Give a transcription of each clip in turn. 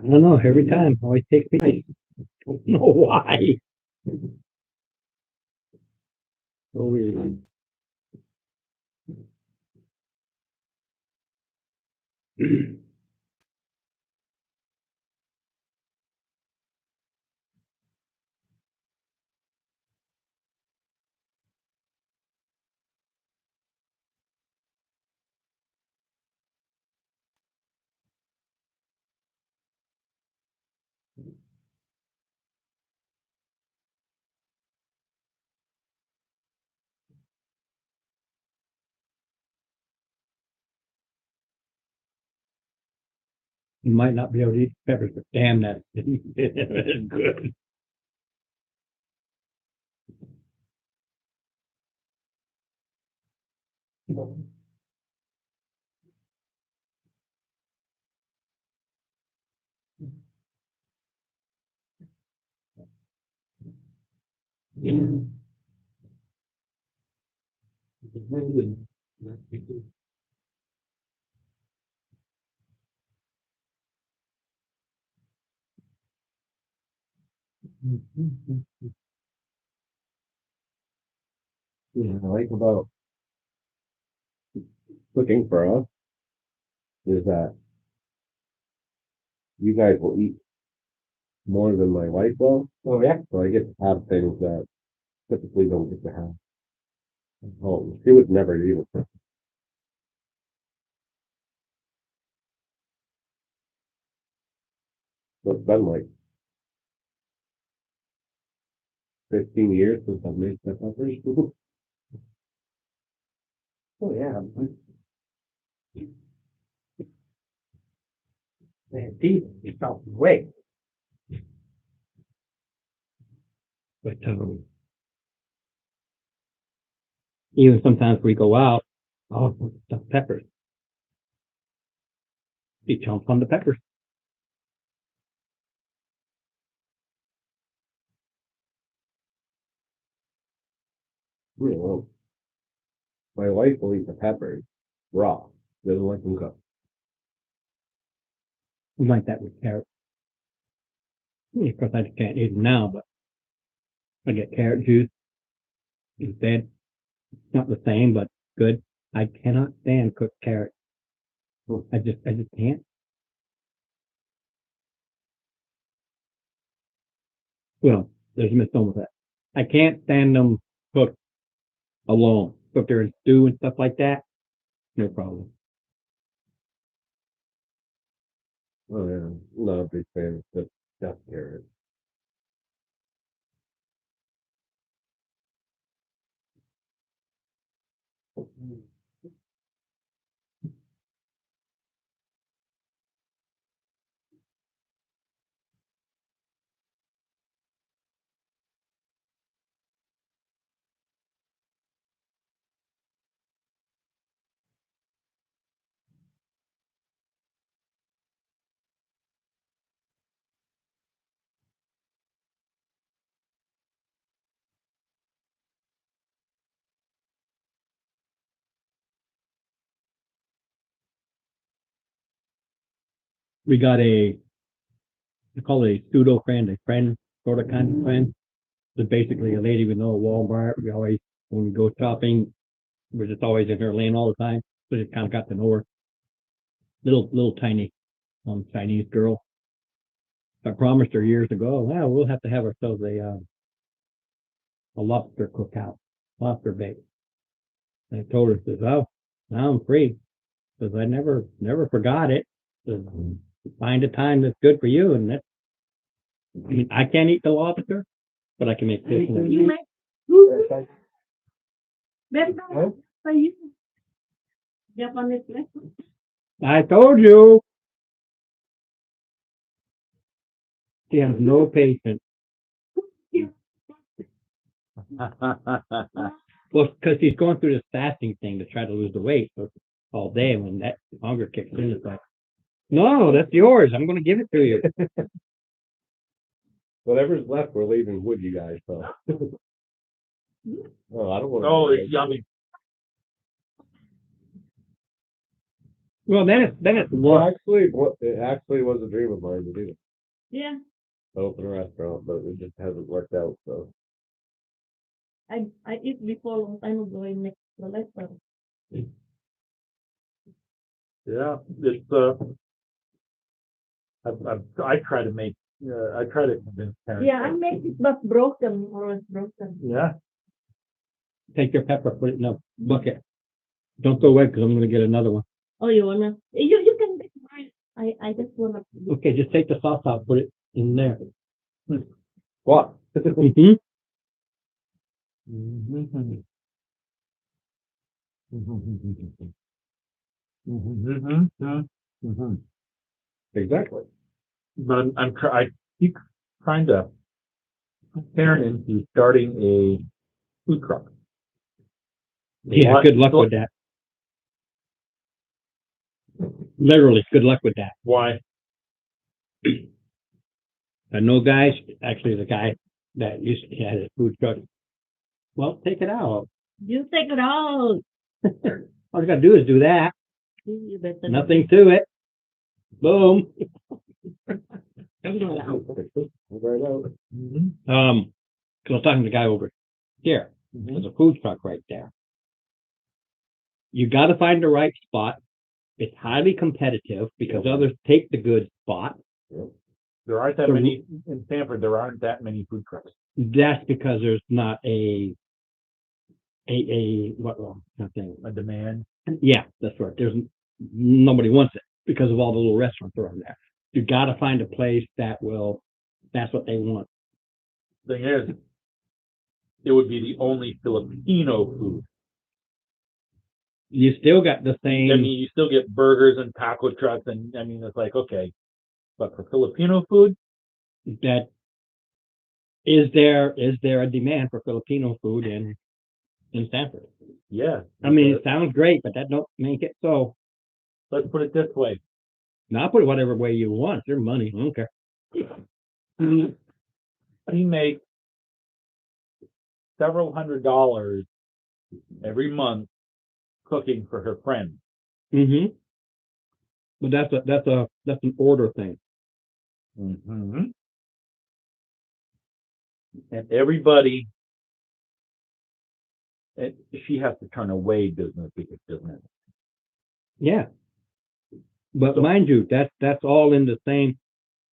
I don't know. Every time, always takes me. I don't know why. So weird. You might not be able to eat peppers, but damn, that is good. Yeah, I like about cooking for us is that you guys will eat more than my wife will. Oh yeah. So I get to have things that typically don't get to have. Oh, she would never eat it. So it's been like 15 years since I've made that peppers. Oh yeah. Man, these you felt way. But even sometimes we go out, oh, the peppers. He chomps on the peppers. You know, my wife will eat the peppers raw. Doesn't like them cooked. We like that with carrots. Of course, I can't eat them now, but I get carrot juice instead. It's not the same, but good. I cannot stand cooked carrots. I just can't. Well, there's a misnomer with that. I can't stand them cooked alone. Cooked they're in stew and stuff like that, no problem. Oh yeah, not a big fan of just carrots. We got we call it a pseudo friend, a friend sort of kind of friend. It's basically a lady we know at Walmart. We always, when we go shopping, we're just always in her lane all the time. So just kind of got to know her. Little tiny Chinese girl. I promised her years ago, well, we'll have to have ourselves a lobster cookout, lobster bake. And I told her, says, oh, now I'm free. Because I never forgot it. Says, find a time that's good for you. And that's, I mean, I can't eat the lobster, but I can make fish. You make better for you. Jump on this list. I told you. She has no patience. Well, because she's going through this fasting thing to try to lose the weight so all day. When that hunger kicks in, it's like, no, that's yours. I'm going to give it to you. Whatever's left, we're leaving with you guys. So. Oh, I don't want to. Oh, it's yummy. Well, then it's Well, work. it actually was a dream of mine to do, Yeah, to open a restaurant, but it just hasn't worked out, so. I eat before long time ago in the restaurant. Yeah, it's, I try to make, I try to convince parents. Yeah, I make it but broken or it's broken. Yeah, Take your pepper, put it in a bucket. Don't throw away because I'm gonna get another one. Oh, you wanna? You can make mine. I just wanna. Okay, just take the sauce out, put it in there. What? Mm-hmm. Mhm. Mhm. Exactly. But I keep trying to parent into starting a food truck. Yeah, Why- good luck with that. Literally, good luck with that. Why? I know guys, actually the guy that used to have his food truck. Well, take it out. You take it out. All you gotta do is do that. You better. Nothing to it. Boom. Right out. Mhm. Cause I was talking to the guy over here. There's a food truck right there. You gotta find the right spot. It's highly competitive because others take the good spot. There aren't that So- many, in Sanford, there aren't that many food trucks. That's because there's not nothing. A demand. Yeah, that's right. There's nobody wants it because of all the little restaurants around there. You gotta find a place that's what they want. Thing is, it would be the only Filipino food. You still got the I same, mean, you still get burgers and taco trucks, and I mean, it's like, okay, but for Filipino food, that, is there a demand for Filipino food in Stanford? yeah. I mean, it sounds great, but that don't make it so. Let's put it this way: Now, put it whatever way you want. It's your money. I don't care. we make several $100s every month cooking for her friends. Mm-hmm. But that's an order thing. Mm-hmm. And everybody, she has to turn away business because business. Yeah. But So- mind you, that's all in the same,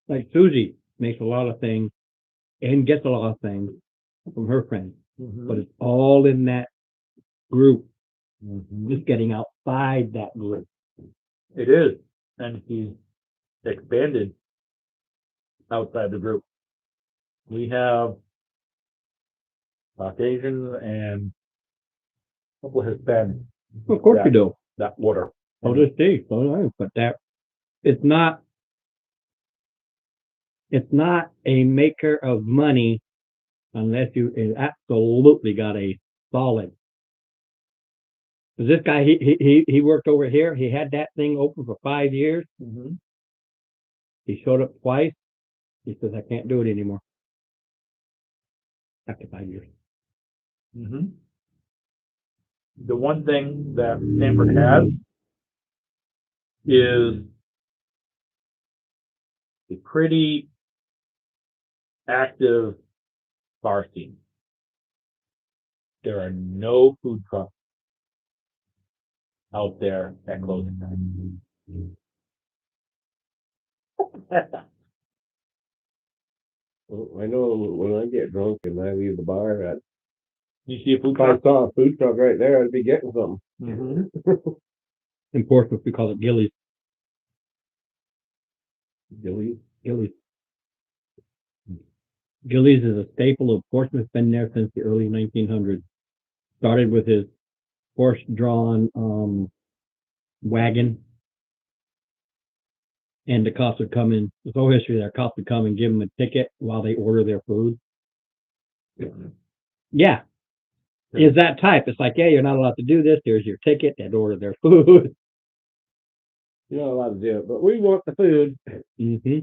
like Susie makes a lot of things and gets a lot of things from her friends, but it's all in that group, Mhm. just getting outside that group. It is, and he's expanded outside the group. We have Caucasians and a couple of Hispanics Of course you do. that order. So does she. So do I. But that, it's not a maker of money unless you absolutely got a solid. 'Cause this guy, he worked over here. He had that thing open for 5 years. Mm-hmm. He showed up twice. He says, I can't do it anymore. After 5 years. Mm-hmm. The one thing that Stanford has is a pretty active bar scene. There are no food trucks out there at closing time. Well, I know when I get drunk and I leave the bar, You see a food if I truck? saw a food truck right there, I'd be getting something. Mm-hmm. In Portsmouth, we call it Gillies. Gillies. Gillies. Gillies is a staple of Portsmouth. Been there since the early 1900s. Started with his horse-drawn wagon, and the cops would come in. There's no history there. Cops would come and give them a ticket while they order their food. Yeah, is that type? It's like, yeah, you're not allowed to do this. Here's your ticket. They'd order their food. You're not allowed to do it, but we want the food. hmm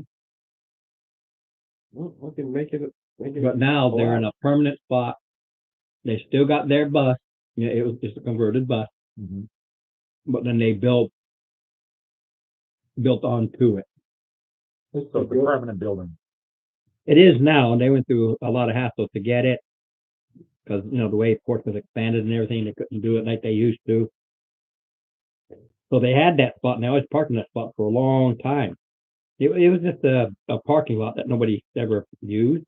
Well, we can make it. But now they're in a permanent spot. They still got their bus. Yeah, it was just a converted bus. Mm-hmm. But then they built built onto it. So it's a permanent building. It is now, and they went through a lot of hassle to get it. Because, you know, the way Portsmouth expanded and everything, they couldn't do it like they used to. So they had that spot, and I was parking that spot for a long time. It was just a parking lot that nobody ever used.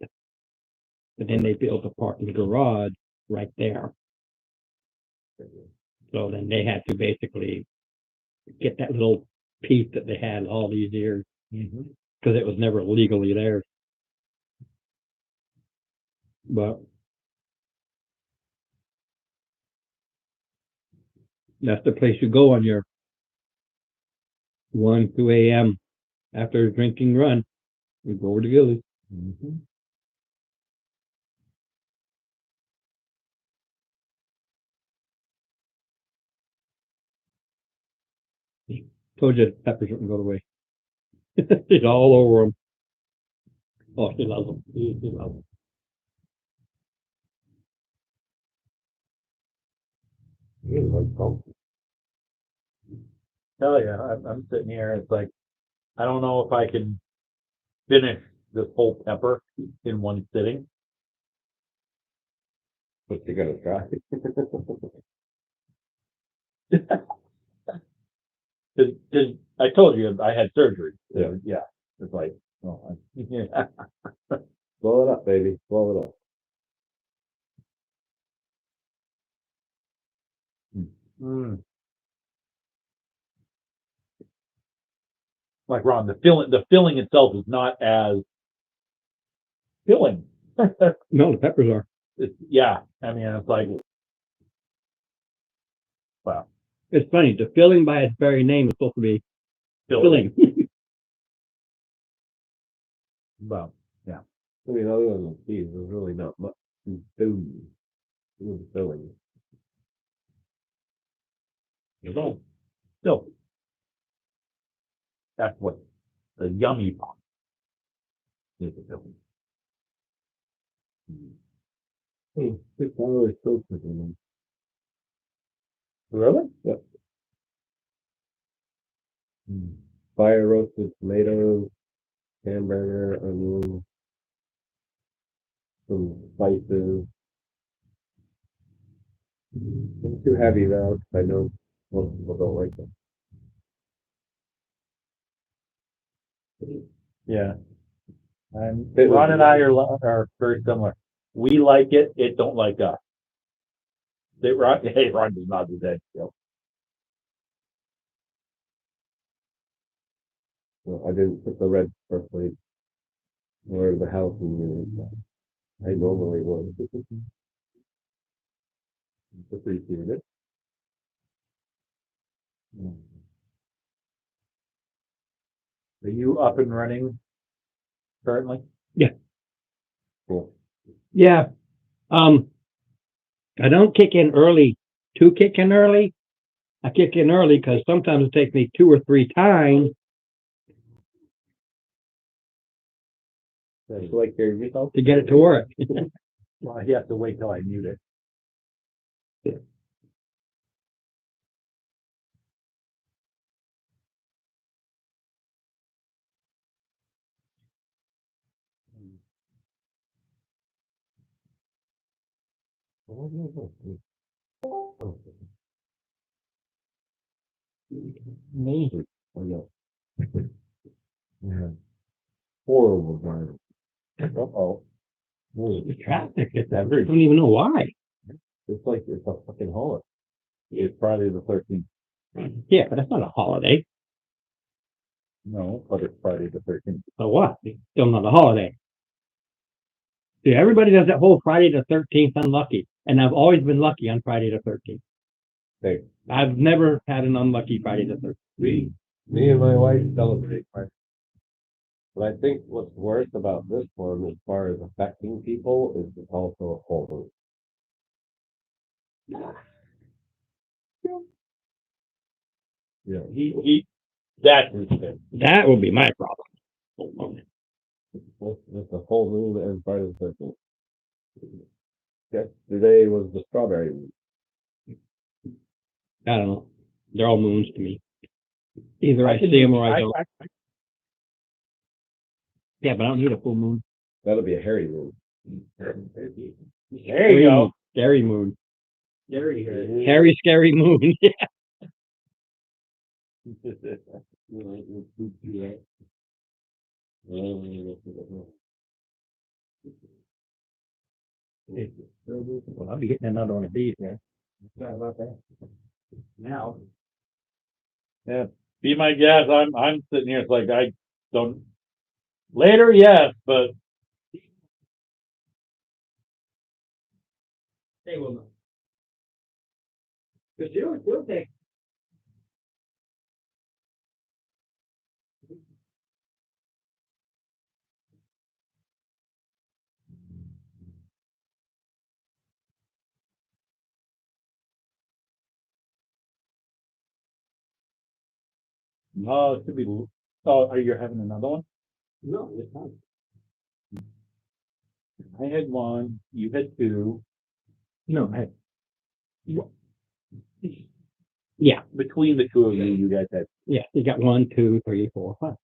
But then they built a parking garage right there. So then they had to basically get that little piece that they had all these years, because it was never legally theirs. But that's the place you go on your 1, 2 a.m. after a drinking run. You go over to Gillies. Told you peppers wouldn't go away. She's all over them. Oh, she loves them. She loves them. Really like pumpkin. Tell you, I'm sitting here, it's like, I don't know if I can finish this whole pepper in one sitting. But you gotta try. Cause I told you I had surgery. Yeah. Yeah, it's like, oh, yeah. Blow it up, baby. Blow it up. Mm. Like Ron, the filling itself is not as filling. No, the peppers are. Yeah, I mean, it's like, wow, It's funny. The filling by its very name is supposed to be filling. filling. Wow. I mean, other than the cheese, there's really not much food. It was filling. No, still, that's what the yummy part is, the filling. Hey, 6 hours toasted in them. Really? Yep. Mm. Fire roasted tomatoes, hamburger, onions, some spices. It's too heavy though, 'cause I know most people don't like them. Yeah. And It was- Ron and I are very similar. We like it, it don't like us. Ron does not do that. So. Well, I didn't put the red pepper plate or the jalapeno. I normally would. Appreciate it. Are you up and running currently? Cool. Yeah. I don't kick in early to kick in early. I kick in early because sometimes it takes me 2 or 3 times Just like your yourself. to get it to work. Well, you have to wait till I mute it. Amazing. Oh, yeah. Yeah. Horrible driving. Uh-oh. The traffic is I Every, don't even know why. it's like it's a fucking holiday. It's Friday the 13th. Yeah, but that's not a holiday. No, but it's Friday the 13th. So what? It's still not a holiday. See, everybody does that whole Friday the 13th unlucky. And I've always been lucky on Friday the 13th. Hey, I've never had an unlucky Friday the 13th. me and my wife celebrate Friday. But I think what's worse about this one, as far as affecting people, is it's also a full moon. Yeah. That's his thing. That would be my problem. It's a full moon and Friday the 13th. Yesterday was the strawberry moon. I don't know. They're all moons to me. Either I can see them do- or I don't. I- Yeah, but I don't need a full moon. That'll be a hairy moon. There you go. Scary moon. Scary hair. Hairy, scary moon. Well, I'll be getting another one of these here. Sorry about that. Now. Yeah, be my guest. I'm sitting here, it's like I don't. Later, yes, but They will not. Because you'll take. no, it could be. Oh, are you having another one? No, it's not. I had one, you had two. No, yeah, Between the two of you, you guys had. yeah. You got 1, 2, 3, 4, 5.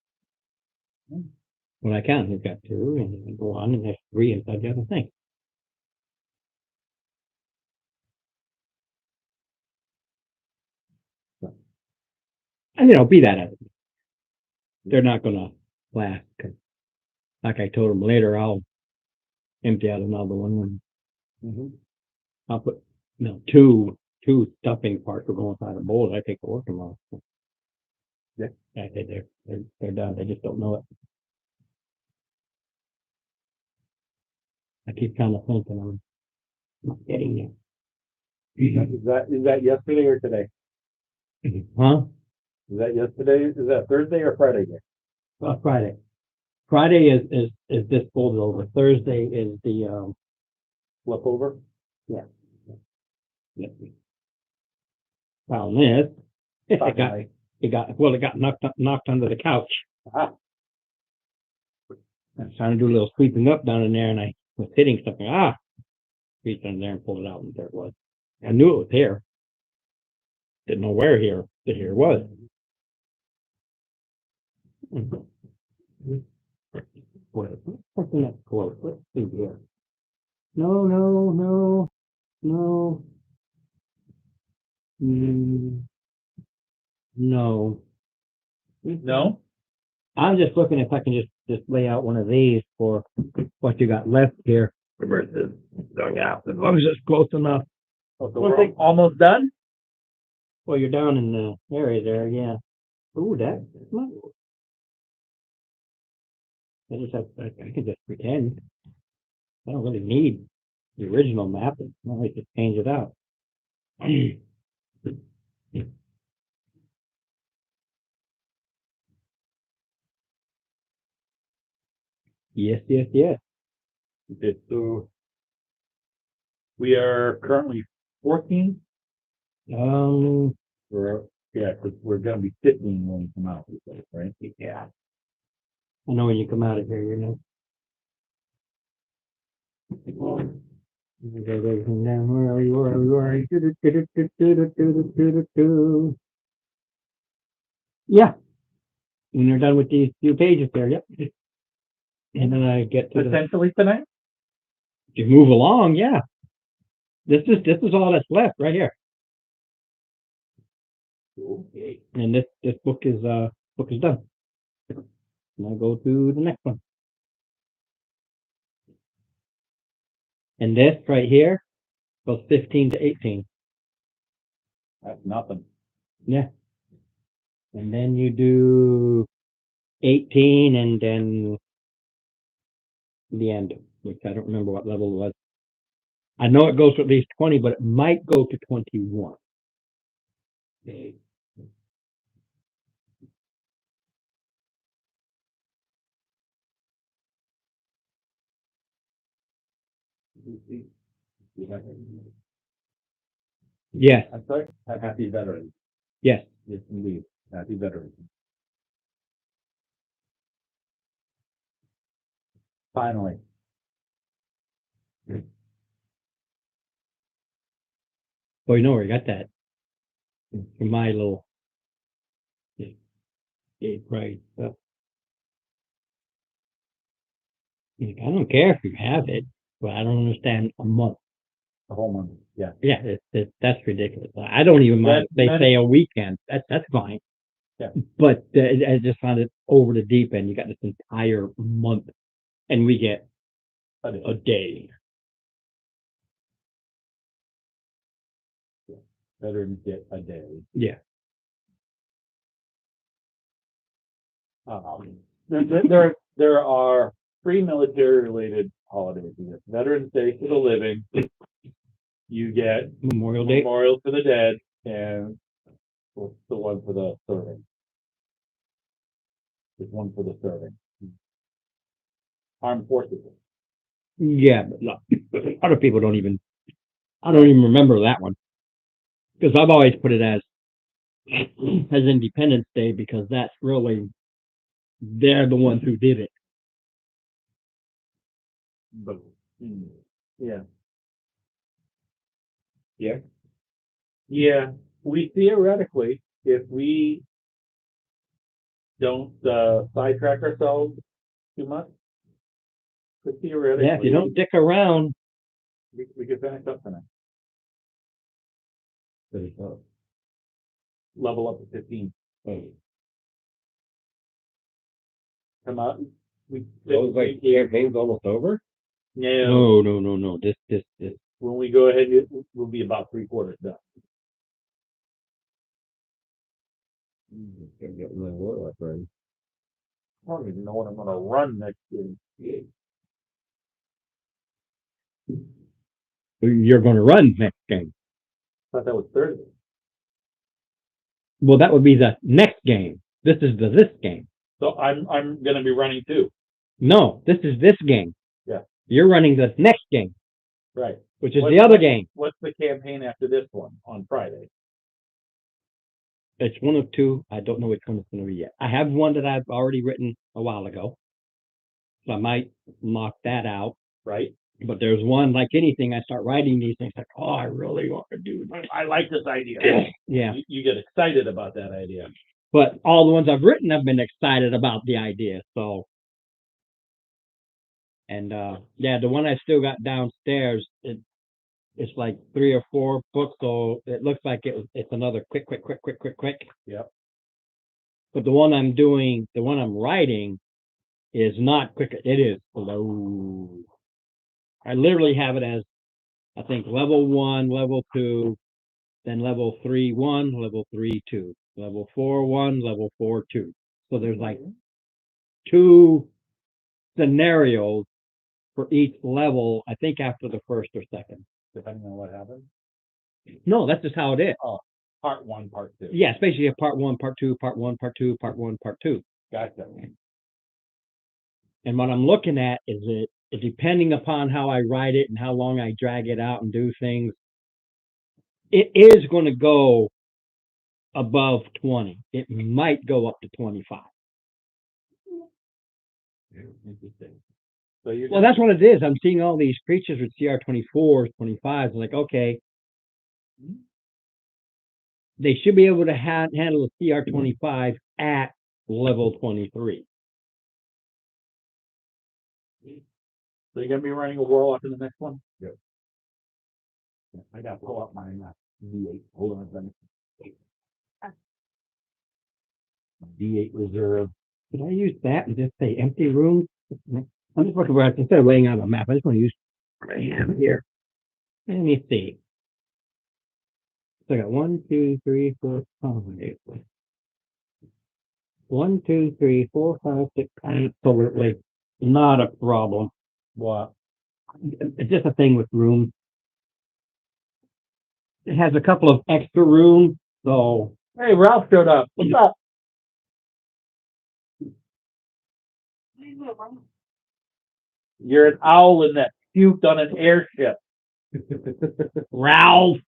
When I count, you've got 2, and you go on, and there's 3 inside the other thing. And be that as it may. They're not gonna last. 'Cause like I told them later, I'll empty out another one and I'll put two stuffing parts will go inside a bowl. I take to work tomorrow. Yeah. I say they're done. They just don't know it. I keep kind of thinking I'm not getting there. Is that yesterday or today? Huh? Is that yesterday? Is that Thursday or Friday? Friday. Friday is this folded over. Thursday is the Flip over? found this. It Finally. got knocked under the couch. Ah. I was trying to do a little sweeping up down in there, and I was hitting something. Reached under there and pulled it out, and there it was. I knew it was here. Didn't know where here was. Wait, something that's close. Let's see here. No. Mm, no. No? I'm just looking if I can just lay out one of these for what you got left here. Versus going out, as long as it's close enough. Oh, so we're almost done? Well, you're down in the area there, yeah. Ooh, that's not. I can just pretend. I don't really need the original map. I just change it out. Yes. Okay, so we are currently 14. Um, Yeah, because we're gonna be 15 when we come out, right? yeah. I know when you come out of here, You got everything down. Where are you? Yeah. When you're done with these few pages there, yep. And then I get to Potentially tonight? you move along, yeah. This is all that's left right here. And this book is done. And I go to the next one. And this right here goes 15 to 18. That's nothing. Yeah. And then you do 18 and then the end, which I don't remember what level it was. I know it goes to at least 20, but it might go to 21. Yes, I'm sorry? Happy veterans. yes. Yes, indeed. Happy veterans. Finally. Well, you know where you got that. From my little Right. I don't care if you have it, but I don't understand a month. The whole month, yeah. Yeah, that's ridiculous. I don't even mind if they That- say a weekend. That's fine. Yeah. But I just found it over the deep end. You got this entire month, and we get a day. Veterans get a day. Yeah. There are three military related holidays. You get Veterans Day for the living. You get Memorial Day. Memorial for the dead, and what's the one for the serving? There's one for the serving. Armed Forces. Yeah, but look, other people don't even. I don't even remember that one because I've always put it as Independence Day because that's really they're the ones who did it. But, yeah. Yeah. Yeah, we theoretically, if we don't sidetrack ourselves too much, could theoretically. Yeah, if you don't dick around, We could finish up tonight, Finish up. level up to 15. Come out. We. So it's like the campaign's almost over? Yeah, no. This. when we go ahead, we'll be about 3/4 done. Can't get my war life ready. I don't even know what I'm gonna run next year. You're going to run next game. Thought that was Thursday. Well, that would be the next game. This is this game. So I'm gonna be running too. No, this is this game. Yeah. You're running the next game, Right. which is What- the other game. What's the campaign after this one on Friday? It's one of two. I don't know which one it's going to be yet. I have one that I've already written a while ago. So I might knock that out. Right? But there's one, like anything, I start writing these things like, oh, I really want to do this. I like this idea. Yeah. You get excited about that idea. But all the ones I've written, I've been excited about the idea. So, and yeah, the one I still got downstairs, it's like 3 or 4 books, so it looks like it's another quick. Yep. But the one I'm writing is not quick. It is slow. I literally have it as, I think, level 1, level 2, then level 3, 1, level 3, 2, level 4, 1, level 4, 2. So there's like 2 scenarios for each level, I think after the first or second. Depending on what happens. No, that's just how it is. Part 1, part 2. Yeah, it's basically a part 1, part 2, part 1, part 2, part 1, part 2. Gotcha. And what I'm looking at is it depending upon how I write it and how long I drag it out and do things, it is going to go above 20. It might go up to 25. Interesting. So you're Well, that's what it is. I'm seeing all these creatures with CR24s, 25s. Like, okay, they should be able to handle a CR25 at level 23. So you're gonna be running a warlock in the next one? Yep. I gotta pull up my D8. Hold on a second. D8 reserve. Could I use that and just say empty room? I'm just looking for it. Instead of laying out a map, I just want to use what I have here. Let me see. So I got 1, 2, 3, 4, 5. 1, 2, 3, 4, 5, 6. Absolutely not a problem. What? It's just a thing with room. It has a couple of extra rooms, so Hey, Ralph showed up. What's up? You're an owl in that puked on an airship. Ralph.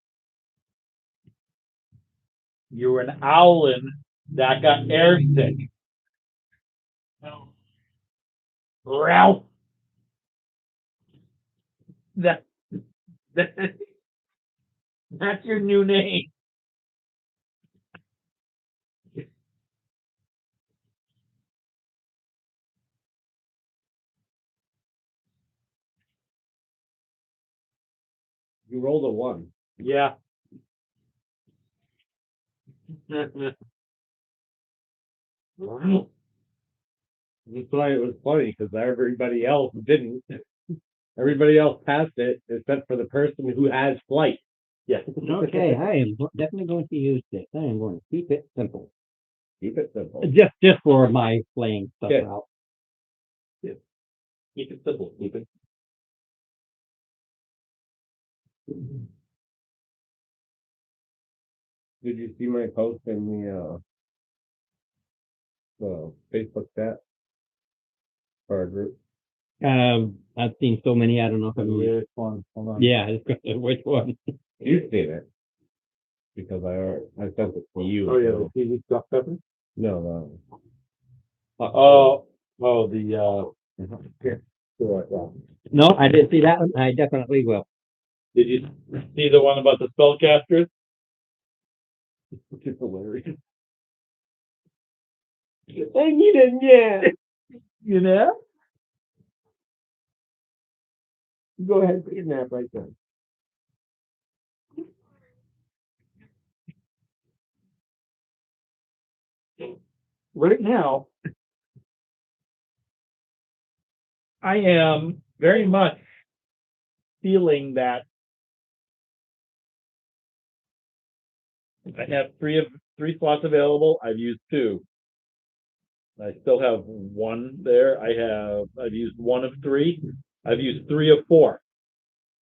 You're an owlin that got airsick. Ralph. That, that's your new name. You rolled a 1. Yeah. That's why it was funny, because everybody else didn't. Everybody else passed it, except for the person who has flight. Yeah. Okay, I am definitely going to use this. I am going to keep it simple. Keep it simple. Just for my playing stuff Okay. out. Keep it simple. Keep it. Did you see my post in the Facebook chat? For our group? I've seen so many, I don't know if I'm. Which one? Hold on. Yeah, which one? You've seen it. Because I sent it to you. Oh, yeah, so- the TV stuff pepper? No, Oh, the, here. No, I didn't see that one. I definitely will. Did you see the one about the spellcasters? Which is hilarious. And you didn't get. You know? Go ahead, take a nap right there. Right now, I am very much feeling that I have three slots available. I've used 2. I still have 1 there. I've used 1 of 3. I've used 3 of 4.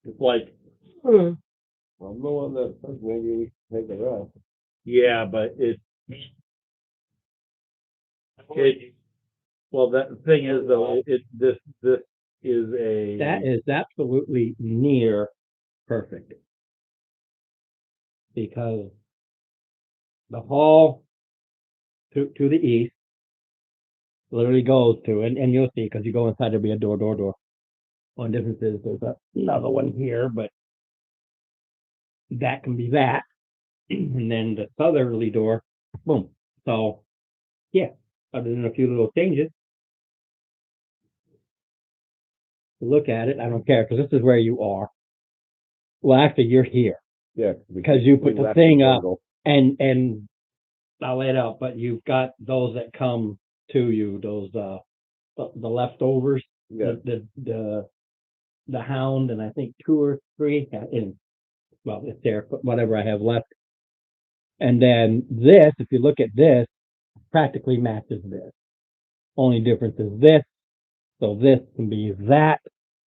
It's like, I'm the one that says maybe we should take a rest. yeah, but well, the thing is though, this is a. That is absolutely near perfect. Because the hall to the east literally goes to, and you'll see, because you go inside, there'll be a door. One difference is there's another one here, but that can be that. And then the southerly door, boom. So, yeah, other than a few little changes. Look at it, I don't care, because this is where you are. Well, actually, you're here, Yeah. because you put we the left thing up, table. and I'll lay it out, but you've got those that come to you, those, the leftovers, Yeah. the hound, and I think 2 or 3, in, well, it's there, but whatever I have left. And then this, if you look at this, practically matches this. Only difference is this, so this can be that,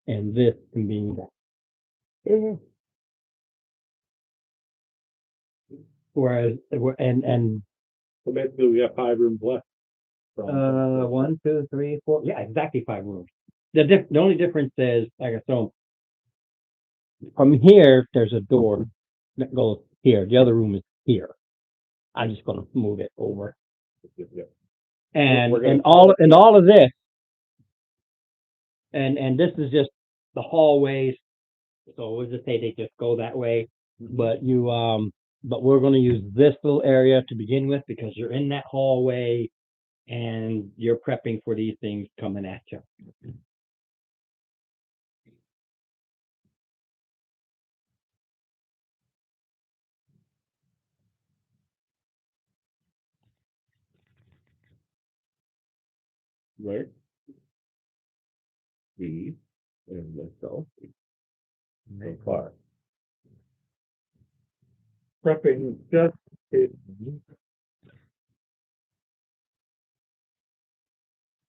and this can be that. Whereas, and So basically, we have 5 rooms left. 1, 2, 3, 4, yeah, exactly 5 rooms. The only difference is, like I said, from here, there's a door that goes here. The other room is here. I'm just gonna move it over. Yeah. And We're gonna and call all of this, and this is just the hallways. So we'll just say they just go that way. But but we're gonna use this little area to begin with, because you're in that hallway and you're prepping for these things coming at you. Right. Steve and myself. So far. Prepping just.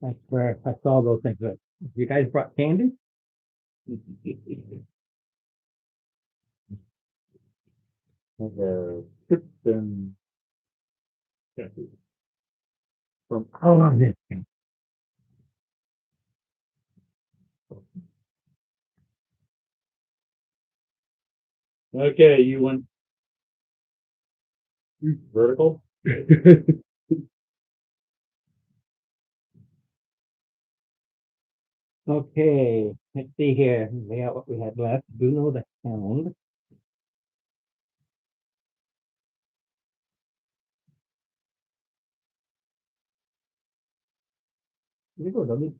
That's where I saw those things. But you guys brought candy? Chips and. From. Oh, this thing. Okay, you went. Vertical? Okay, let's see here. Lay out what we had left. Bruno the Hound. Here we go, Dougie.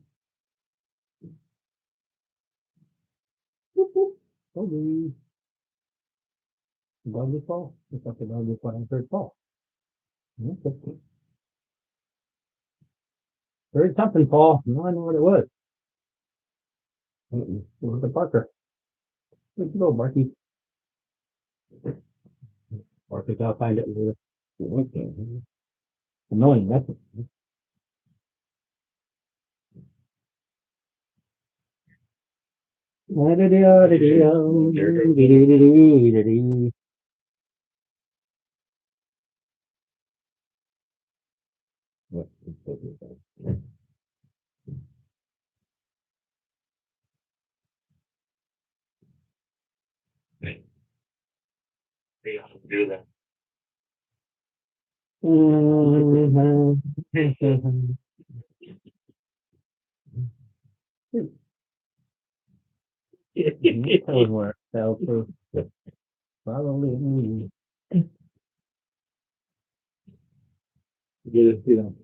Whoop, whoop. Dougie. Dog would fall. It's like the dog would fall and third fall. Okay. Heard something fall. No, I know what it was. It was the Barker. Good to go, Barky. Barky, I'll find it later. Okay. Annoying, that's it. What- They often do that. Homework, fell through. Probably.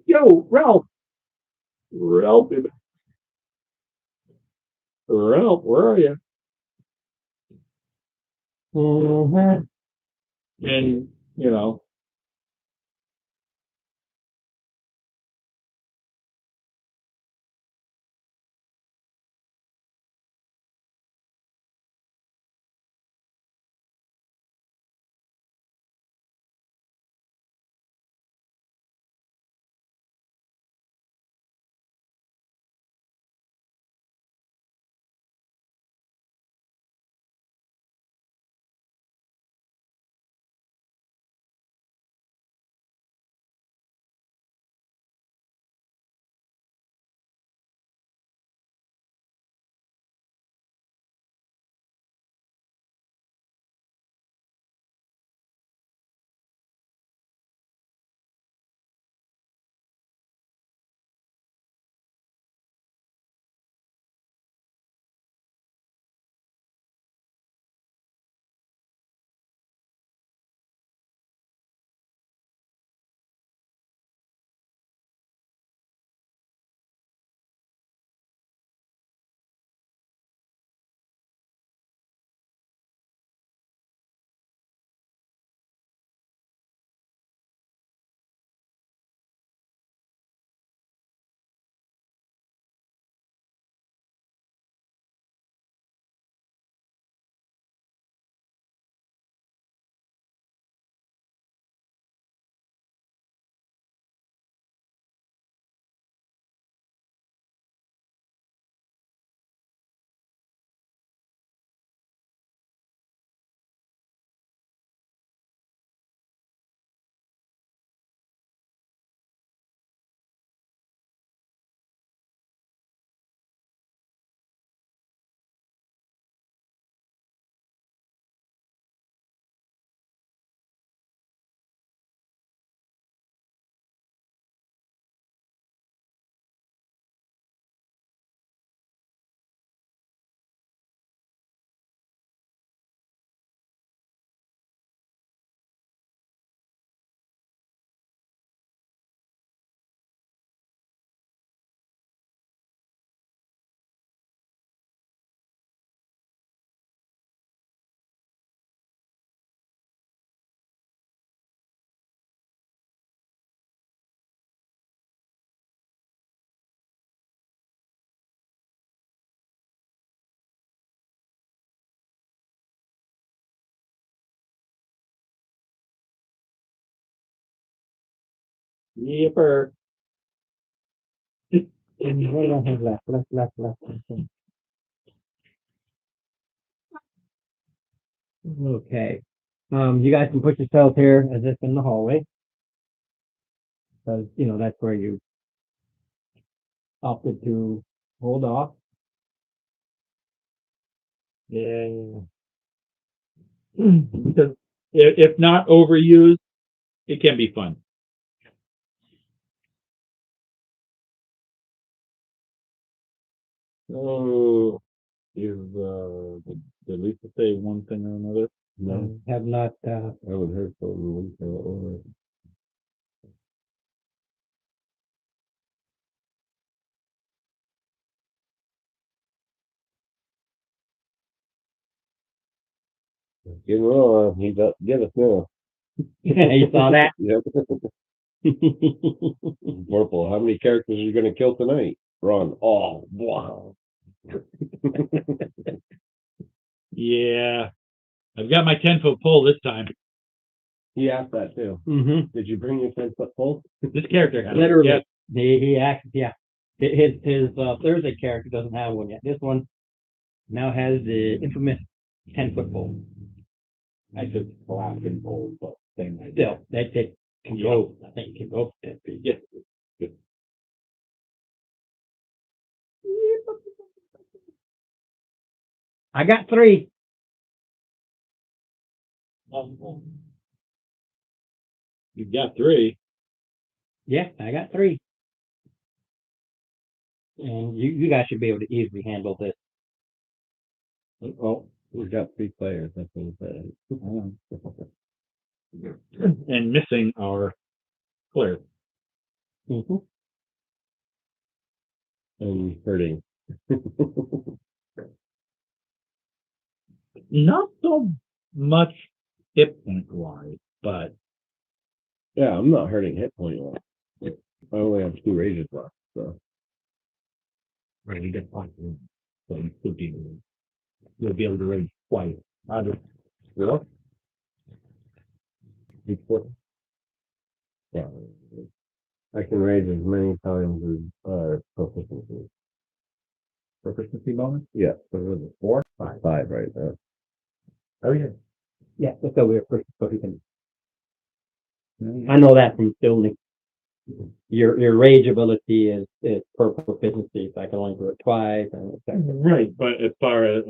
Yo, Ralph. Ralph, Ralph, where are you? Mhm. And, you know, yipper. And what do I have left? Okay. You guys can put yourself here as if in the hallway. Because, that's where you opted to hold off. Yeah. Because if not overused, it can be fun. Oh, did Lisa say one thing or another? No, Have not, I would heard so. We wouldn't say what was it. You know, he does get us now. You saw that? Yep. Purple. How many characters are you gonna kill tonight? Run. Oh, wow. Yeah. I've got my 10-foot pole this time. He asked that too. Mm-hmm. Did you bring your 10-foot pole? This character has it. Literally. Yes. He actually, yeah. His Thursday character doesn't have one yet. This one now has the infamous 10-foot pole. I took Alaskan pole, but same idea. Still, they can go, I think can go 10 feet. Yes. I got 3. You've got 3. Yeah, I got 3. And you guys should be able to easily handle this. Oh, we've got 3 players. That's what I'm saying. And missing our clear. Mm-hmm. And hurting. Not so much hit point wise, but Yeah, I'm not hurting hit point wise. I only have 2 rages left, so. right, you get one. So you could be, you'll be able to raise twice. Yeah. Yeah. I can rage as many times as proficiency. Proficiency bonus? Yeah, so what is it, 4? 5 right now. Oh, yeah. Yeah, let's go with first so he can. I know that from filming. Your rage ability is per proficiency, so I can only do it twice and it's Right, but as far as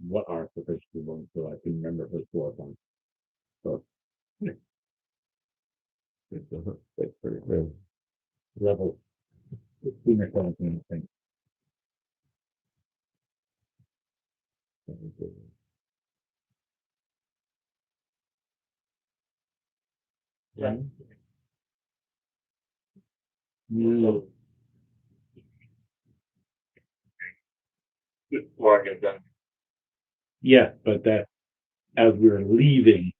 what our proficiency bonus, so I can remember his 4 times. So It's pretty good. level 16 or 17, I think. Yeah. No. Before I get done. Yes, but that, as we're leaving,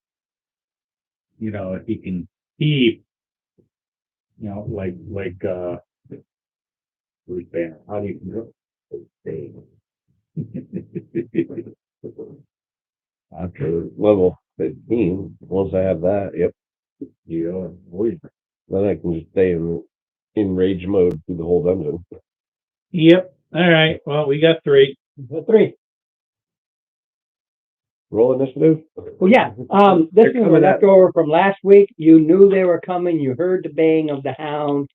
you know, if he can keep, you know, Bruce Banner, how do you stay? After level 15, once I have that, yep, Yeah, boy. then I can just stay in rage mode through the whole dungeon. Yep. All right. Well, we got 3. 3. Roll initiative? Well, yeah, this is left over from last week. You knew they were coming. You heard the baying of the hound.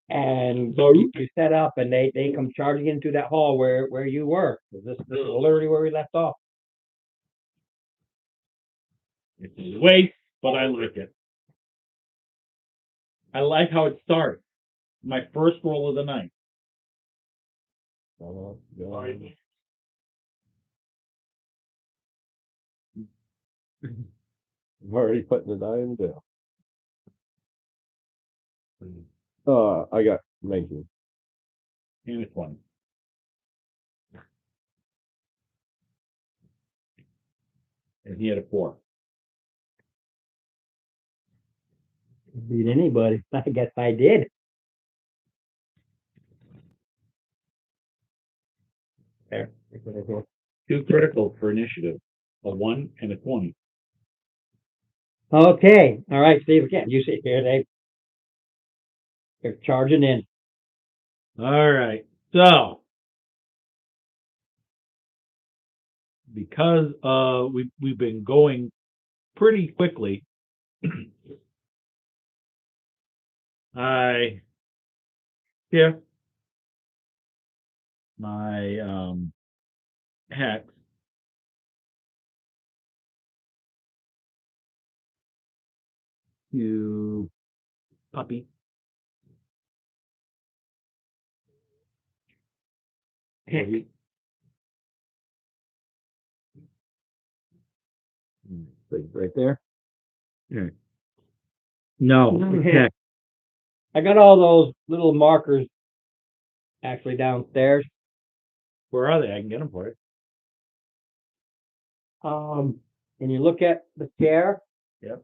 And so you set up and they come charging into that hall where you were. This is literally where we left off. It's a waste, but I like it. I like how it starts. My first roll of the night. I'm already putting the die in the jail. I got 19. And it's 1. And he had a 4. Beat anybody. I guess I did. There. 2 critical for initiative. A 1 and a 20. Okay. All right, Steve, again, you see here, they're charging in. All right. So because we've been going pretty quickly, I shift my hex to puppy. Heck. Right there? No, hex. I got all those little markers actually downstairs. Where are they? I can get them for you. and you look at the chair. Yep.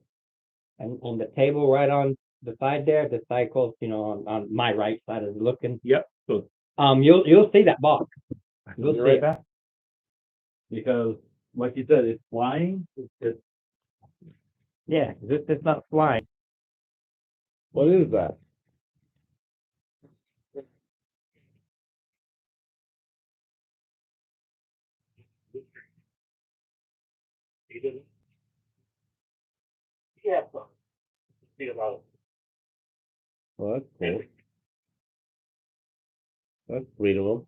And the table right on the side there, the cycle, on my right side is looking. Yep, so. You'll see that box. You'll Be see right it. back. Because, like you said, it's flying, it's, Yeah, it's not flying. What is that? yeah, so, see about Well, that's cool. That's sweet of them.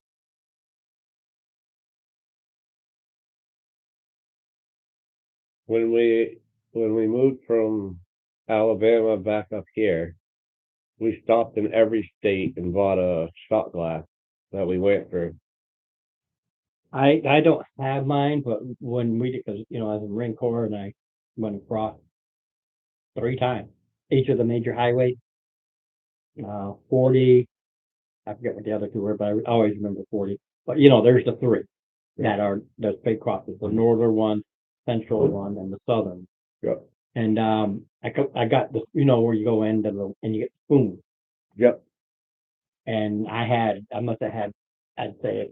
When we moved from Alabama back up here, we stopped in every state and bought a shot glass that we went through. I don't have mine, but when we did, because I was in Marine Corps and I went across 3 times each of the major highways. 40. I forget what the other 2 were, but I always remember 40. But there's the 3 that are those big crosses: the northern one, central one, and the southern. Yep. And I got the where you go in and you get spoons. Yep. And I must have had, I'd say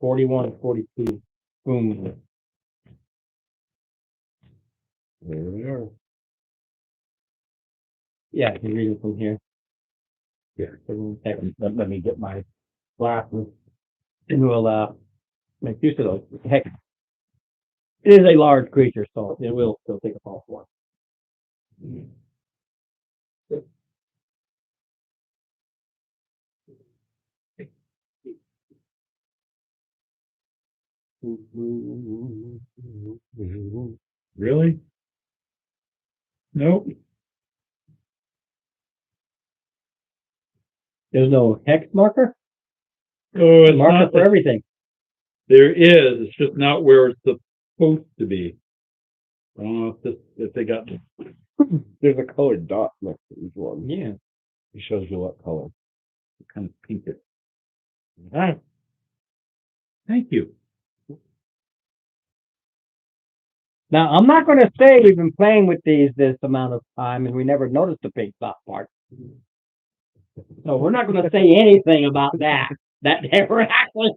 41, 42 spoons. There we are. Yeah, I can read it from here. Yeah. Let me get my glasses. And we'll make use of those. Heck, it is a large creature, so it will still take a fall for. Really? Nope. There's no hex marker? Oh, it's Marker not, for everything. there is, it's just not where it's supposed to be. I don't know if they got, There's a colored dot next to each one. Yeah. It shows you what color. kind of pink it. Alright. Thank you. Now, I'm not going to say we've been playing with these this amount of time and we never noticed the pink dot part. So we're not going to say anything about that. That they were actually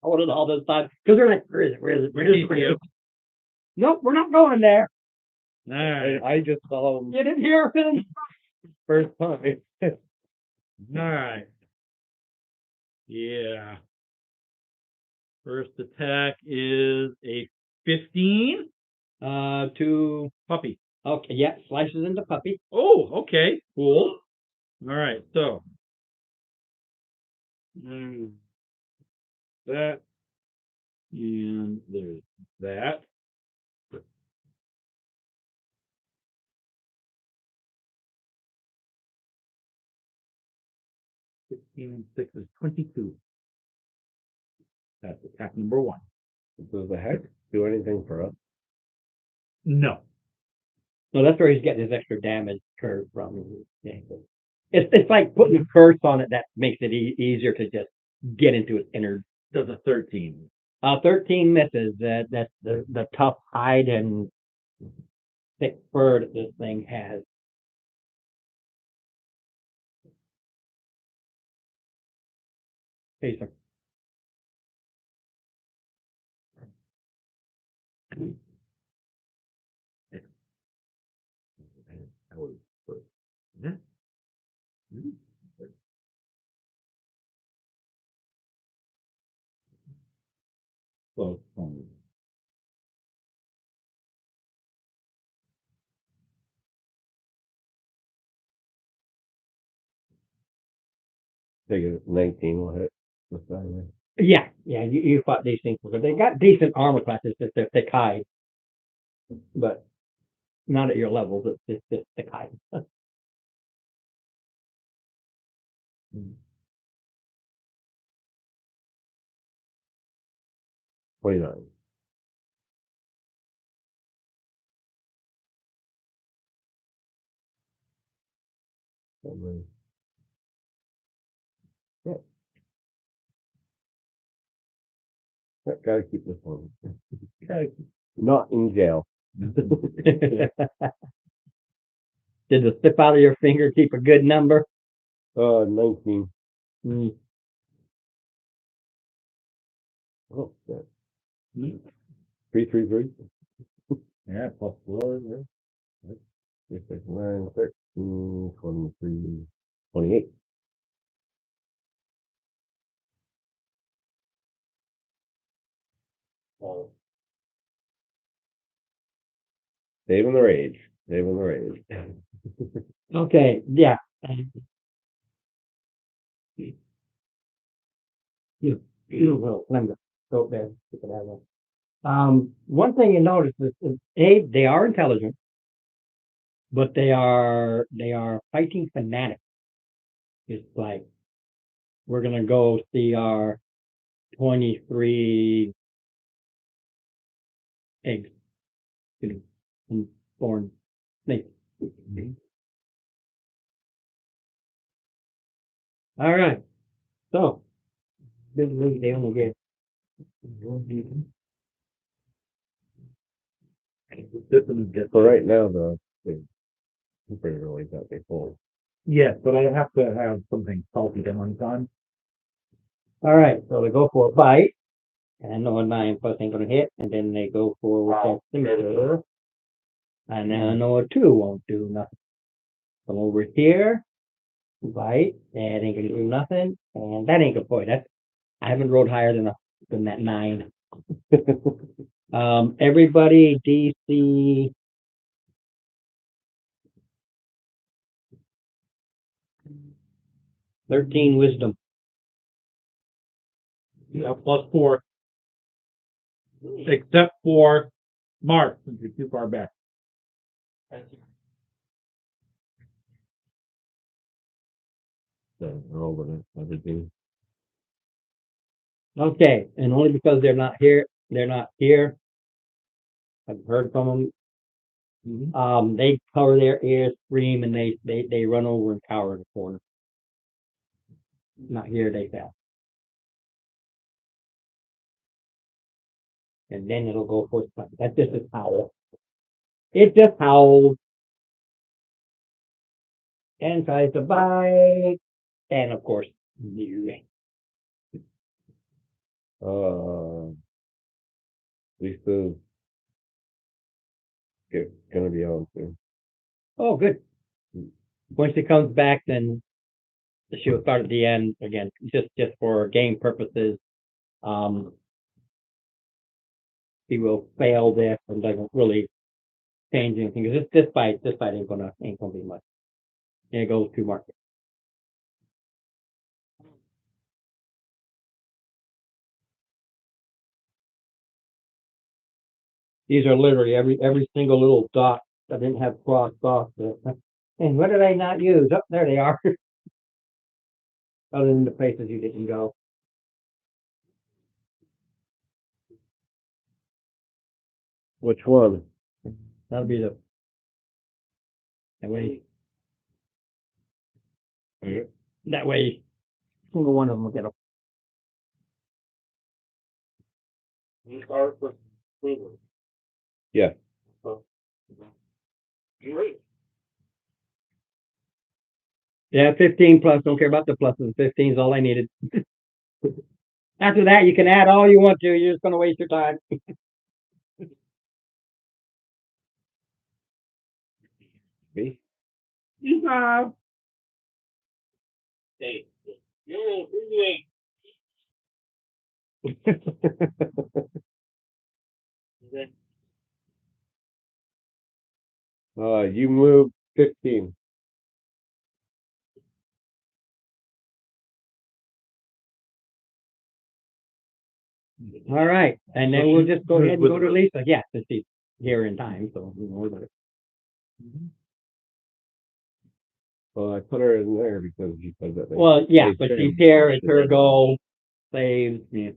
holding all this time because they're like, where is it? Where is it? Where is it? Nope, we're not going there. Alright, I just saw them You didn't hear it. first time. alright. Yeah. First attack is a 15 To puppy. okay, yeah, slices into puppy. Oh, okay, cool. Alright, so. That. And there's that. Fifteen and 6 is 22. That's attack number 1. Does the heck do anything for us? No. So that's where he's getting his extra damage curve from. Yeah. It's like putting a curse on it that makes it easier to just get into its inner. Does a 13. 13 misses. That's the tough hide and thick fur that this thing has. Hey, sir. Yeah. So, Take it 19 will hit. The side. Yeah, you fought these things because they got decent armor classes, just their thick hide, but not at your levels. It's just thick hide. 29. Gotta keep this one. Not in jail. Did the slip out of your finger keep a good number? 19. Mm, Oh, shit. 333. Yeah, plus 4, yeah. 3, 6, 9, 13, 23, 28. Saving the rage. Saving the rage. Okay, yeah. Well, let me go there. Keep it that way. One thing you notice is they are intelligent, but they are fighting fanatics. It's like we're gonna go see our 23 eggs, and born snakes. All right, so this week they only get For right now, though, I'm pretty really got me full. Yes, but I have to have something salty done on time. all right. So they go for a bite, and I know a 9 plus ain't gonna hit, and then they go for with that similar, and then I know a 2 won't do nothing. Come over here, bite, that ain't gonna do nothing, and that ain't gonna boy. That's I haven't rolled higher than that 9. Everybody DC 13 wisdom. Yeah, plus 4. Except for Mark, since you're too far back. So rolling it, everything. Okay, and only because they're not here. I've heard from them. They cover their ears, scream, and they run over and cower in the corner. Not here, they fell. And then it'll go for its That's just a howl. It just howls and tries to bite. And of course, you. Lisa's gonna be on soon. Oh, good. When she comes back, then she'll start at the end again, just for game purposes. She will fail this and doesn't really change anything. Because this fight ain't gonna be much. And it goes to market. These are literally every single little dot that didn't have crossed off. And what did I not use? Oh, there they are. Other than the places you didn't go. Which one? That'll be that way. That way, single one of them will get a. Yeah. Yeah, 15 plus. Don't care about the pluses. 15 is all I needed. After that, you can add all you want to. You're just going to waste your time. Me? You moved 15. All right, and then we'll just go ahead and go to Lisa. Yeah, since she's here in time, so we know about it. Well, I put her in there because you said that. Well, yeah, they but she's changed here. it. It's her go. Saves, yeah,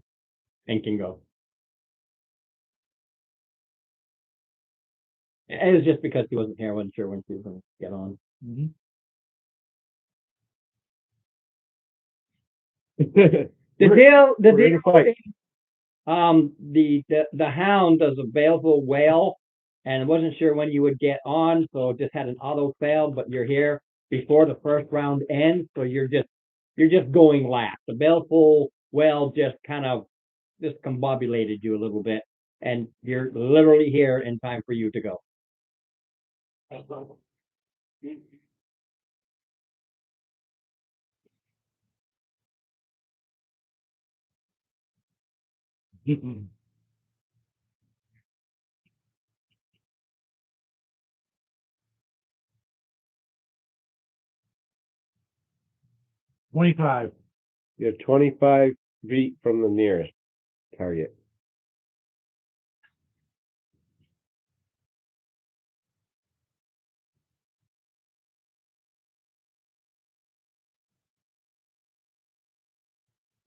and can go. It was just because she wasn't here. I wasn't sure when she was going to get on. The deal, the hound does a baleful wail and I wasn't sure when you would get on, so just had an auto fail, but you're here before the first round ends, so you're just going last. The Belfool well just kind of just combobulated you a little bit, and you're literally here in time for you to go. $25. You're 25 feet from the nearest target.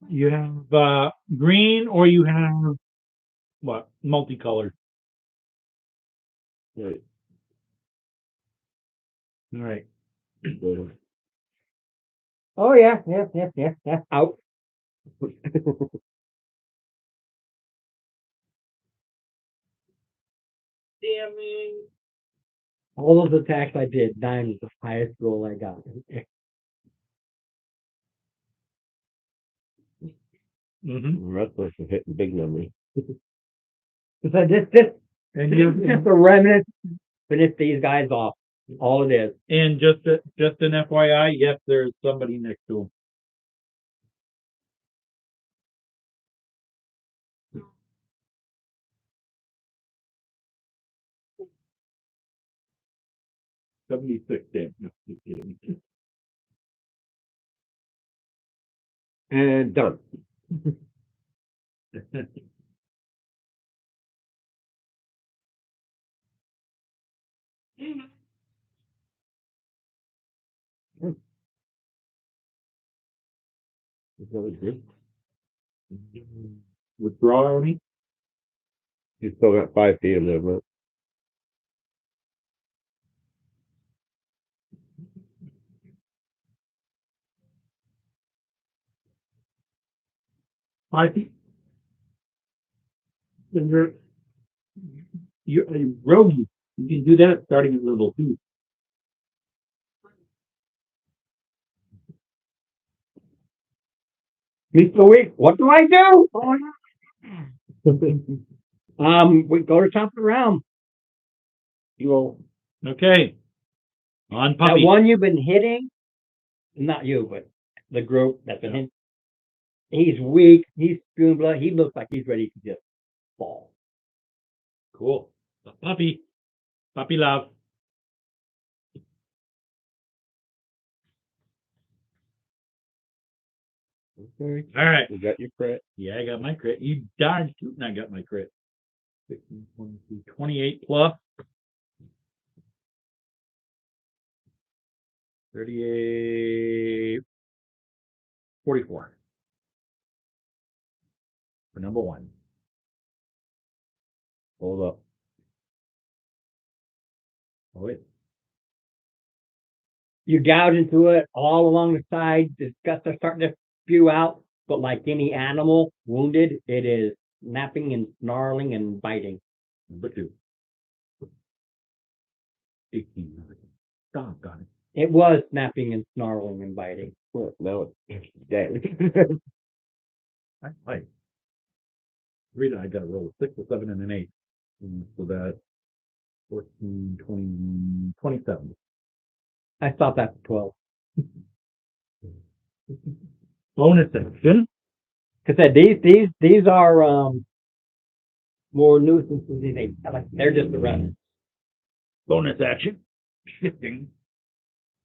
You have green or you have what? Multicolored. Right. All right. Good. Oh yeah, out. Damning. All those attacks I did, 9 was the highest roll I got. Mm-hmm. Restless is hitting big numbers. Because I just And just a remnant finish these guys off. All it is. and just an FYI, yes, there's somebody next to him. $76 damage. And done. That was good. Withdraw any? You still got 5 feet of movement. I think you're a rogue. You can do that starting at level 2. Mr. Week, what do I do? We go to top of the round. You will. Okay. On That puppy. one you've been hitting, not you, but the group that's been hitting. He's weak. He's spewing blood. He looks like he's ready to just fall. Cool. A puppy. Puppy love. Okay. All right. You got your crit. Yeah, I got my crit. You darn tootin' I got my crit. 16, 22, 28 plus. 38. 44. For number 1. Hold up. Oh, wait. You gouge into it all along the side. The guts are starting to spew out, but like any animal wounded, it is snapping and snarling and biting. Number 2. 18. Stop, got it. It was snapping and snarling and biting. Well, now it's dead. I like. Read it. I got to roll a 6, a 7, and an 8. So that's 14, 20, 27. I stopped at 12. Bonus action. Because these are more nuisances. They're just the rest. Bonus action. Shifting.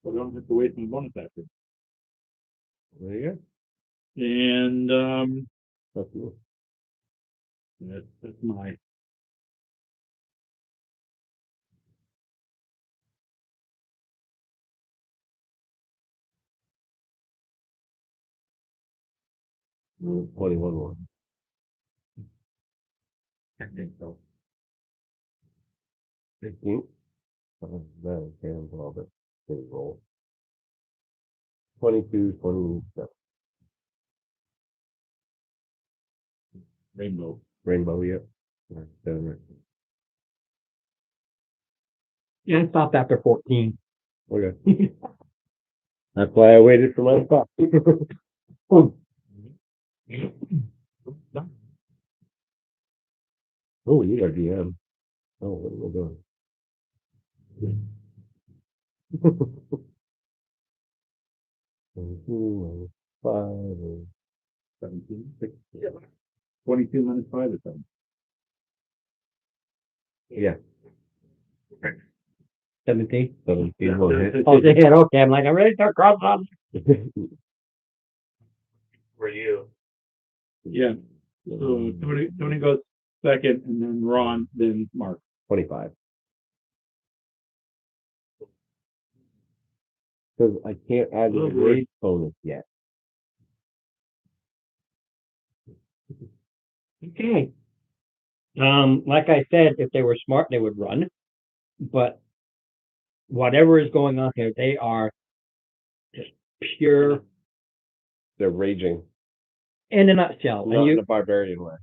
So we don't have to wait for the bonus action. There you And go. That's you. that's my. Mm, 21 more. I think so. 15. That can involve it. Big roll. 22, 27. Rainbow. Rainbow, yep. Right, 7 right. Yeah, I stopped after 14. Okay. That's why I waited for my spot. Oh, you got DM. Oh, what am I doing? Five. 17, 22 minutes 5 or something. Yeah. 17. 17 will hit. Oh, they hit. Okay, I'm like, I'm ready to start crossing on. For you. Yeah. So Tony goes second, and then Ron, then Mark. 25. Because I can't add the Oh, boy. raise bonus yet. Okay. Like I said, if they were smart, they would run. But whatever is going on here, they are just pure They're raging. in a nutshell. Not And in you, a barbarian way.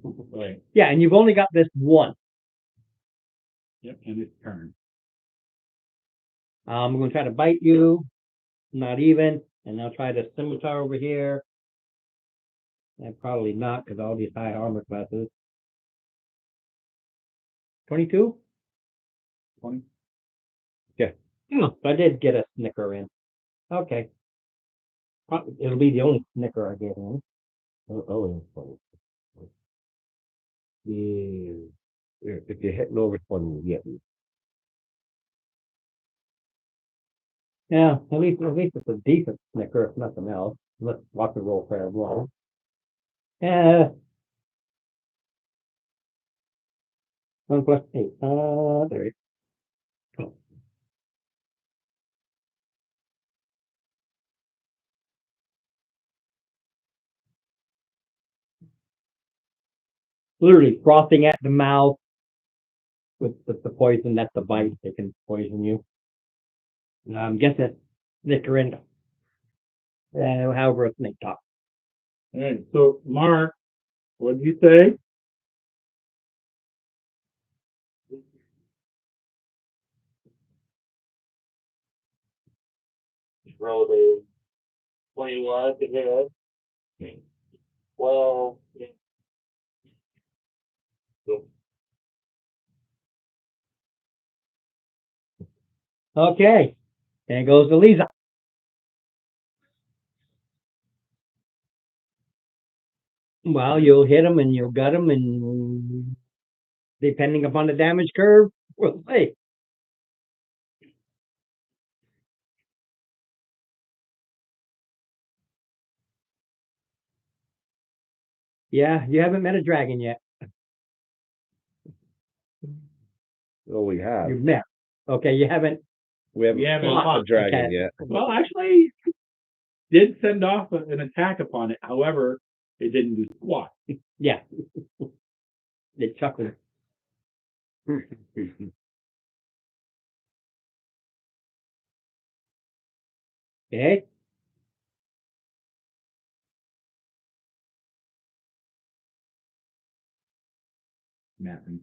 Right. yeah, and you've only got this one. Yep, and it's turn. I'm going to try to bite you, not even, and I'll try the scimitar over here. And probably not because all these high armor classes. 22? 20. Yeah, so I did get a snicker in. Okay. It'll be the only snicker I get in. Oh, that's funny. Yeah. If you're hitting over 20, you get me. Yeah, at least it's a decent snicker, if nothing else. Let's rock and roll fair well. Yeah. 1 plus 8. There it is. Literally frothing at the mouth with the poison. That's the bite. They can poison you. Get that snicker in. However, a snake talks. All right. So Mark, what did you say? Roll the 21 to hit. 12. Okay. There goes the Lisa. Well, you'll hit them and you'll gut them, and depending upon the damage curve, we'll see. Yeah, you haven't met a dragon yet. Oh, we have. You've met. Okay, you haven't. We haven't haven't fought the dragon Okay. yet. Well, actually, did send off an attack upon it. However, it didn't do squat. Yeah. They chuckled. Okay. Nothing.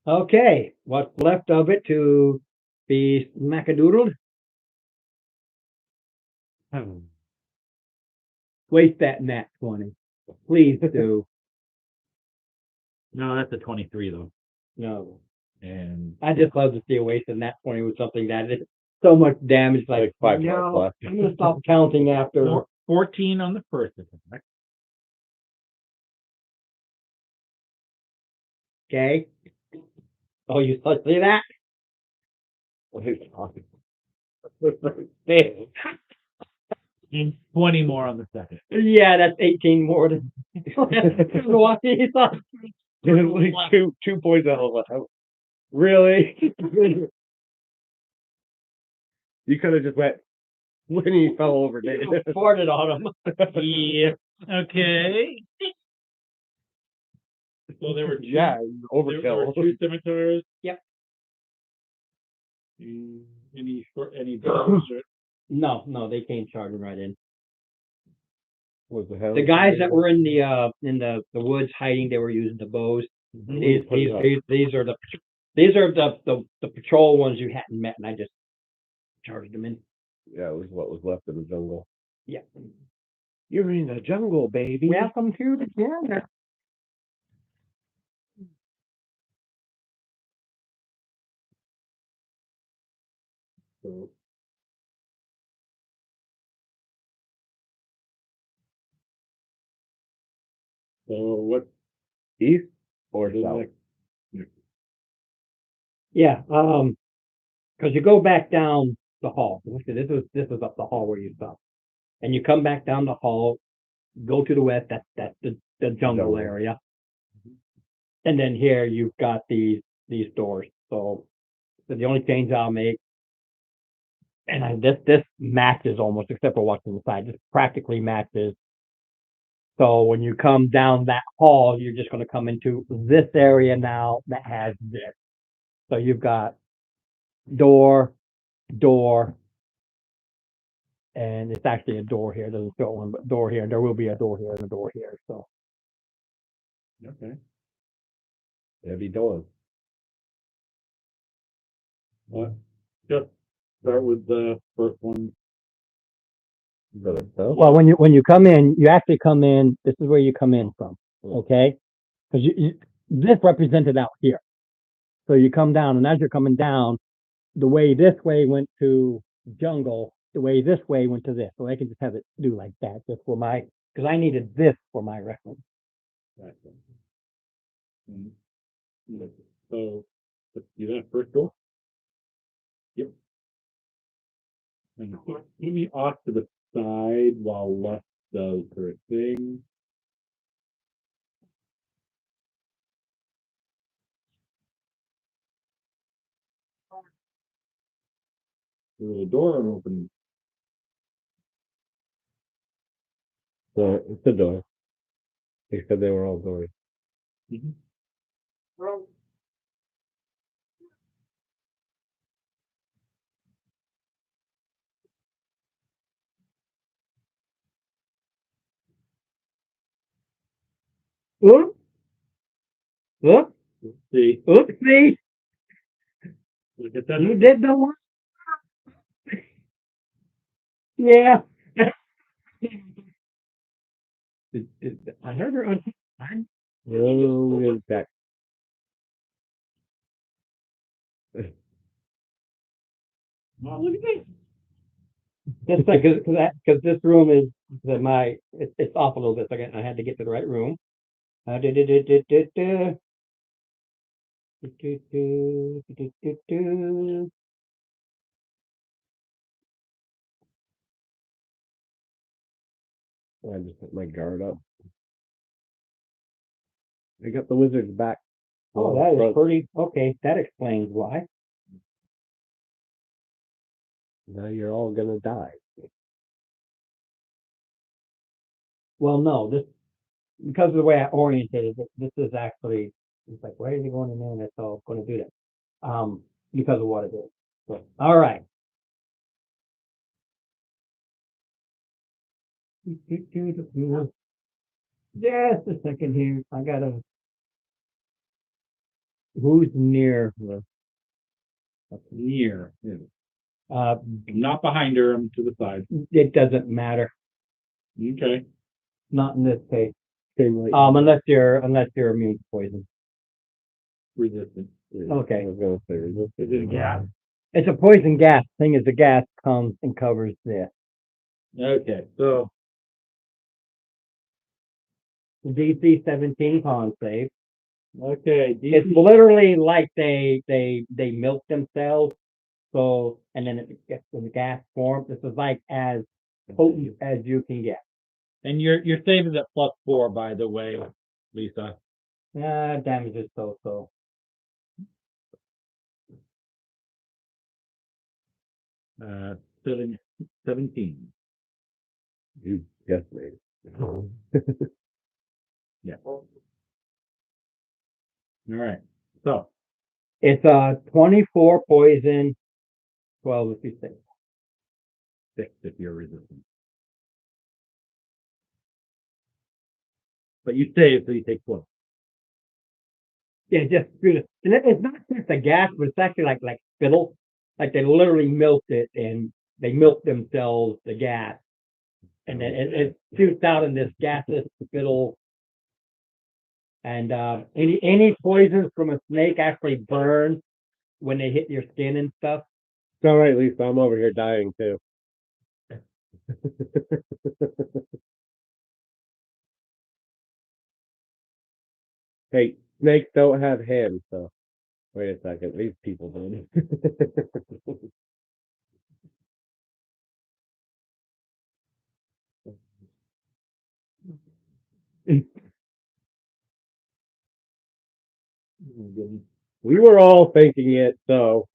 Okay. What's left of it to be smackadoodled? Waste that nat 20. Please do. No, that's a 23 though. No. And I just love to see a waste of nat 20 with something that is so much damage. Like 5 no, plus. I'm going to stop counting after. 14 on the first attack. Okay. Oh, you still see that? What is talking? And 20 more on the second. Yeah, that's 18 more than what he thought. Like two points out. Really? You could have just went when he fell over, didn't You farted on him. Yeah. Okay. So there were two, Yeah, there were overkill. two scimitars. Yep. Any doors or No, they came charging right in. Was the hell? The guys that were in the woods hiding, they were using the bows. These are the patrol ones you hadn't met, and I just charged them in. Yeah, it was what was left of the jungle. Yeah. You're in the jungle, baby. Welcome to the jungle. so. So what East or is south? like, Yeah, because you go back down the hall. This was up the hall where you stopped, and you come back down the hall, go to the west. That's the jungle Jungle. area, and then here you've got these doors. So the only change I'll make, and this matches almost, except for what's inside. This practically matches. So when you come down that hall, you're just going to come into this area now that has this. So you've got door, and it's actually a door here. It doesn't show one, but door here. There will be a door here and a door here. So okay. Heavy doors. What? Just start with the first one. Brother, so? well, when you come in, you actually come in. This is where you come in from, okay? Because this represented out here. So you come down, and as you're coming down, the way this way went to jungle, the way this way went to this. So I can just have it do like that, just for my, because I needed this for my reference. Right. Mm. So let's do that first door. Yep. And put me off to the side while left does her thing. The door open. So it's the door. They said they were all doors. Mm-hmm. Oop, oop, See, oopsie, look at that. you did the one. Yeah. I heard her on. Oh, in fact. Oh, look at this. Just like, because this room is it's off a little bit. So I had to get to the right room. I just put my guard up. I got the wizards back. Oh, that is pretty, okay, that explains why. Now you're all gonna die. Well, no, because of the way I orientated it, this is actually, it's like, where are you going in there? And it's all going to do that. Because of what it is. So, all right. Just a second here. I gotta. Who's near? Near. Uh, Not behind her, I'm to the side. it doesn't matter. Okay. Not in this case. Same like Unless you're immune to poison. Resistant. Okay. I was gonna say resisted. Yeah. It's a poison gas. Thing is, the gas comes and covers this. Okay. So DC 17 con save. okay. It's literally like they milk themselves. So, and then it gets in the gas form. This is like as potent as you can get. And your save is at +4, by the way, Lisa. Damage is so. 17. You guessed me. Yeah. All right. So It's 24 poison 12 if you say. 6 if you're resistant. But you save, so you take 12. Yeah, just through the, and it's not just the gas, but it's actually like spittle. Like they literally milked it and they milked themselves the gas. And then it shoots out in this gaseous spittle. And any poisons from a snake actually burn when they hit your skin and stuff. It's all right, Lisa. I'm over here dying too. Hey, snakes don't have hands, so wait a second. These people do. We were all thinking it, so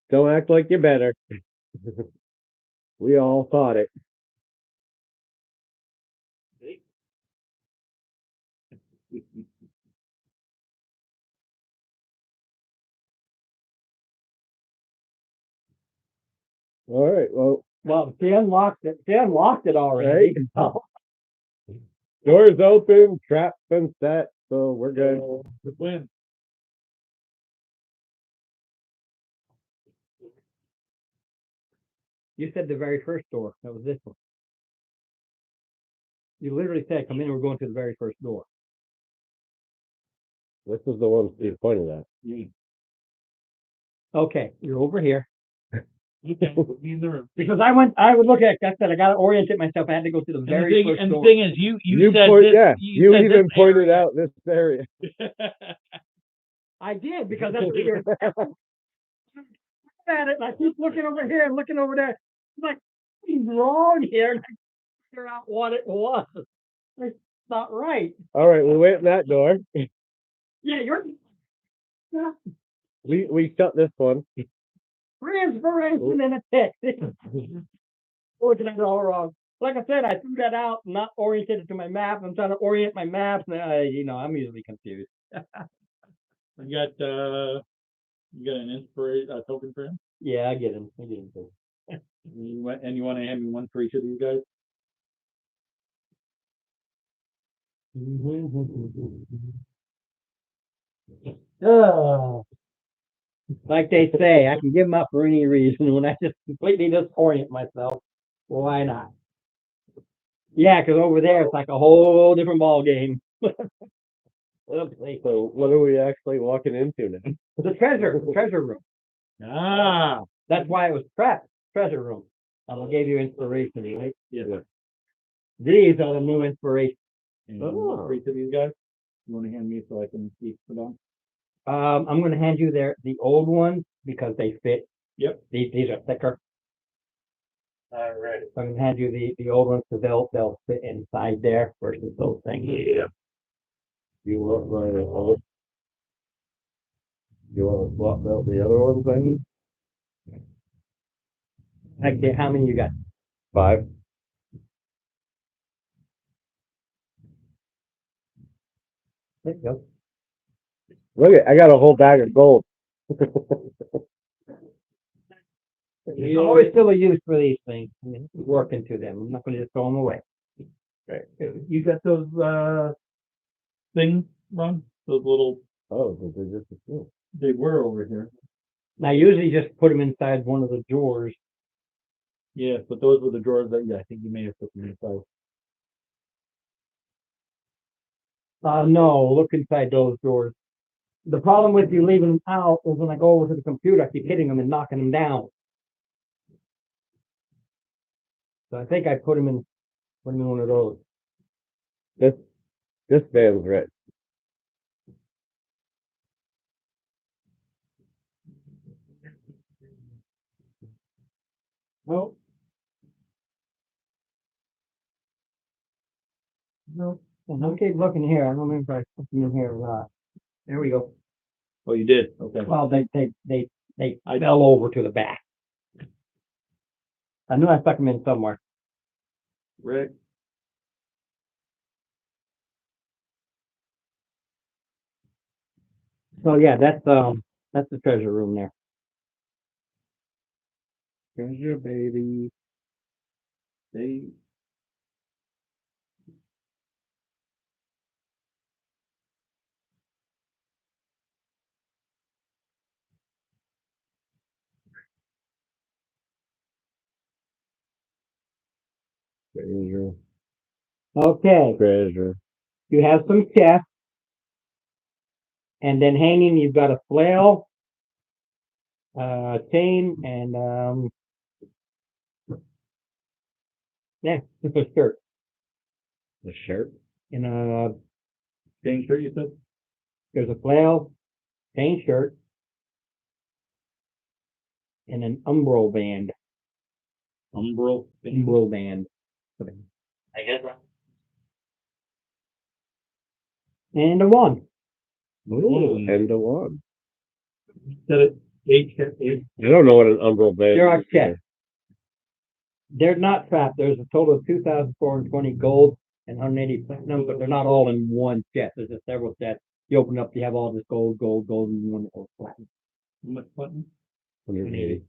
don't act like you're better. We all thought it. All right, well, Well, she unlocked it. She unlocked it already. So, doors open, traps been set, so we're good. The win. you said the very first door. That was this one. You literally said, "Come in. We're going to the very first door." This is the one Steve pointed at. Okay, you're over here. Okay, be in the room. Because I would look at. I said I got to orient myself. I had to go to the very first And the door. thing is, you said point, this, yeah, you said even this pointed area. out this area. I did because that's what you're at it. And I keep looking over here and looking over there. I'm like, something's wrong here. And I figure out what it was. It's not right. All right, we went in that door. Yeah, you're We shut this one. transformation in a text. Looking at it all wrong. Like I said, I threw that out, not oriented it to my map. I'm trying to orient my maps, and I'm usually confused. You got an inspiration, a token for him? Yeah, I get him. I get him too. You want to hand me one for each of these guys? Like they say, I can give them up for any reason. When I just completely disorient myself, why not? Yeah, because over there it's like a whole different ball game. So what are we actually walking into now? The treasure room. Ah, That's why it was treasure room. I gave you inspiration, right? yeah. These are the new inspirations. And for each of these guys, you want to hand me so I can keep it on? I'm going to hand you the old ones because they fit. Yep. These are thicker. All right. So I'm going to hand you the old ones because they'll fit inside there versus those things. Yeah. You want my you want to swap out the other ones then? Like, how many you got? 5. There you go. Look at, I got a whole bag of gold. There's always still a use for these things. I mean, work into them. I'm not going to just throw them away. You got those things, Ron? Those little, Oh, but they're just a few. they were over here. I usually just put them inside one of the drawers. Yeah, but those were the drawers that, I think you may have put them inside. No, look inside those drawers. The problem with you leaving them out is when I go over to the computer, I keep hitting them and knocking them down. So I think I put them in one of those. This man's rich. No. I'll keep looking here. I don't remember if I put them in here or not. There we go. Oh, you did? Okay. Well, they fell over to the back. I knew I stuck them in somewhere. Rick? So yeah, that's the treasure room there. Treasure, baby. They. Treasure. Okay, Treasure. you have some chests. And then hanging, you've got a flail, chain, and, yeah, just a shirt. The shirt. And, Same shirt you said? there's a flail, chain shirt, and an umbro band. Umbral. Umbro band. I guess. And a wand. Ooh, and the one. Said it. Eight. I don't know what an umbral band There are is. chests. They're not trapped. There's a total of 2,420 gold and 180 platinum, but they're not all in one chest. There's just several chests. You open up, you have all this gold, and one gold platinum. How much button? 180.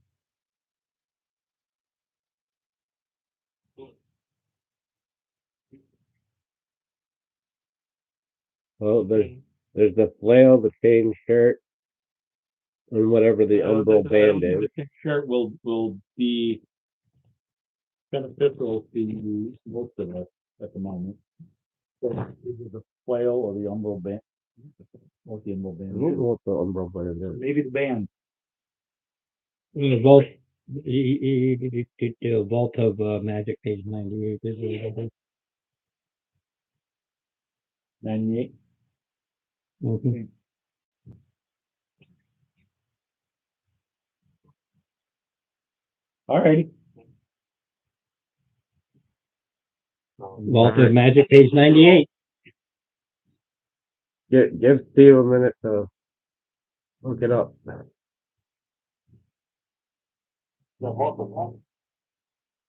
Well, there's the flail, the chain shirt, and whatever the umbral band is. The shirt will be beneficial to most of us at the moment. So either the flail or the umbral band. Or the umbral I don't band. know what the umbral band is. Maybe the band. The vault, the vault of magic, page 98. This is 98. Mhm. All righty. Vault of magic, page 98. Give Steve a minute to look it up.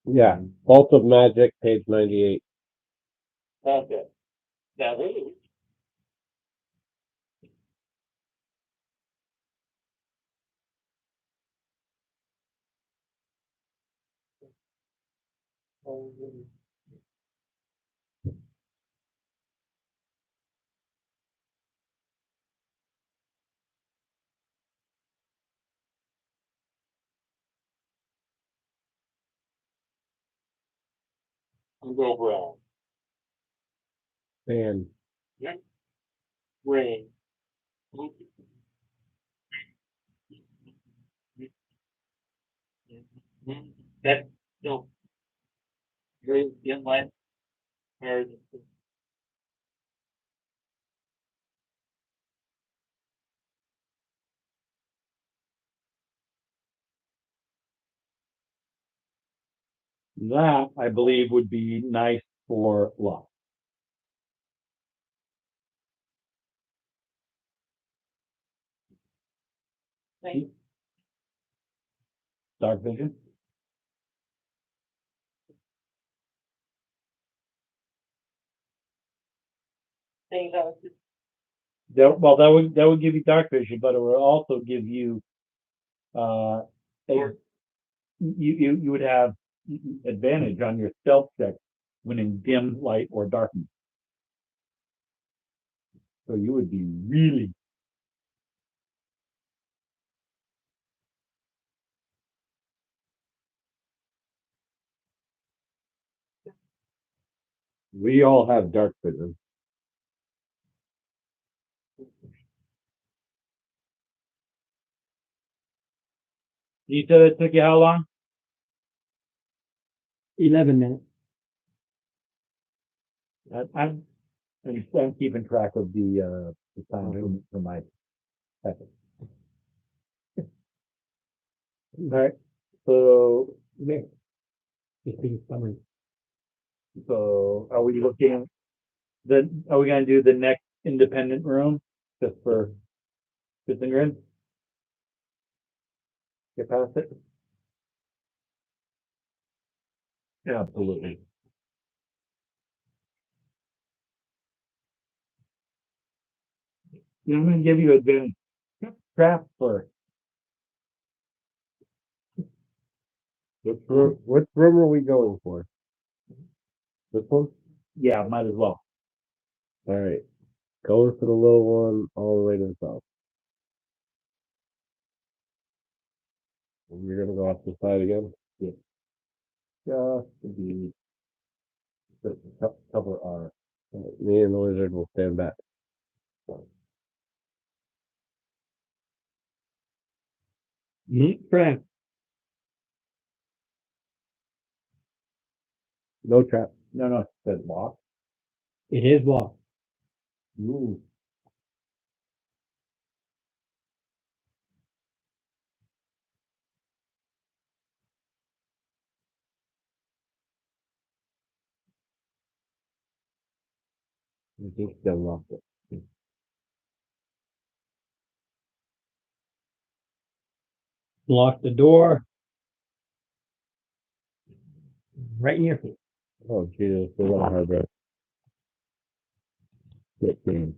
Yeah, Vault of Magic, page 98. Okay. That is. Go brown. Band. Rain. That, no. Very inline. That, I believe, would be nice for luck. Dark vision? Well, that would give you dark vision, but it would also give you, you would have advantage on your stealth check when in dim light or darkness. So you would be really. We all have dark vision. You said it took you how long? 11 minutes. I'm keeping track of the time for my second. All right. So, There. Just being stubborn. so are we looking? Are we gonna do the next independent room just for sitting in? Get past it. Yeah, absolutely. I'm gonna give you advantage. Craft first. Which room are we going for? This one? Yeah, might as well. Alright. Going for the little one all the way to the top. You're gonna go off the side again? Just to be, to cover our, Me and the lizard will stand back. Frank, No trap. no, it says lock. it is locked. Ooh. I think still locked it. Lock the door. Right in your face. Oh Jesus, a little hard, bro. Get in.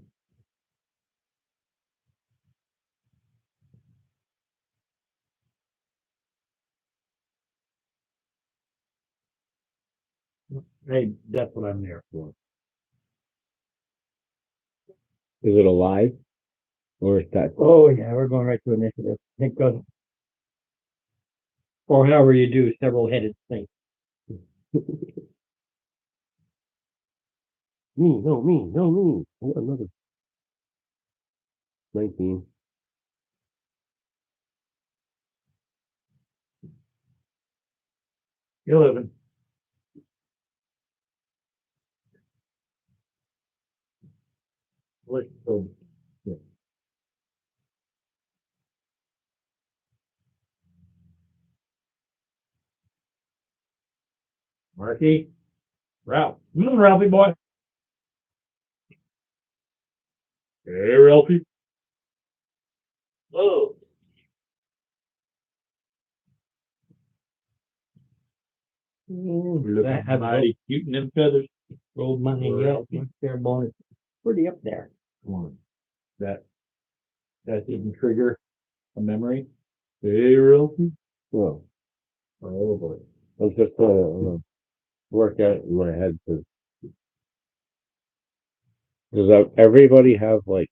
Hey, that's what I'm there for. Is it alive? Or is that Oh, yeah, we're going right to initiative. Thank God. Or however you do several-headed thing. me? No, me. I got another 19. You're living. Let's go. Marky, Ralph. Ralphie boy. Hey, Ralphie. Oh. That have Mighty cute in them feathers. rolled money yet. Their bonus pretty up there. Come on. That didn't trigger a memory. Hey, Ralphie. Well, Oh boy. I'm just trying to work out in my head because does everybody have like,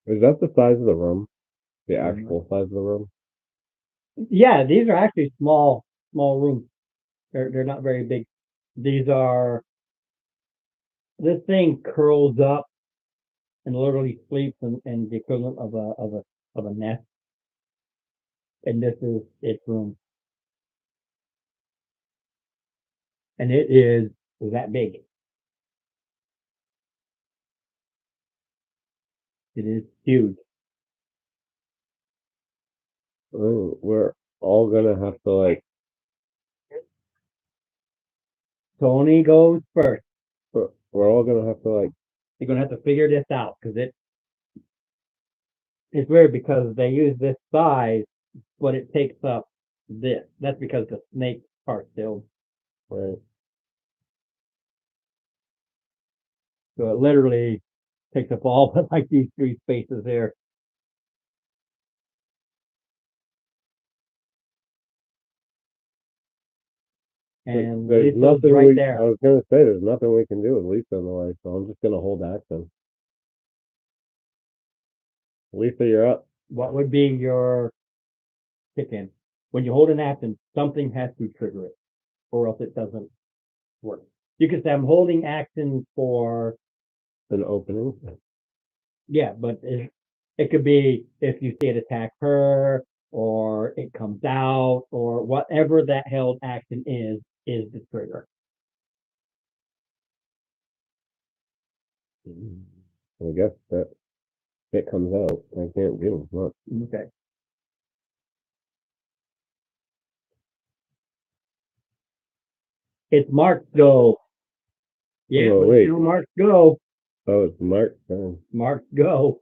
is that the size of the room? The actual size of the room? Yeah, these are actually small rooms. They're not very big. These are, this thing curls up and literally sleeps in the equivalent of a nest. And this is its room. And it is that big. It is huge. We're all gonna have to like, Tony goes first. we're all gonna have to like, You're gonna have to figure this out because it's weird because they use this size, but it takes up this. That's because the snake part still. right? So it literally takes up all but like these three spaces here. And There's Lisa's nothing right I there. was gonna say there's nothing we can do with Lisa in the way, so I'm just gonna hold action. Lisa, you're up. What would be your kick in? When you hold an action, something has to trigger it, or else it doesn't work. You could say I'm holding action for, An opening. yeah, but it could be if you see it attack her, or it comes out, or whatever that held action is the trigger. I guess that it comes out. I can't do much. Okay. It's Mark's go. Yeah, Oh, but wait. it's still Mark's go. Oh, it's Mark. Oh. Mark's go.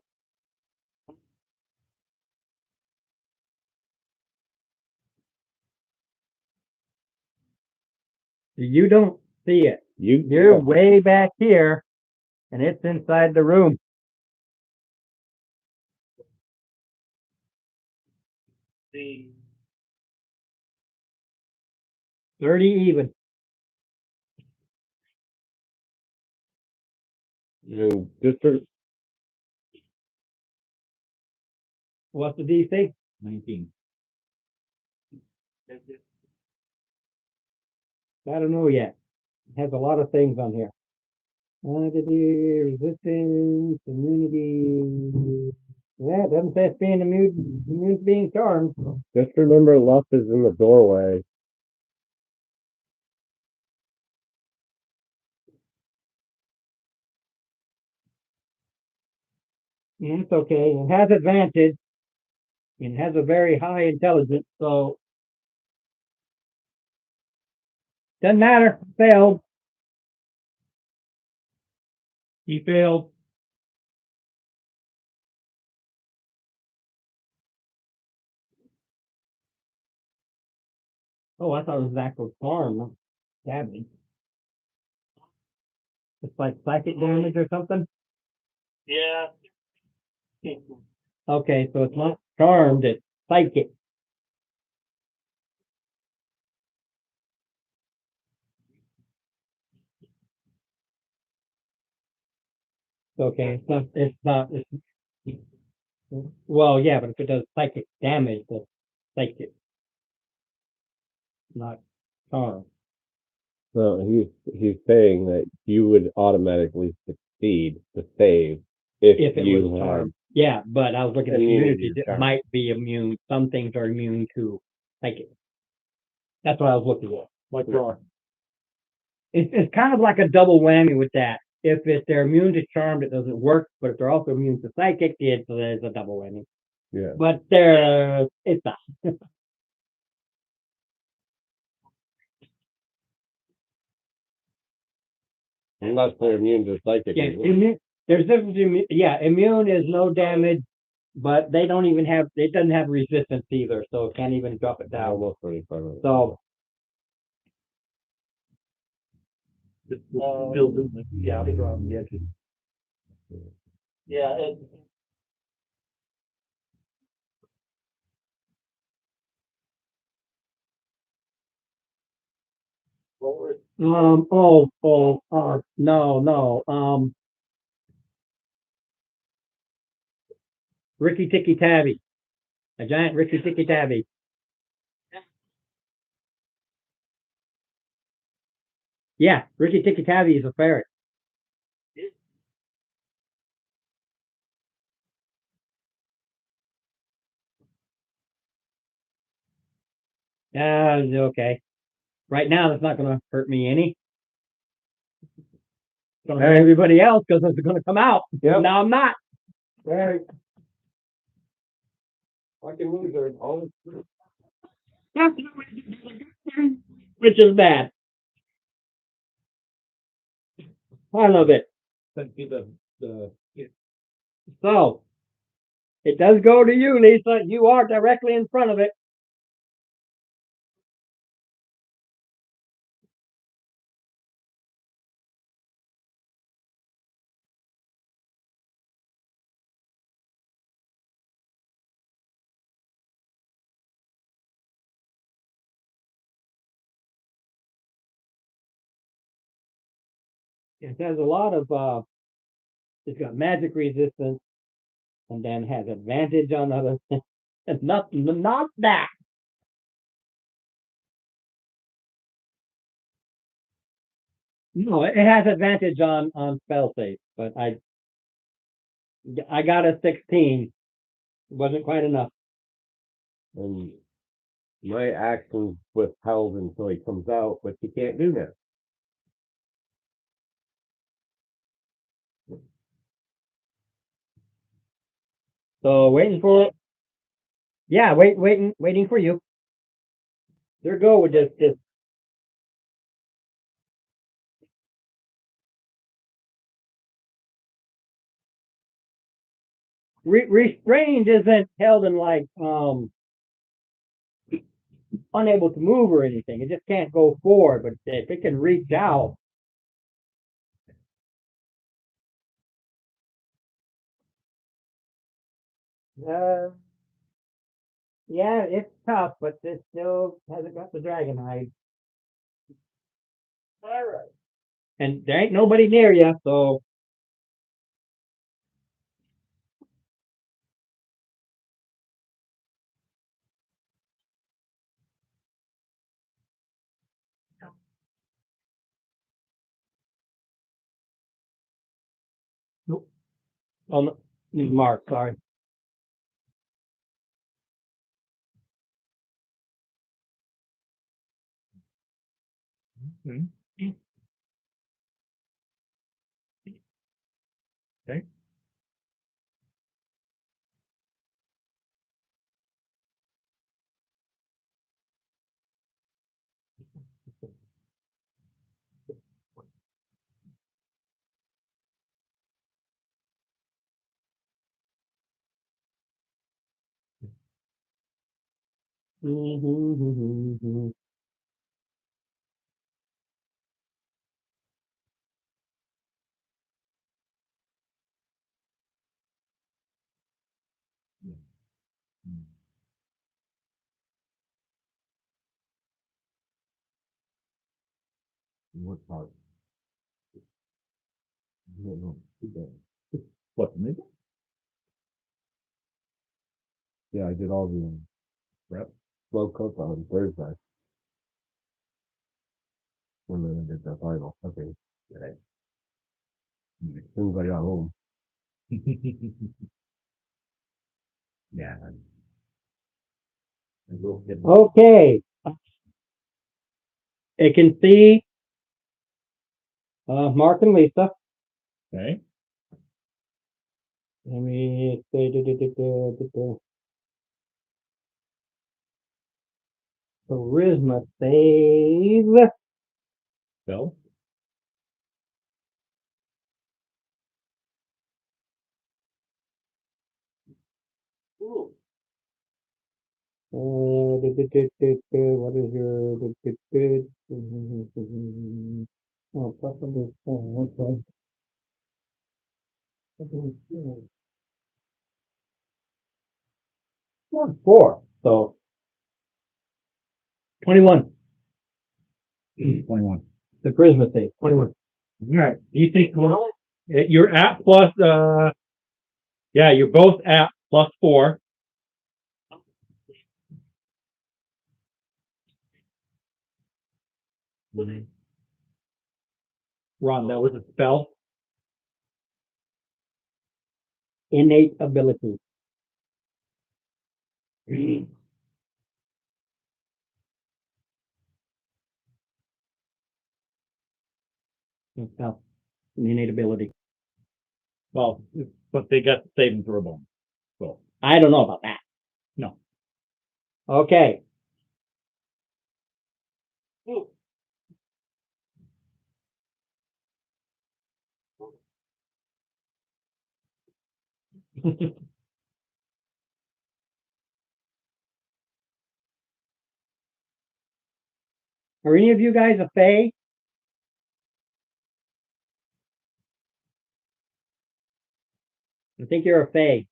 You don't see it. You're way back here, and it's inside the room. 30 even. And district, What's the DC? 19. I don't know yet. It has a lot of things on here. Resistance, immunity. Yeah, it doesn't say it's being immune to being charmed. just remember luck is in the doorway. Yeah, it's okay. It has advantage. It has a very high intelligence, so doesn't matter. Failed. He failed. Oh, I thought it was actual charm. Damage. It's like psychic damage or something. Yeah. Okay, so it's not charmed, it's psychic. Okay, well, yeah, but if it does psychic damage, that's psychic, not charm. So he's saying that you would automatically succeed to save If it you was had. charm. Yeah, but I was looking at Immunity communities to that charm. might be immune, some things are immune to psychic. That's what I was looking at. Like Ron. It's kind of like a double whammy with that. If they're immune to charm, it doesn't work, but if they're also immune to psychic, it's a double whammy. Yeah. But it's not. Unless they're immune to psychic. Yeah, there's difference. Immune is no damage, but they don't even have. It doesn't have resistance either, so it can't even drop it down. Almost 25. So Build in the, yeah, around the edges. Yeah, it, what were, no. Ricky Tikki Tavi, a giant Ricky Tikki Tavi. Yeah, Ricky Tikki Tavi is a ferret. Okay. Right now, that's not going to hurt me any. It's going to hurt everybody else because it's going to come out. Yep. Now I'm not. Right. I can lose her. All Which is bad. I love it. So, it does go to you, Lisa. You are directly in front of it. It has a lot of, it's got magic resistance and then has advantage on other things. Not that. No, it has advantage on spell save, but I got a 16. It wasn't quite enough. And my action's withheld until he comes out, but he can't do that. So waiting for, yeah, waiting for you. There go with this. Restrained isn't held in like unable to move or anything. It just can't go forward, but if it can reach out. Yeah, it's tough, but it still hasn't got the dragon hide. All right. And there ain't nobody near you, so. Nope. Oh, no, Mark, sorry. Mhm. Okay. What part? What, me? Yeah, I did all the Rep. slow cook on Thursday. When they did the final, okay. As soon as I got home. Yeah. Okay. It can see, Mark and Lisa. Okay. Let me say, charisma save. Bill? Ooh, What is your? Oh, possibly. Oh, okay. 4. So 21. 21. The charisma save. 21. All right. Do you think you're at plus, yeah, you're both at plus 4. Ron, that was a spell. Innate ability. Spell. Innate ability. Well, but they got the saving throw bonus. So, I don't know about that. no. Okay. ooh. Are any of you guys a Fae? I think you're a Fae.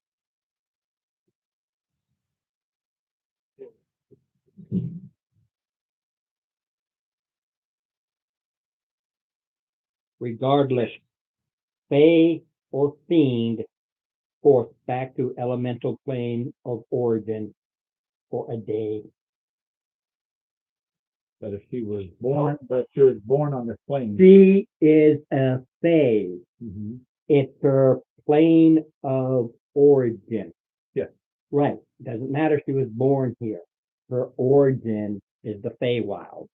Regardless, Fae or Fiend, forced back to elemental plane of origin for a day. But if she was born, on this plane. She is a Fae. Mhm. It's her plane of origin. Yeah. Right. Doesn't matter if she was born here. Her origin is the Feywild.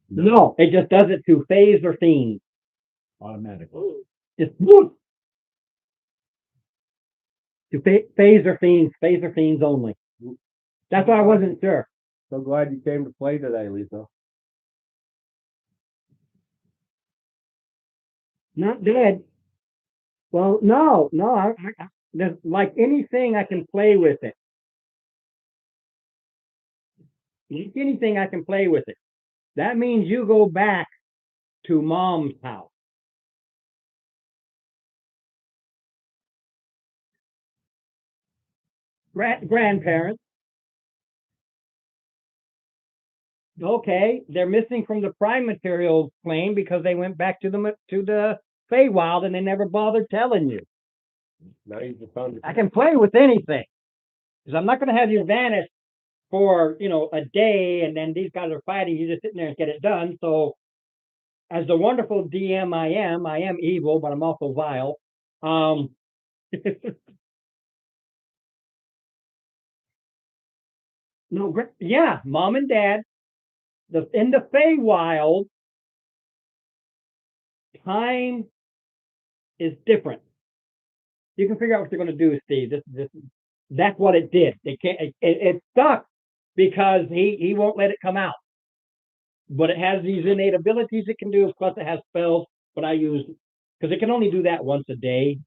No, it just does it to Fays or Fiends. Automatically. Ooh. Just whoop. To Fays or Fiends only. That's why I wasn't sure. So glad you came to play today, Lisa. Not dead. Well, no, there's like anything I can play with it. Like anything I can play with it. That means you go back to mom's house. grandparents. Okay, they're missing from the prime material plane because they went back to the Feywild and they never bothered telling you. Now you just found. I can play with anything because I'm not going to have you vanish for a day and then these guys are fighting. You just sitting there and get it done. So, as the wonderful DM I am evil, but I'm also vile. No, yeah, mom and dad. In the Feywild, time is different. You can figure out what they're going to do, Steve. That's what it did. They can't. It stuck because he won't let it come out. But it has these innate abilities it can do. Plus, it has spells. But I use because it can only do that once a day.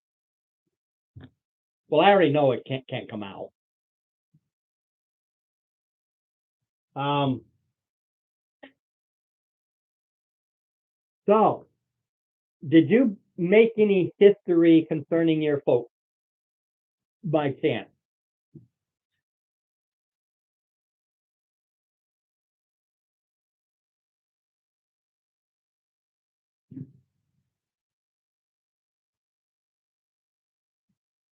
Well, I already know it can't come out. So, did you make any history concerning your folks by chance?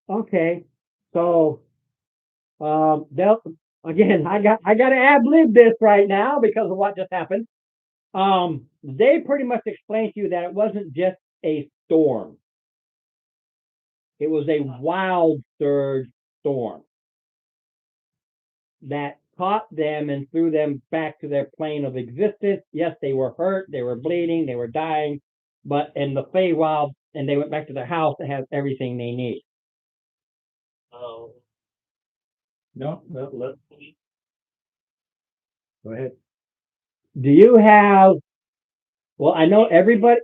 Okay, so again, I got to ad lib this right now because of what just happened. They pretty much explained to you that it wasn't just a storm; it was a wild surge storm that caught them and threw them back to their plane of existence. Yes, they were hurt, they were bleeding, they were dying, but in the Feywild, and they went back to their house and have everything they need. Oh, No, let. Go ahead. Do you have? Well, I know everybody.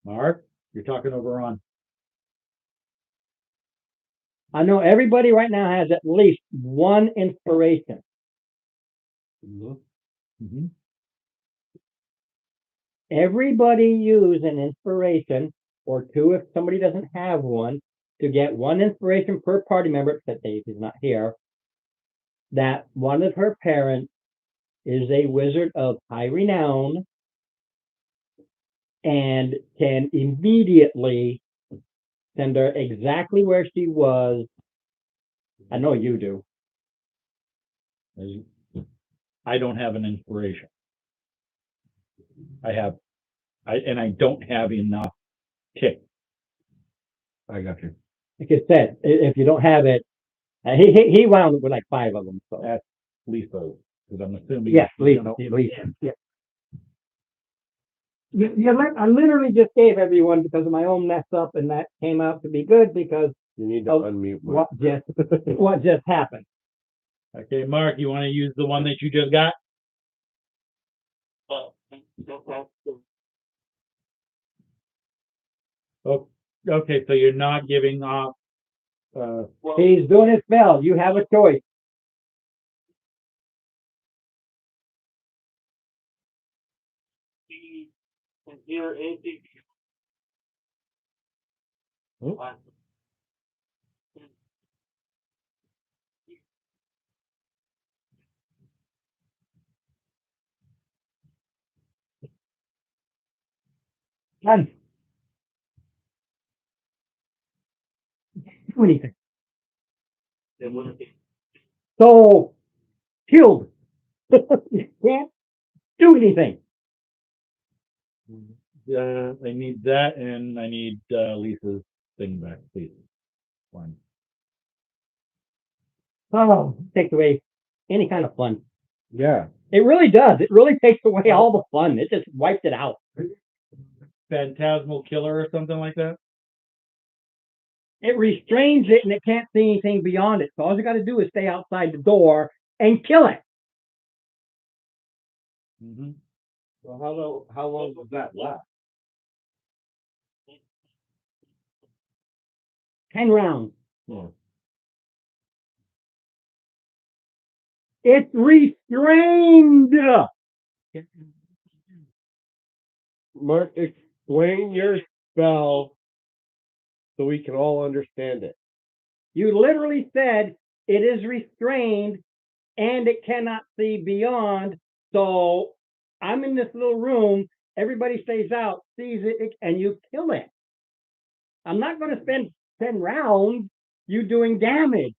Mark, you're talking over on. I know everybody right now has at least one inspiration. Mm-hmm. Everybody use an inspiration or two if somebody doesn't have one to get one inspiration per party member, except Dave is not here, that one of her parents is a wizard of high renown and can immediately send her exactly where she was. I know you do. I don't have an inspiration. I don't have enough tick. I got you. Like I said, if you don't have it, he wound up with like 5 of them. So That's Lisa, because I'm assuming. yes, you Lisa, know, Lisa. Yeah. I literally just gave everyone because of my own mess up, and that came out to be good because You need to Oh, unmute. Mark. what just happened. Okay, Mark, you want to use the one that you just got? Oh, okay, so you're not giving off. He's doing his spell. You have a choice. can hear anything. Oh. None. Do anything. Then what if it- So killed. You can't do anything. I need that, and I need Lisa's thing back, please. One. Oh, takes away any kind of fun. Yeah. It really does. It really takes away all the fun. It just wipes it out. Phantasmal killer or something like that. It restrains it and it can't see anything beyond it. So all you got to do is stay outside the door and kill it. Mm-hmm. So how long does that last? 10 rounds. Yeah. It's restrained. Mark, explain your spell so we can all understand it. You literally said it is restrained and it cannot see beyond. So I'm in this little room, everybody stays out, sees it, and you kill it. I'm not going to spend 10 rounds you doing damage.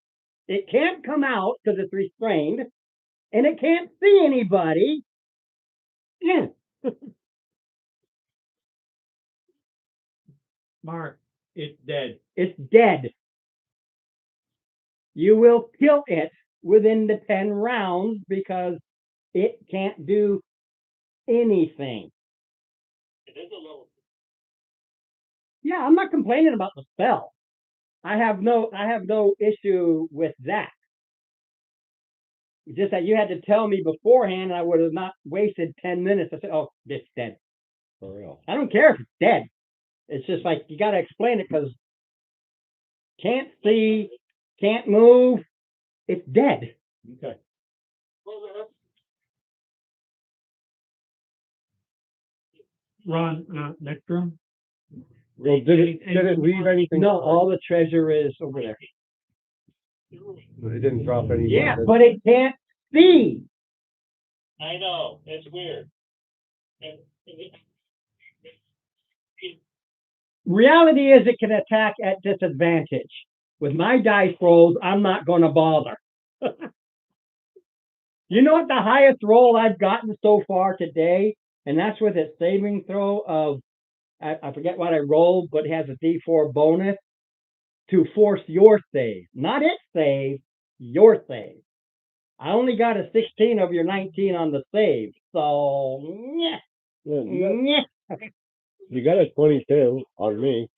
It can't come out because it's restrained, and it can't see anybody. Yeah. Mark, it's dead. It's dead. You will kill it within the 10 rounds because it can't do anything. It is a little. Yeah, I'm not complaining about the spell. I have no issue with that. It's just that you had to tell me beforehand, and I would have not wasted 10 minutes. I said, "Oh, it's dead." For real. I don't care if it's dead. It's just like you got to explain it because can't see, can't move. It's dead. Okay. Well, that's Ron, next room? Well, did it leave anything? No, all the treasure is over there. It didn't drop any. Yeah, weapons. but it can't see. I know, it's weird. And Reality is it can attack at disadvantage. With my dice rolls, I'm not going to bother. You know what the highest roll I've gotten so far today? And that's with its saving throw of, I forget what I rolled, but it has a D4 bonus to force your save. Not its save, your save. I only got a 16 of your 19 on the save. So, yeah. Yeah, you got a 22 on me.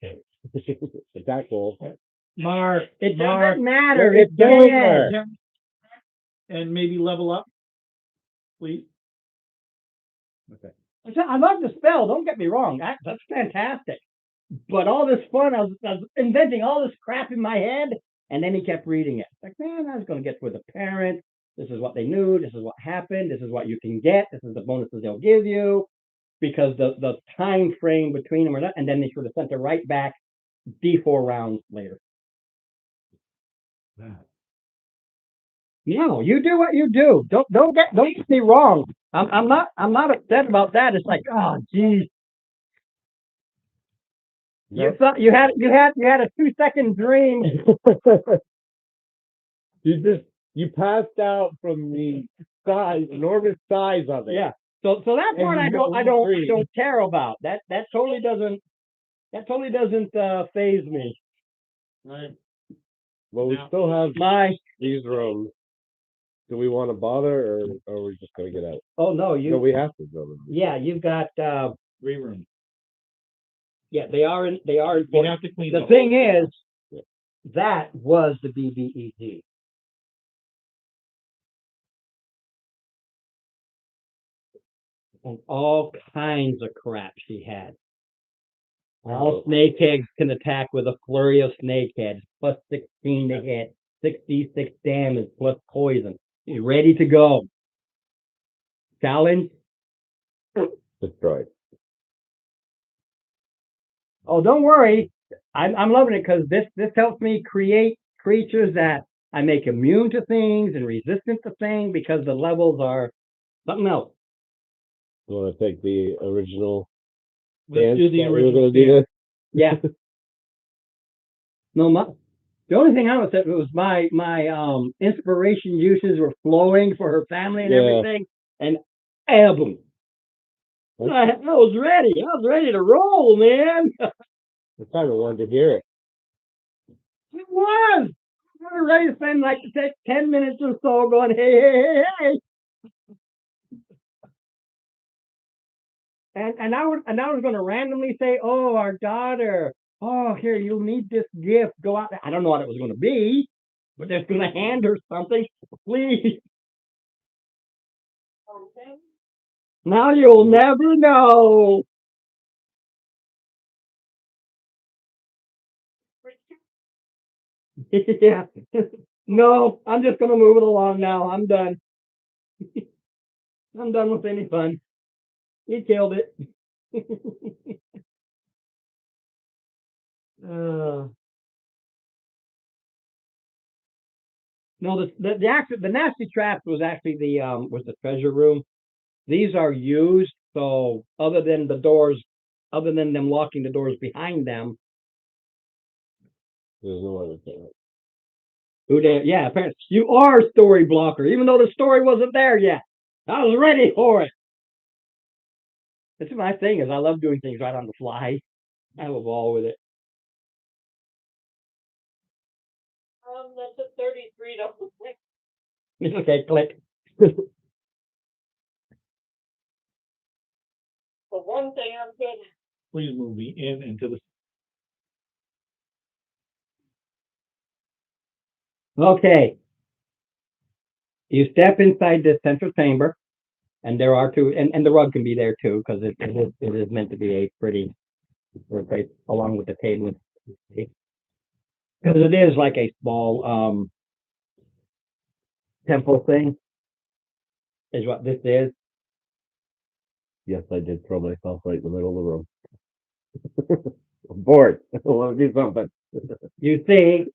Attack roll. Mark, It Mark, doesn't matter. It's It's doing dead. there. and maybe level up, please. Okay. I love the spell. Don't get me wrong. That's fantastic. But all this fun, I was inventing all this crap in my head, and then he kept reading it. Like, man, I was going to get with a parent. This is what they knew. This is what happened. This is what you can get. This is the bonuses they'll give you. Because the time frame between them, and then they should have sent it right back D4 rounds later. No, you do what you do. Don't get me wrong. I'm not upset about that. It's like, oh geez. You thought you had a 2-second dream. You passed out from the enormous size of it. Yeah. So that And part you I got don't dream. care about. That totally doesn't phase me. Right. Well, we Now- still have My these rooms. Do we want to bother, or are we just gonna get out? oh no, No, we have to go. yeah, you've got 3 rooms. yeah, they are We important. have to clean The up. thing is, that was the BBEG. And all kinds of crap she had. All snakeheads can attack with a flurry of snakeheads, plus 16 to hit, 66 damage, plus poison. You ready to go? Challenge? Destroyed. Oh, don't worry. I'm loving it because this helps me create creatures that I make immune to things and resistant to things because the levels are something else. You want to take the original Let's dance do the that we were original gonna do dance. this? Yeah. No, the only thing I was saying was my inspiration uses were flowing for her family and Yeah. everything, and boom. I was ready. I was ready to roll, man. I kind of wanted to hear it. It was. I was ready to spend like 10 minutes or so going, hey. And I was going to randomly say, oh, our daughter. Oh, here, you'll need this gift. Go out there. I don't know what it was going to be, but they're going to hand her something. Please. Okay. Now you'll never know. Yeah. No, I'm just going to move it along now. I'm done. I'm done with any fun. You killed it. No, the nasty traps was actually was the treasure room. These are used, so other than them locking the doors behind them, There's no other thing. yeah, apparently you are a story blocker, even though the story wasn't there yet. I was ready for it. That's my thing is I love doing things right on the fly. I have a ball with it. That's a 33 double. It's okay, click. The one thing I'm good. Please move me in into the, Okay. You step inside this central chamber, and there are two, and the rug can be there too, because it is meant to be a pretty, right, along with the table. Because it is like a small temple thing, is what this is. Yes, I did throw myself right in the middle of the room. I'm bored. I want to do something. You see,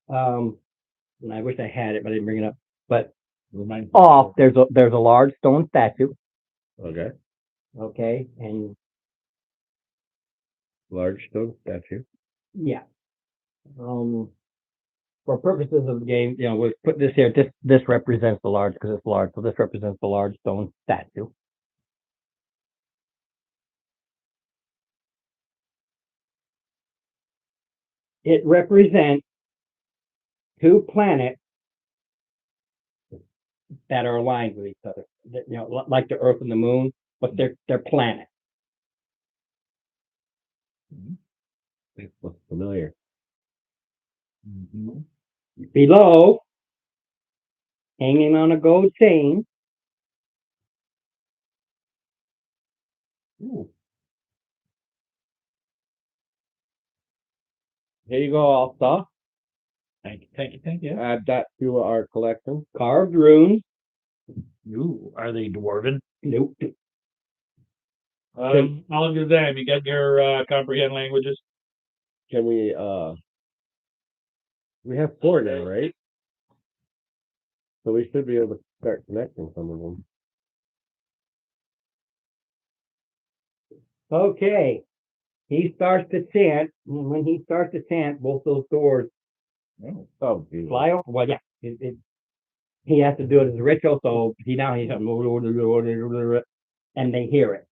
and I wish I had it, but I didn't bring it up. But remind. off there's a large stone statue. Okay. Okay, and Large stone statue. yeah, for purposes of the game, we'll put this here. This represents the large because it's large, so this represents the large stone statue. It represents two planets that are aligned with each other. Like the Earth and the Moon, but they're planets. It looks familiar. Mhm. Below, hanging on a gold chain, Ooh. Here you go, Alpha. Thank you. Add that to our collection. carved runes. Ooh, are they dwarven? Nope. I'll give them. You got your comprehend languages? Can we have 4 now, right? So we should be able to start connecting some of them. Okay. He starts to chant, and when he starts to chant, both those doors Oh, geez. fly open. Well, yeah, he has to do it as a ritual, so he's and they hear it.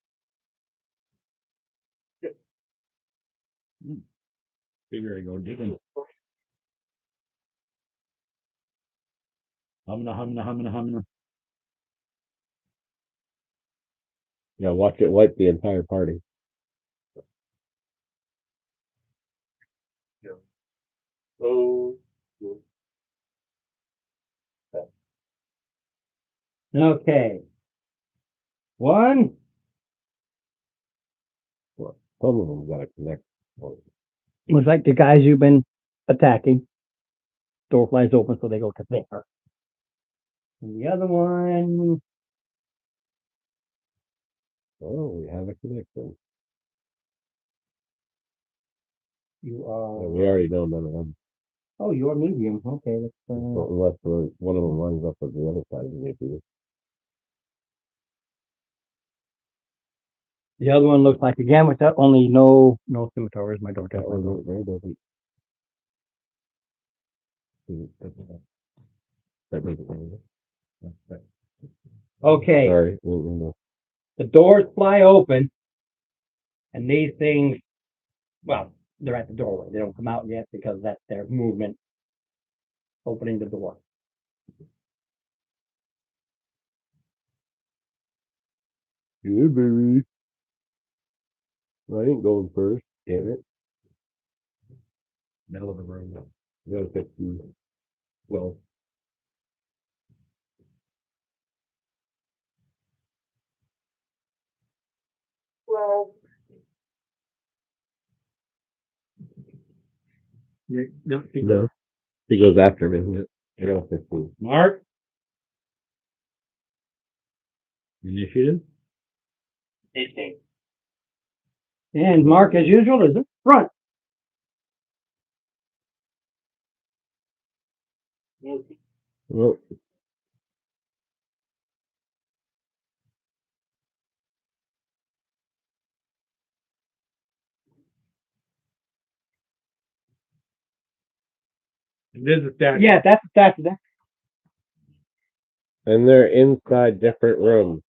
Figure I go digging. Humming. Yeah, watch it wipe the entire party. Oh. Okay. One, Some of them gotta connect. looks like the guys you've been attacking. Door flies open, so they go to there. And the other one, Oh, we have a connection. you Yeah, are. we already know none of them. Oh, you're medium. Okay, let's. Unless one of them lines up with the other side of the The other one looks like again with that only no scimitar. Where's my door? That one right there doesn't. That makes sense. Okay, Sorry. No. the doors fly open, and these things, well, they're at the doorway. They don't come out yet because that's their movement opening the door. Yeah, baby. I ain't going first. Damn it. Middle of the room. You gotta 15. Well, Well, No. He goes after me. I got 15. Mark? Initiative? 18. And Mark, as usual, is in front. Well, It is a statute. Yeah, that's the statute. and they're inside different rooms.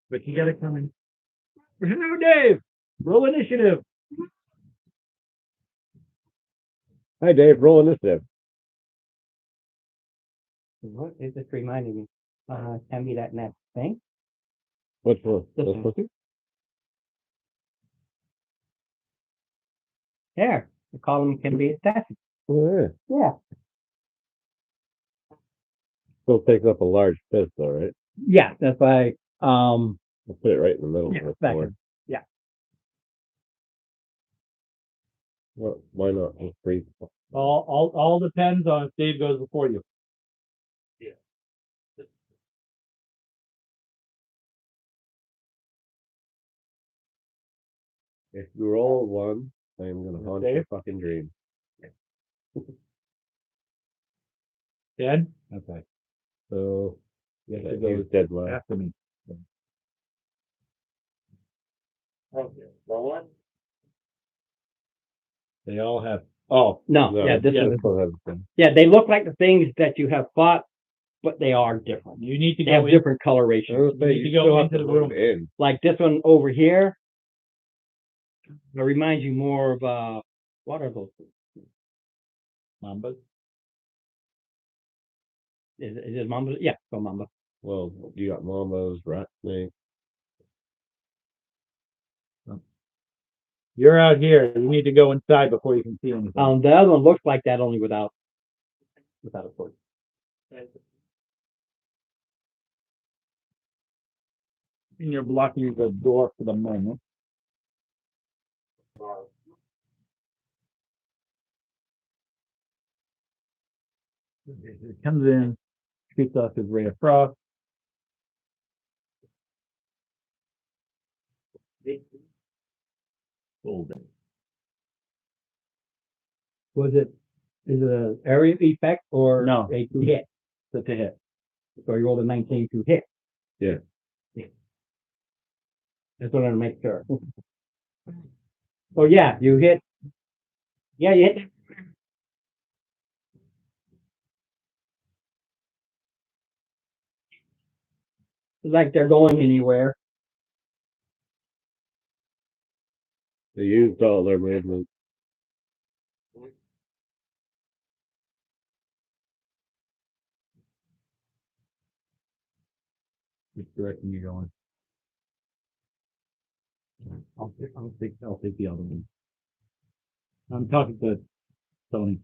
But you gotta come in. Hello, Dave. Roll initiative. Hi, Dave. Roll initiative. What is this reminding me? Send me that next thing. Which one? This This one. one? There, the column can be attached. Oh, yeah. Yeah. Still takes up a large space though, right? Yeah, that's why, I'll put it right in the middle yeah, of the back floor. in. Yeah. Well, why not? Just breathe. All depends on if Dave goes before you. If you roll one, I am gonna haunt your Dave? fucking dream. 10? Okay. So, You have yeah, to go he's dead last. after me. Okay, roll one. They all have, oh, No, No, yeah, this yeah, is, this one has a thing. yeah, they look like the things that you have fought, but they are different. you need to They have go in. different I was colorations. gonna say, need to you go still have into to the move room. in. Like this one over here. It reminds you more of, what are those? Mambas. Is it Mamba? Yeah, so Mamba. Well, you got mambas, rat snake. You're out here. You need to go inside before you can see anything. The other one looks like that only without a foot. And you're blocking the door for the moment. It comes in, shoots off his ray of frost. Golden. Was it, is it an area effect or? No. A to hit? That's a hit. So you rolled a 19 to hit. Yeah. That's what I want to make sure. So yeah, you hit. Yeah, you hit. It's like they're going anywhere. They used all their movement. Which direction you going? I'll take the other one. I'm talking to Tony.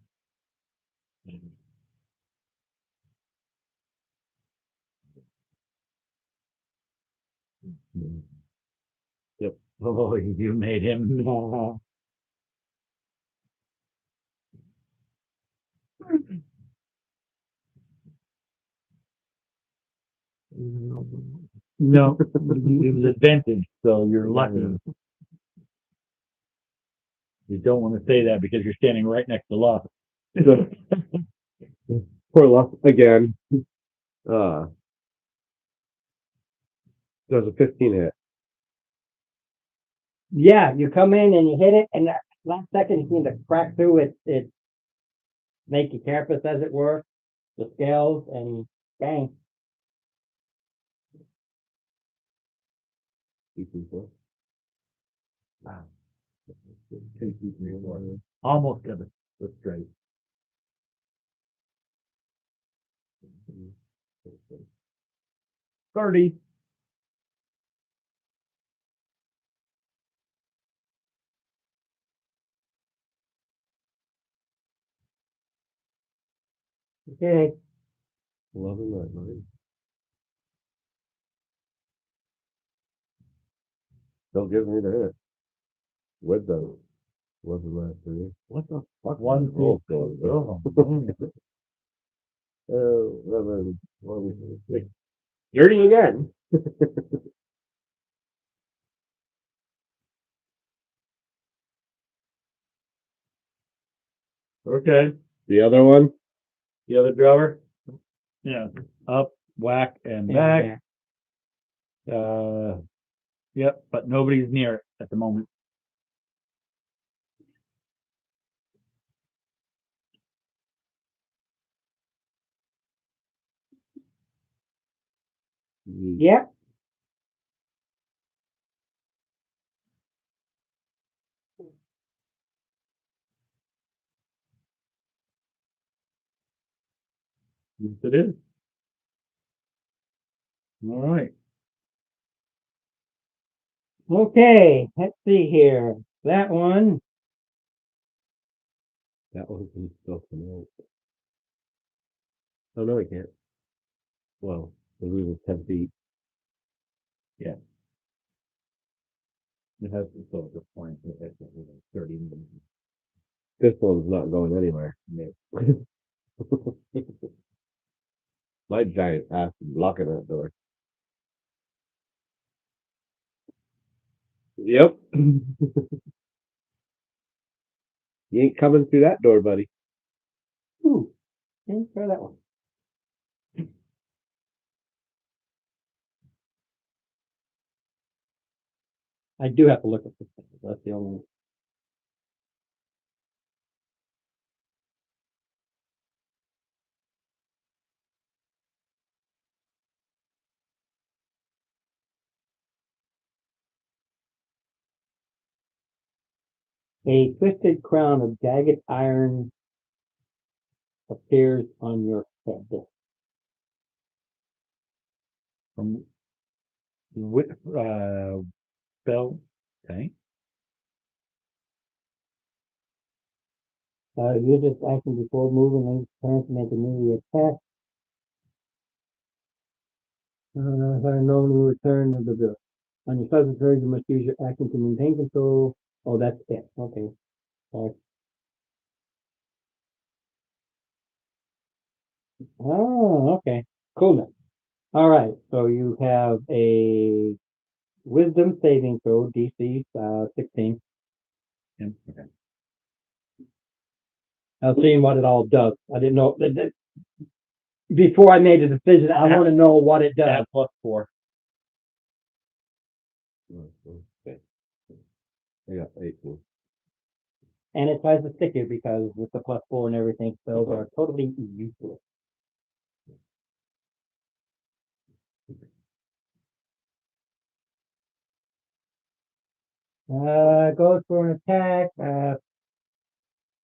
Yep. Oh, you made him. No, it was advantage, so you're lucky. You don't want to say that because you're standing right next to Luck. Poor luck again. Does a 15 hit. Yeah, you come in and you hit it, and that last second you seem to crack through it make your carapace, as it were, the scales, and bang. Almost got it straight. Thirty. Okay. 11 that night. Don't give me the hit. With those. Wasn't last three. What the fuck? One, Oh, two, oh, oh, 11, 1, 6. Dirty again. Okay, The other one? the other driver? Yeah, up, whack, and back. Yep, but nobody's near it at the moment. Yep. Yes, it is. All right. Okay, let's see here. That one, That one can still come out. Oh, no, it can't. Well, the rule is 10 feet. It has so the point. 30 minutes. This one's not going anywhere. My giant ass is blocking that door. Yep. You ain't coming through that door, buddy. ooh, didn't try that one. I do have to look at this. That's the only. A twisted crown of jagged iron appears on your head. From with bell. Okay. Use this action before moving and turn to make an immediate attack. If I normally return to the on your subject turn, you must use your action to maintain control. Oh, that's it. Okay. Sorry. Oh, okay. Cool then. All right. So you have a wisdom saving throw, DC 16. Yeah, okay. I was seeing what it all does. I didn't know. Before I made a decision, I want to know what it does. Add +4. Okay. I got 18. And it tries to stick you because with the +4 and everything, spells are totally useless. Goes for an attack.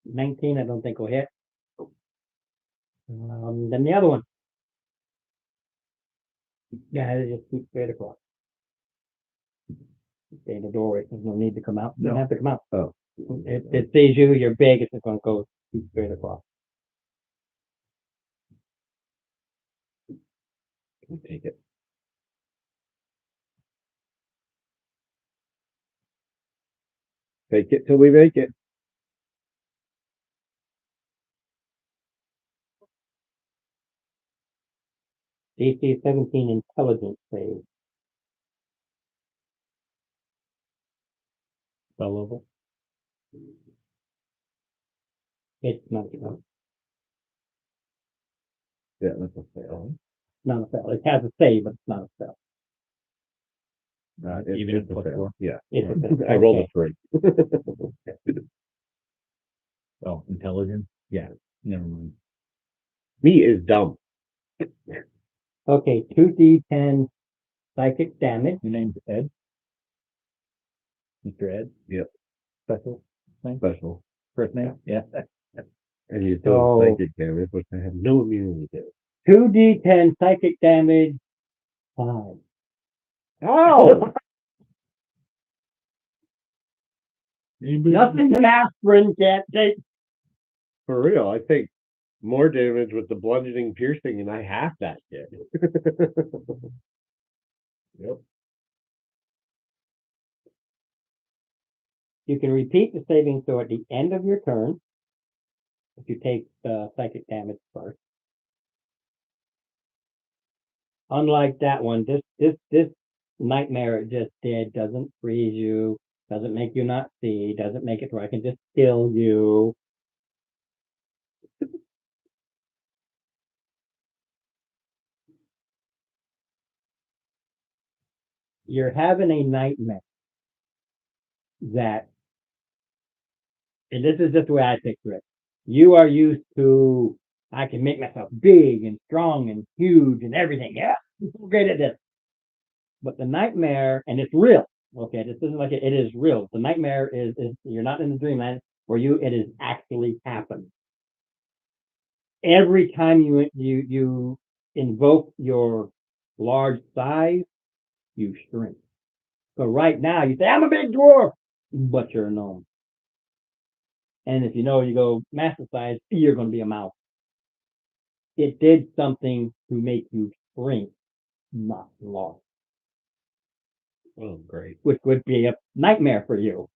19, I don't think will hit. Then the other one. Yeah, it just keeps straight across. Stay in the doorway. There's no need to come out. You don't No. have to come out. Oh. It sees you. You're big. It's just going to go keep straight across. Take it. Take it till we make it. DC 17 intelligence save. Spell level. It's not a Yeah, that's a fail. not a spell. It has a save, but it's not a spell. Even It's at a fail. +4. Yeah. It's a spell. I rolled Okay. a 3. Oh, intelligence. Yeah. Never mind. Me is dumb. Okay, 2d10 psychic damage. Your name's Ed. Mr. Ed. Yep. Special name. Special. First name. Yeah. And you Oh. still psychic damage, which I have no immunity to. 2d10 psychic damage. 5. Oh! Nothing an aspirin can't take. For real, I take more damage with the bludgeoning piercing and I half that shit. Yep. You can repeat the saving throw at the end of your turn. If you take the psychic damage first. Unlike that one, this nightmare it just did doesn't freeze you, doesn't make you not see, doesn't make it where I can just kill you. you're having a nightmare that, and this is just the way I picture it. You are used to, I can make myself big and strong and huge and everything. Yeah, I'm so great at this. But the nightmare, and it's real. Okay, this isn't like it is real. The nightmare is you're not in the dreamland where it is actually happened. Every time you invoke your large size, you shrink. So right now you say, I'm a big dwarf, but you're a gnome. And if you go master size, you're going to be a mouse. It did something to make you shrink, not large, Oh, great. which would be a nightmare for you.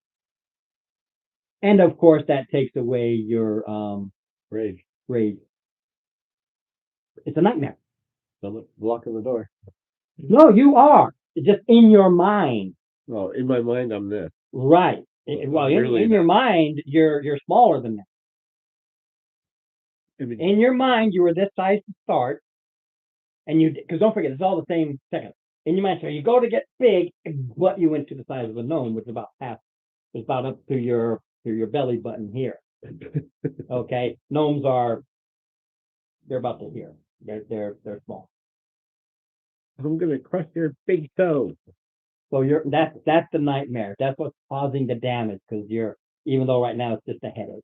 And of course, that takes away your Rage. rage. It's a nightmare. Someone blocking the door. No, you are. It's just in your mind. Well, in my mind, I'm this. Right. Well, In really your mind, you're smaller than that. I mean, In your mind, you were this size to start, and because don't forget, it's all the same second. In your mind, so you go to get big, but you went to the size of a gnome, which is about half, it's about up to your belly button here. Okay, gnomes they're about to here. They're small. I'm gonna crush your big toe. So that's the nightmare. That's what's causing the damage because even though right now it's just a headache.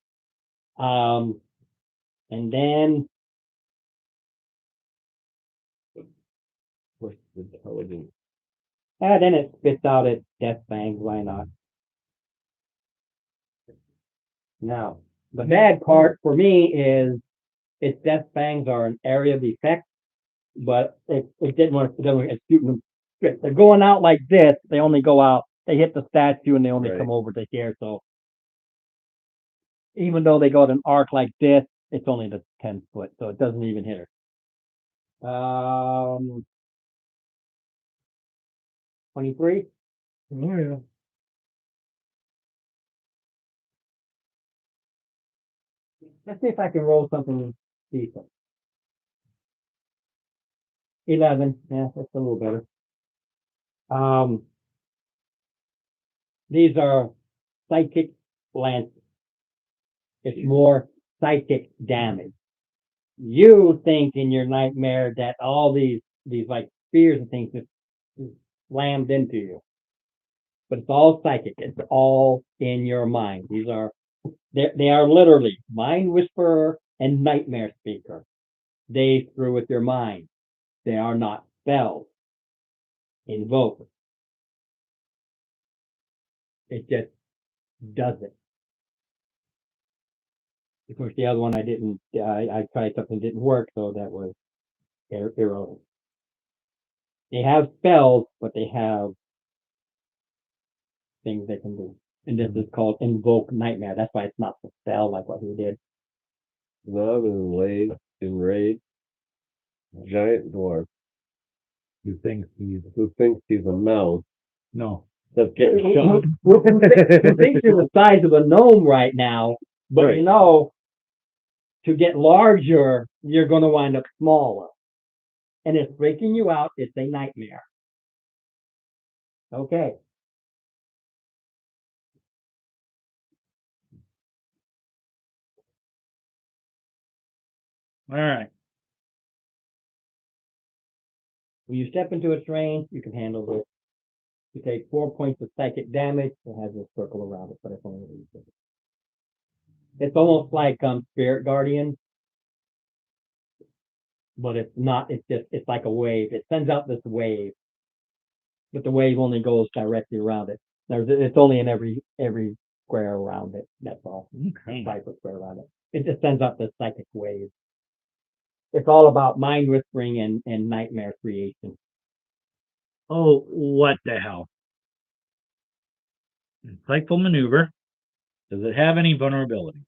And then What's the intelligence? then it spits out its death fangs. Why not? Now, the bad part for me is its death fangs are an area of effect, but it didn't want to. It's shooting them straight. They're going out like this. They only go out. They hit the statue and they only Right. come over to here. So even though they go to an arc like this, it's only the 10 foot, so it doesn't even hit her. 23. Oh, yeah. Let's see if I can roll something decent. 11. Yeah, that's a little better. These are psychic lances. It's more psychic damage. You think in your nightmare that all these like spears and things just slammed into you. But it's all psychic. It's all in your mind. They are literally mind whisperer and nightmare speaker. They screw with your mind. They are not spells. Invoke. It just does it. Of course, the other one I didn't. I tried something that didn't work, so that was irrelevant. They have spells, but they have things they can do. And this is called invoke nightmare. That's why it's not a spell like what he did. Now I'm enraged giant dwarf You think he's who thinks he's a mouse no. that's getting shot. Who thinks you're the size of a gnome right now, but Right. to get larger, you're going to wind up smaller. And it's freaking you out. It's a nightmare. Okay. All right. When you step into its range, you can handle this. You take 4 points of psychic damage. It has a circle around it, but it's only it's almost like Spirit Guardian, but it's not. It's like a wave. It sends out this wave, but the wave only goes directly around it. It's only in every square around it. That's all. Okay. 5 foot square around it. It just sends out this psychic wave. It's all about mind whispering and nightmare creation. Oh, what the hell? Insightful maneuver. Does it have any vulnerability?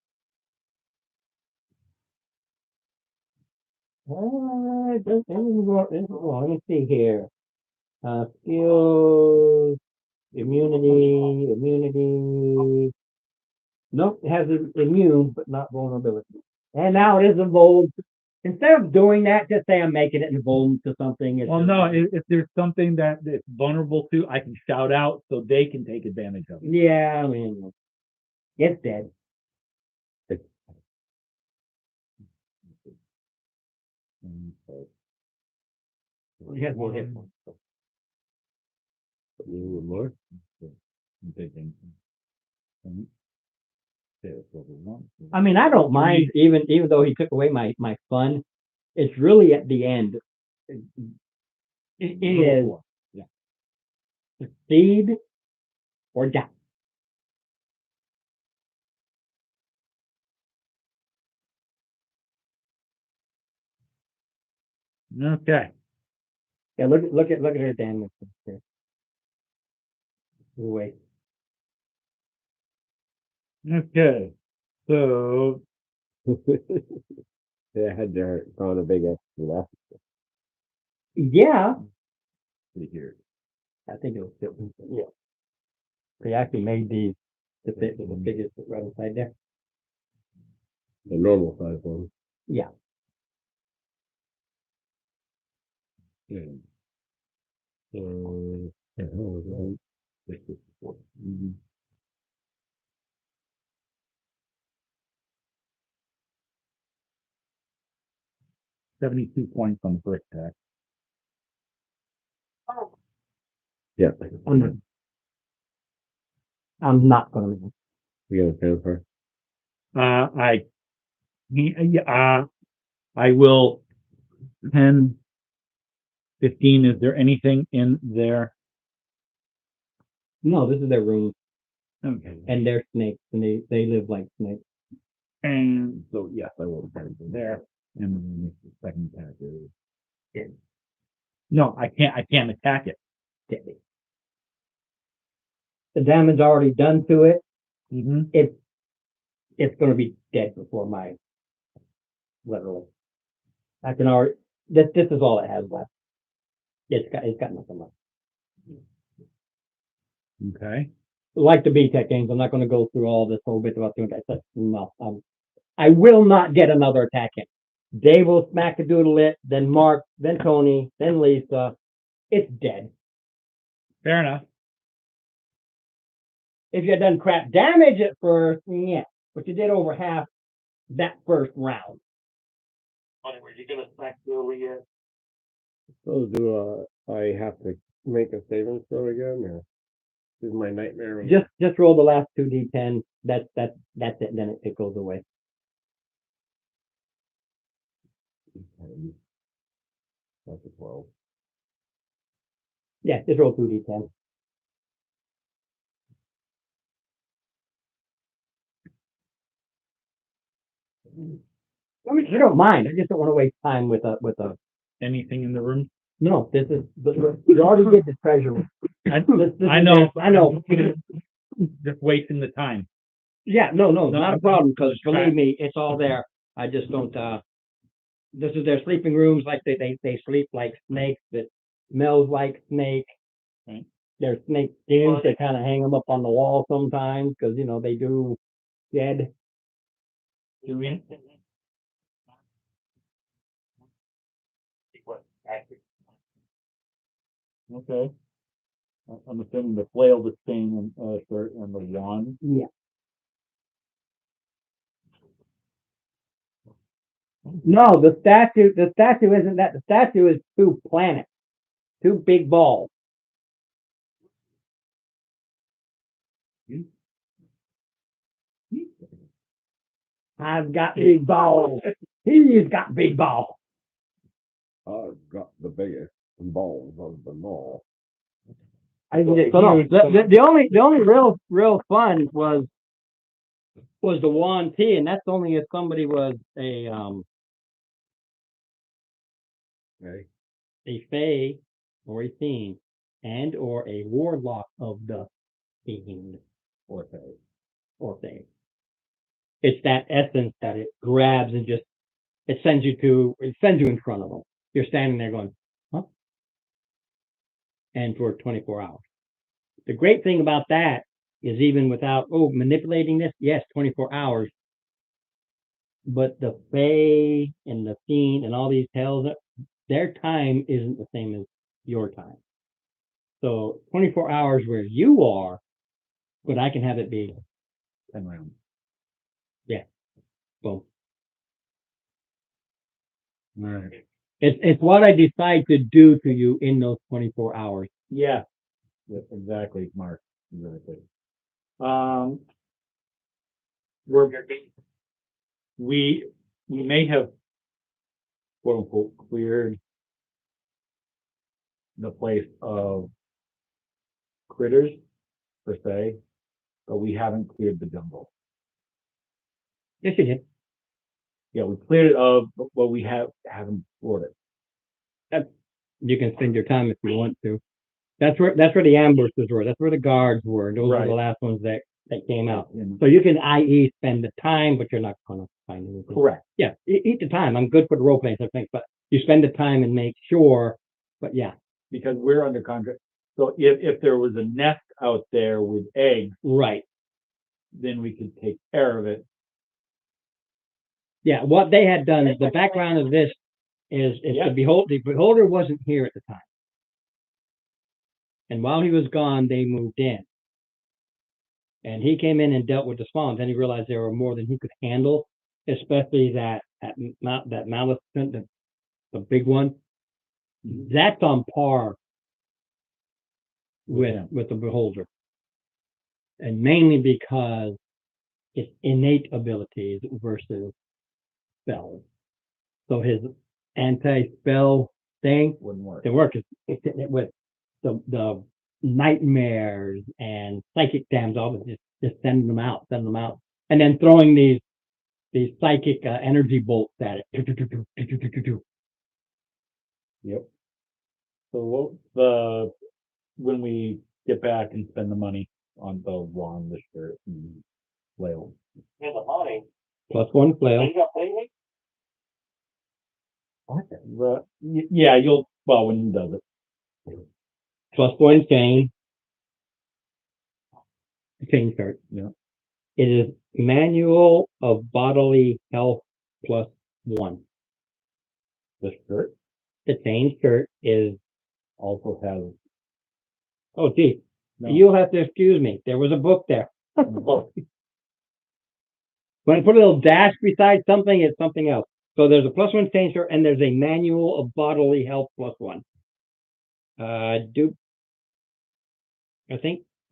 Let me see here. Skills, immunity. Nope, it has immune, but not vulnerability. And now it is a bold Instead of doing that, just say I'm making it involved to something. It's Well, just- no, if there's something that it's vulnerable to, I can shout out so they can take advantage of it. Yeah, I mean, it's dead. He has more hit points. You would more? I mean, I don't mind even though he took away my fun. It's really at the end. It is succeed or die. Okay, Yeah, look at her damage. Here. Wait. okay, so, They had their gone a big extra left. Yeah, here, I think it was yeah. They actually made these to fit with the biggest right inside there. The normal size one. Yeah. $72 points on the first attack. Yeah, I'm not gonna. we got a transfer. I will 10, 15, is there anything in there? No, this is their room, Okay. and they're snakes, and they live like snakes. And so, yes, I will attack it there, and then the second attack is. No, I can't attack it. Deadly. The damage already done to it. Mm-hmm. It's gonna be dead before my. Literally, I can already. This is all it has left. It's got nothing left. Okay. Like the B-Tech games, I'm not going to go through all this whole bit about doing that. No, I will not get another attack in. Dave will smack-a-doodle it, then Mark, then Tony, then Lisa. It's dead. Fair enough. If you had done crap damage at first, yeah, but you did over half that first round. Were you gonna smack Billy yet? So do I have to make a savings throw again, or is my nightmare? Just roll the last 2d10. That's it. Then it goes away. That's a 12. Yeah, just roll 2d10. I mean, you don't mind. I just don't want to waste time with a. Anything in the room? No, this is. You already did the treasure. I know. I know. Just wasting the time. Yeah, no, No, not a problem. Because believe me, it's all there. I just don't. This is their sleeping rooms. Like they sleep like snakes. That smells like snake. Right. They're snake skins. They kind of hang them up on the wall sometimes because they do dead. Do we? Okay. I'm assuming the flail, the stain, and the wand. Yeah. No, the statue isn't that. The statue is two planets, two big balls. I've got big balls. He's got big balls. I've got the biggest balls of them all. So no, the only real fun was the wand T, and that's only if somebody was Okay. a fae or a fiend and or a warlock of the fiend or fae. It's that essence that it grabs and just it sends you in front of them. You're standing there going, huh? And for 24 hours. The great thing about that is even without manipulating this, yes, 24 hours. but the Fae and the Fiend and all these hells, their time isn't the same as your time. So 24 hours where you are, but I can have it be 10 rounds. boom. All right. It's what I decide to do to you in those 24 hours. Yeah. Yeah, exactly, Mark. Exactly. We're, we may have quote unquote cleared the place of critters per se, but we haven't cleared the jungle. Yes, you did. Yeah, we cleared it of, but we haven't explored it. You can spend your time if you want to. That's where the ambushes were. That's where the guards were. Those were Right. the last ones that came out. And- So you can, i.e., spend the time, but you're not gonna find anything. Correct. Yeah, eat the time. I'm good for the role playing stuff, but you spend the time and make sure. But yeah, Because we're under contract. So if there was a nest out there with eggs, right. then we could take care of it. Yeah, what they had done, the background of this is Yeah. the beholder wasn't here at the time. And while he was gone, they moved in. And he came in and dealt with the spawns, and he realized there were more than he could handle, especially that Maleficent, the big one. That's on par Yeah. with the beholder. And mainly because it's innate abilities versus spells. So his anti-spell thing, Wouldn't work. the work is with the nightmares and psychic dams, all of it, just sending them out, and then throwing these psychic energy bolts at it. Yep. So when we get back and spend the money on the wand, the shirt, and flail. +1 flail. Yeah, when he does it. +1 chain. Chain shirt. Yeah. It is manual of bodily health +1. The shirt The chain shirt is, also has. oh gee, No. you'll have to excuse me. There was a book there. Oh, When I put a little dash beside something, it's something else. So there's a +1 chain shirt and there's a manual of bodily health +1. I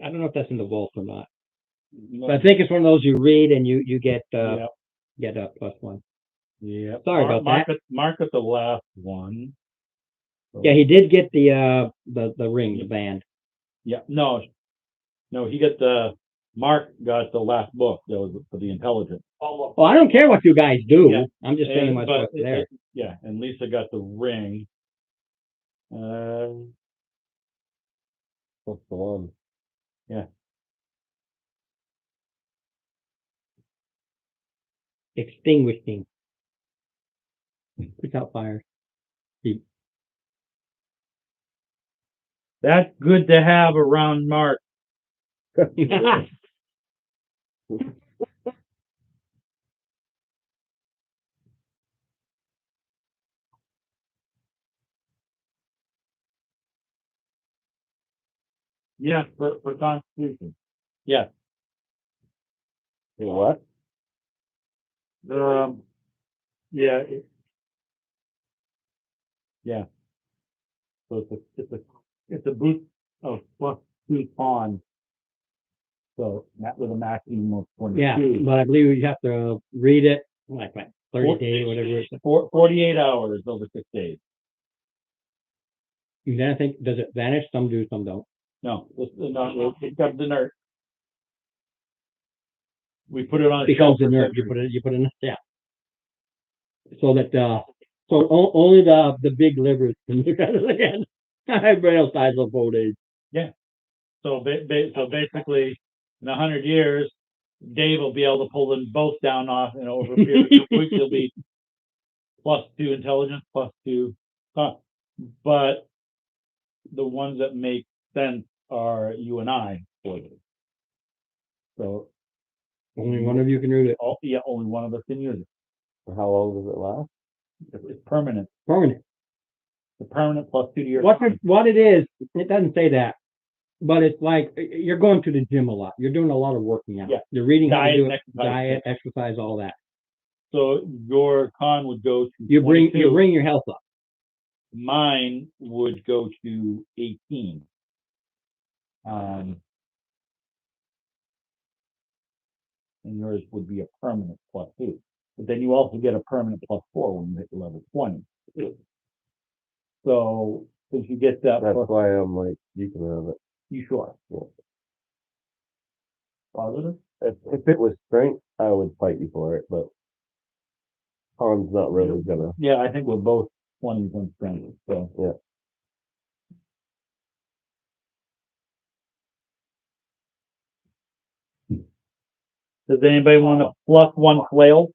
don't know if that's in the vault or not. But I think it's one of those you read and you get yeah. get a +1. Yeah. Sorry about that. Mark at the last one. So- Yeah, he did get the ring, the band. Yeah, no, he got Mark got the last book that was for the intelligence. Well, I don't care what you guys do. Yeah. I'm just saying what's But there. yeah, and Lisa got the ring. What's the one? Extinguishing. Puts out fires. That's good to have around Mark. Yeah, for Constitution. Yeah. You know what? Yeah. Yeah. So it's a boost of +2 on. So that was a maximum of 22. Yeah, but I believe you have to read it like 30 days, whatever it is. 48 hours over 6 days. And then I think, does it vanish? Some do, some don't. No, it comes inert. We put it on a Becomes shelf for inert. centuries. You put it in, yeah. So that, only the big livers can look at it again. Everybody else dies of old age. So basically, in 100 years, Dave will be able to pull them both down off, and over a period of 2 weeks, he'll be +2 intelligence, +2. But the ones that make sense are you and I. So Only one of you can read it. only one of us can use it. How long does it last? It's permanent. Permanent. The permanent plus 2 years. What it is, it doesn't say that, but it's like, you're going to the gym a lot. You're doing a lot of working out. Yeah. You're reading how to Diet do and it, exercise. diet, exercise, all that. So your con would go to You 22. bring your health up. Mine would go to 18. And yours would be a permanent plus 2. But then you also get a permanent plus 4 when you hit level 20. So if you get that, That's plus, why I'm like, you can have it. you sure? Positive? If it was strength, I would fight you for it, but Han's not really gonna. Yeah, I think we're both 20s on strength. So Yeah. does anybody want to plus 1 flail?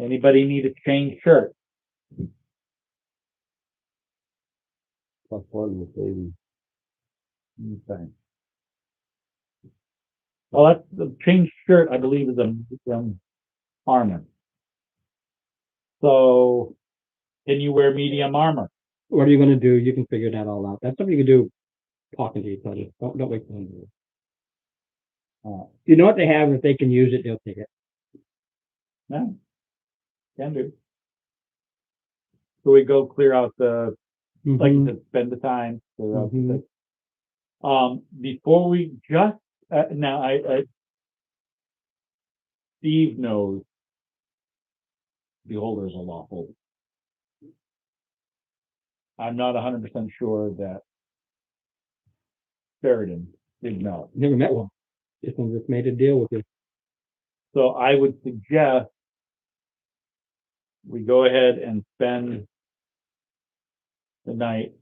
Anybody need a chain shirt? +1 maybe. Okay. Well, that's the chain shirt, I believe, is a armor. So can you wear medium armor? What are you gonna do? You can figure that all out. That's something you can do talking to each other. Don't wait for them to do it. You know what they have, if they can use it, they'll take it. Yeah, can do. So we go clear out the, like you Mhm. said, spend the time. Clear out the Mhm. thing. Before we just, now I Steve knows beholders are lawful. I'm not 100% sure that Sheridan did know. Never met one. This one just made a deal with you. So I would suggest we go ahead and spend the night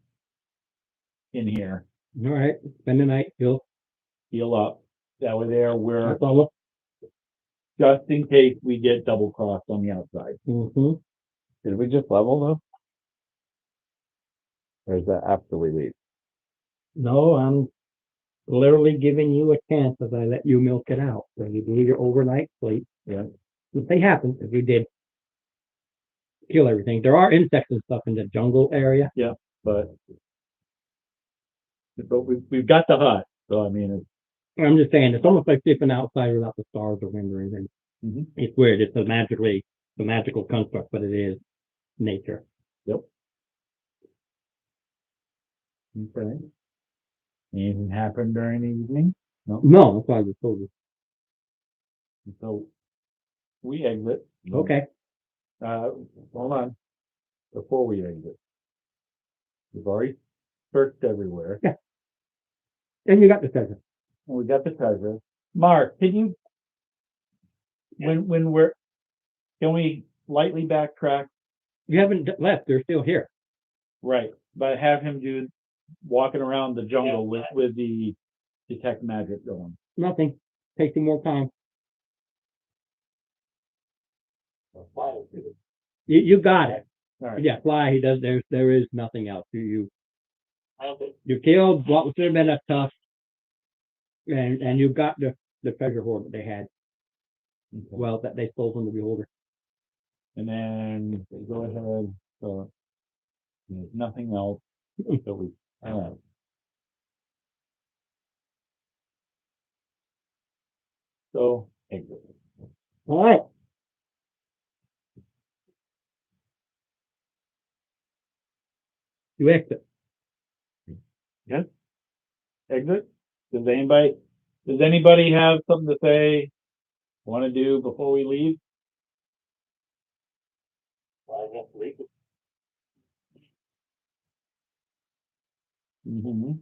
in here, All right, spend the night, Phil. heal up. That way there, we're, That's all. just in case we get double crossed on the outside. Mm-hmm. Did we just level though? Or is that after we leave? No, I'm literally giving you a chance as I let you milk it out. So you do your overnight sleep. Yeah. If they happen, if we did kill everything. There are insects and stuff in the jungle area. But we've got the hut, so I mean, it's, I'm just saying, it's almost like sleeping outside without the stars or wind or anything. Mhm. It's weird. It's a magical construct, but it is nature. okay. Anything happened during the evening? No, that's why I just told you. So we exit. Okay. Hold on. Before we exit, we've already searched everywhere. And you got the treasure. And we got the treasure. Mark, can you, when we're, can we lightly backtrack? You haven't left. They're still here. Right, but have him do walking around the jungle with the detect magic going. Nothing. Takes you more time. You got it. All right. Yeah, fly. He does. There is nothing else. You killed what should have been a tough, and you got the treasure hoard that they had. Okay. Well, that they stole from the beholder. And then go ahead. So there's nothing else. So we, all right. So exit. All right. You exit. Exit. Does anybody have something to say? Want to do before we leave? Mm-hmm.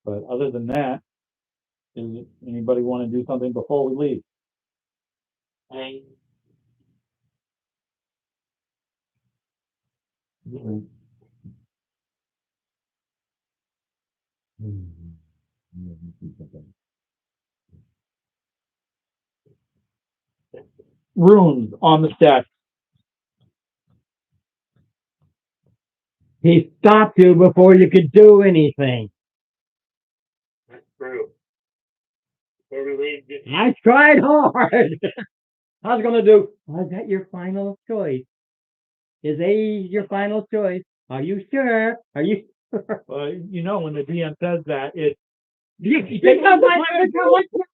But other than that, does anybody want to do something before we leave? Runes on the stack. He stopped you before you could do anything. I tried hard. I was gonna do, is that your final choice? Is A your final choice? Are you sure? Are you? Well, you know, when the DM says that, it, Because I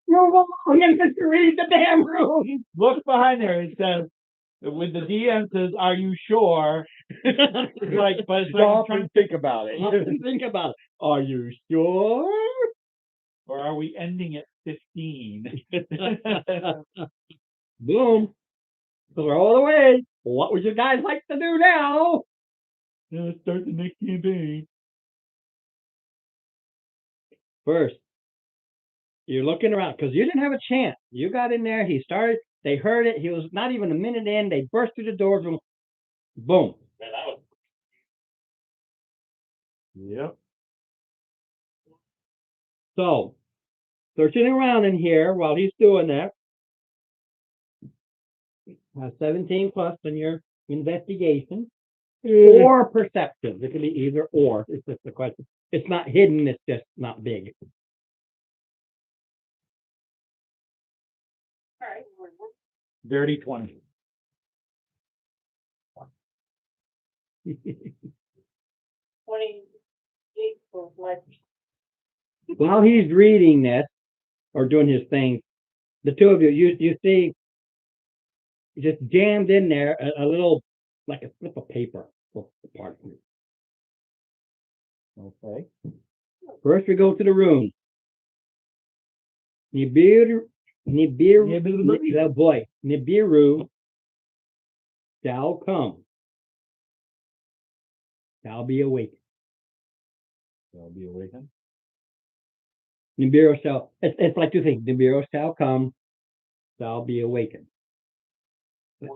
move along and just read the damn room. look behind there, it says, when the DM says, are you sure? It's like, but it's like, I'm trying to think about it. Think about it. Are you sure? or are we ending at 15? Boom. Throw it away. What would you guys like to do now? Let's start the next campaign. First, you're looking around because you didn't have a chance. You got in there. He started. They heard it. He was not even a minute in. They burst through the doors. And boom. Yep. So, searching around in here while he's doing that. 17 plus in your investigation or perception. It can be either or. It's just the question. It's not hidden. It's just not big. Dirty 20. While he's reading this or doing his thing, the two of you see just jammed in there a little, like a slip of paper. Parchment. Okay. First we go to the room. Nibiru shall come. Shall be awakened. They'll be awakened. Nibiru shall, it's like two things. Nibiru shall come, shall be awakened.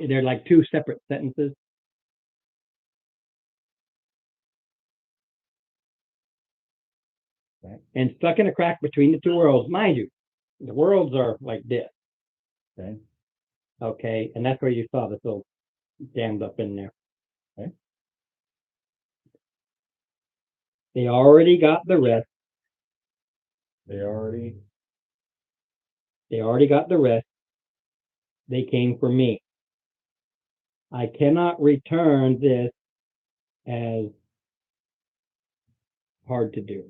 They're like two separate sentences. Right. And stuck in a crack between the two worlds, mind you, the worlds are like this. Okay. Okay, and that's where you saw this little jammed up in there. Okay. They already got the rest. They already got the rest. They came for me. I cannot return this as hard to do.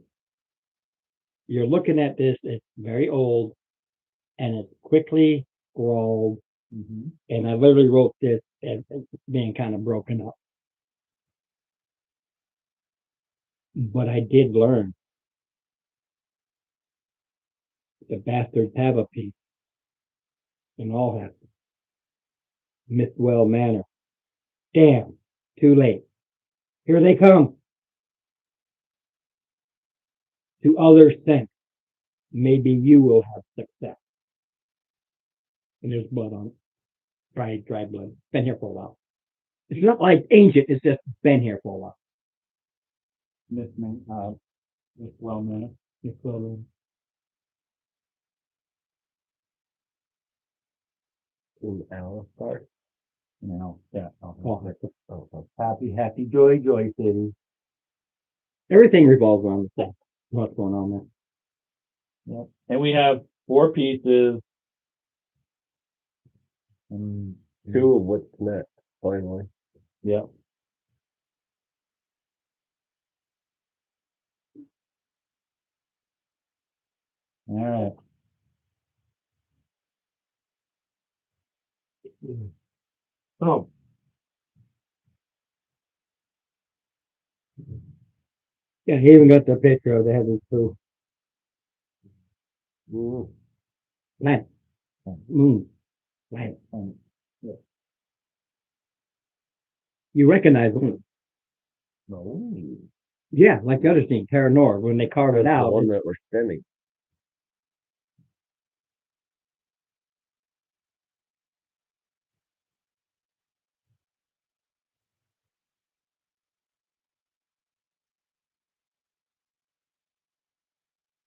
You're looking at this, it's very old and it's quickly scrawled. And I literally wrote this as being kind of broken up. But I did learn. The bastards have a piece. And all have. Mistwell Manor. Damn, too late. Here they come. To others think, maybe you will have success. And there's blood on it. Dry blood. Been here for a while. It's not like ancient, it's just been here for a while. Mistwell Manor. Alice Park. No, yeah. Happy, joy city. Everything revolves around the same. What's going on there? Yep. And we have 4 pieces. Two of what's next, finally. Yep. All right. Oh. Yeah, he even got the picture of the heavens too. Planet. Moon. Planet. Yeah. You recognize them. No. Yeah, like the other thing, Terra Nor, when they carved it The out. one that we're spinning.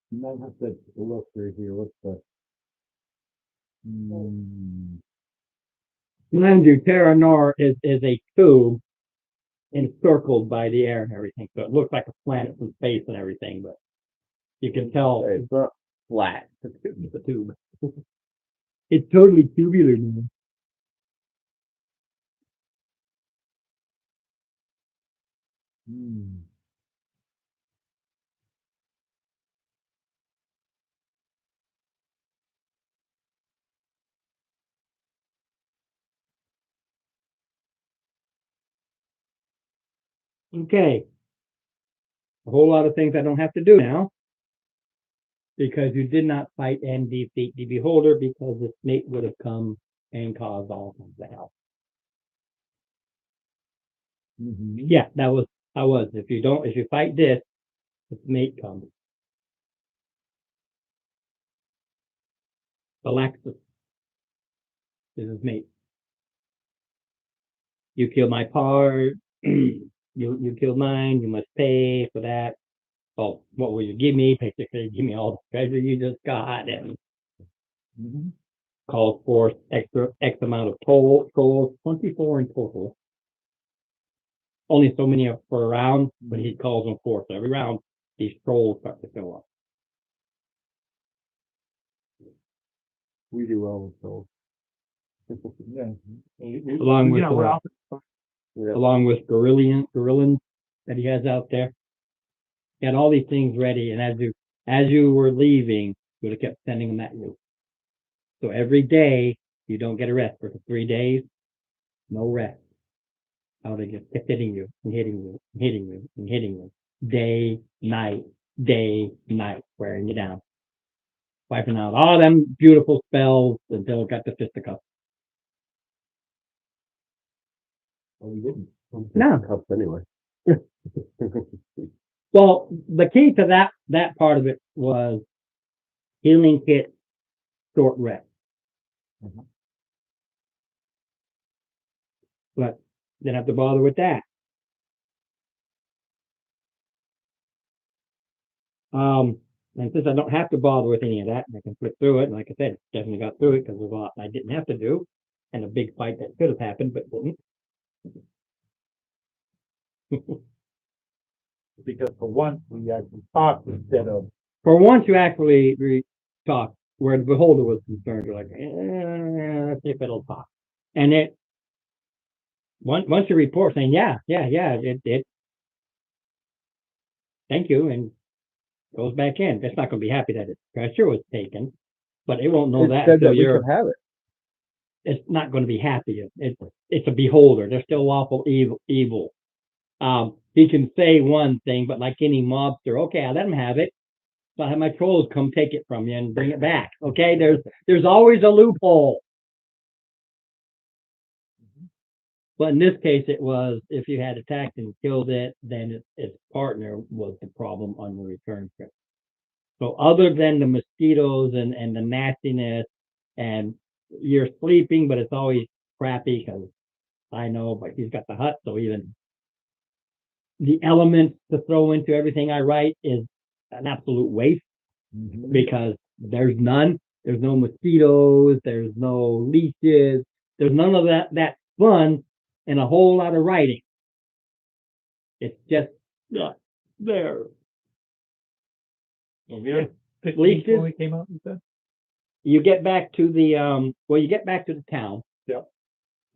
You might have to look through here. What's the? Mind you, Terra Nor is a tube encircled by the air and everything. So it looks like a planet from space and everything, but you can tell It's not flat. The tube. It's totally tubular now. Okay. A whole lot of things I don't have to do now. Because you did not fight and defeat the beholder because the snake would have come and caused all kinds of hell. Yeah, I was. If you fight this, the snake comes. Alexis is his mate. You kill my part, you killed mine, you must pay for that. Oh, what will you give me? Basically, give me all the treasure you just got and calls for X amount of trolls, 24 in total. Only so many per round, but he calls them forth. So every round, these trolls start to fill up. We do well with those. Along with, Yeah, we're off. Yeah. along with gorillans that he has out there. He had all these things ready, and as you were leaving, you would have kept sending them at you. So every day you don't get a rest for 3 days, no rest. How they just kept hitting you and hitting you and hitting you and hitting you. Day, night, wearing you down. Wiping out all them beautiful spells until it got to fisticuffs. Oh, we didn't. No. Cups anyway. Well, the key to that part of it was healing kit, short rest. But didn't have to bother with that. And since I don't have to bother with any of that, I can flip through it. And like I said, definitely got through it because there's a lot I didn't have to do, and a big fight that could have happened but didn't. Because for once, we actually talked instead of, For once, you actually talk where the beholder was concerned. You're like, let's see if it'll talk. And once you report saying, yeah, it, thank you, and goes back in. It's not going to be happy that its treasure was taken, but it won't know It that said until that we you're. could have it. It's not going to be happy. It's a beholder. They're still lawful evil. He can say one thing, but like any mobster, okay, I'll let him have it. So I have my trolls come take it from you and bring it back. Okay, there's always a loophole. But in this case, it was if you had attacked and killed it, then its partner was the problem on the return trip. So other than the mosquitoes and the nastiness, and you're sleeping, but it's always crappy because I know, but he's got the hut, so even the elements to throw into everything I write is an absolute waste because there's none. There's no mosquitoes. There's no leeches. There's none of that fun and a whole lot of writing. It's just there. least when we came out, you said? You get back to the you get back to the town. Yeah.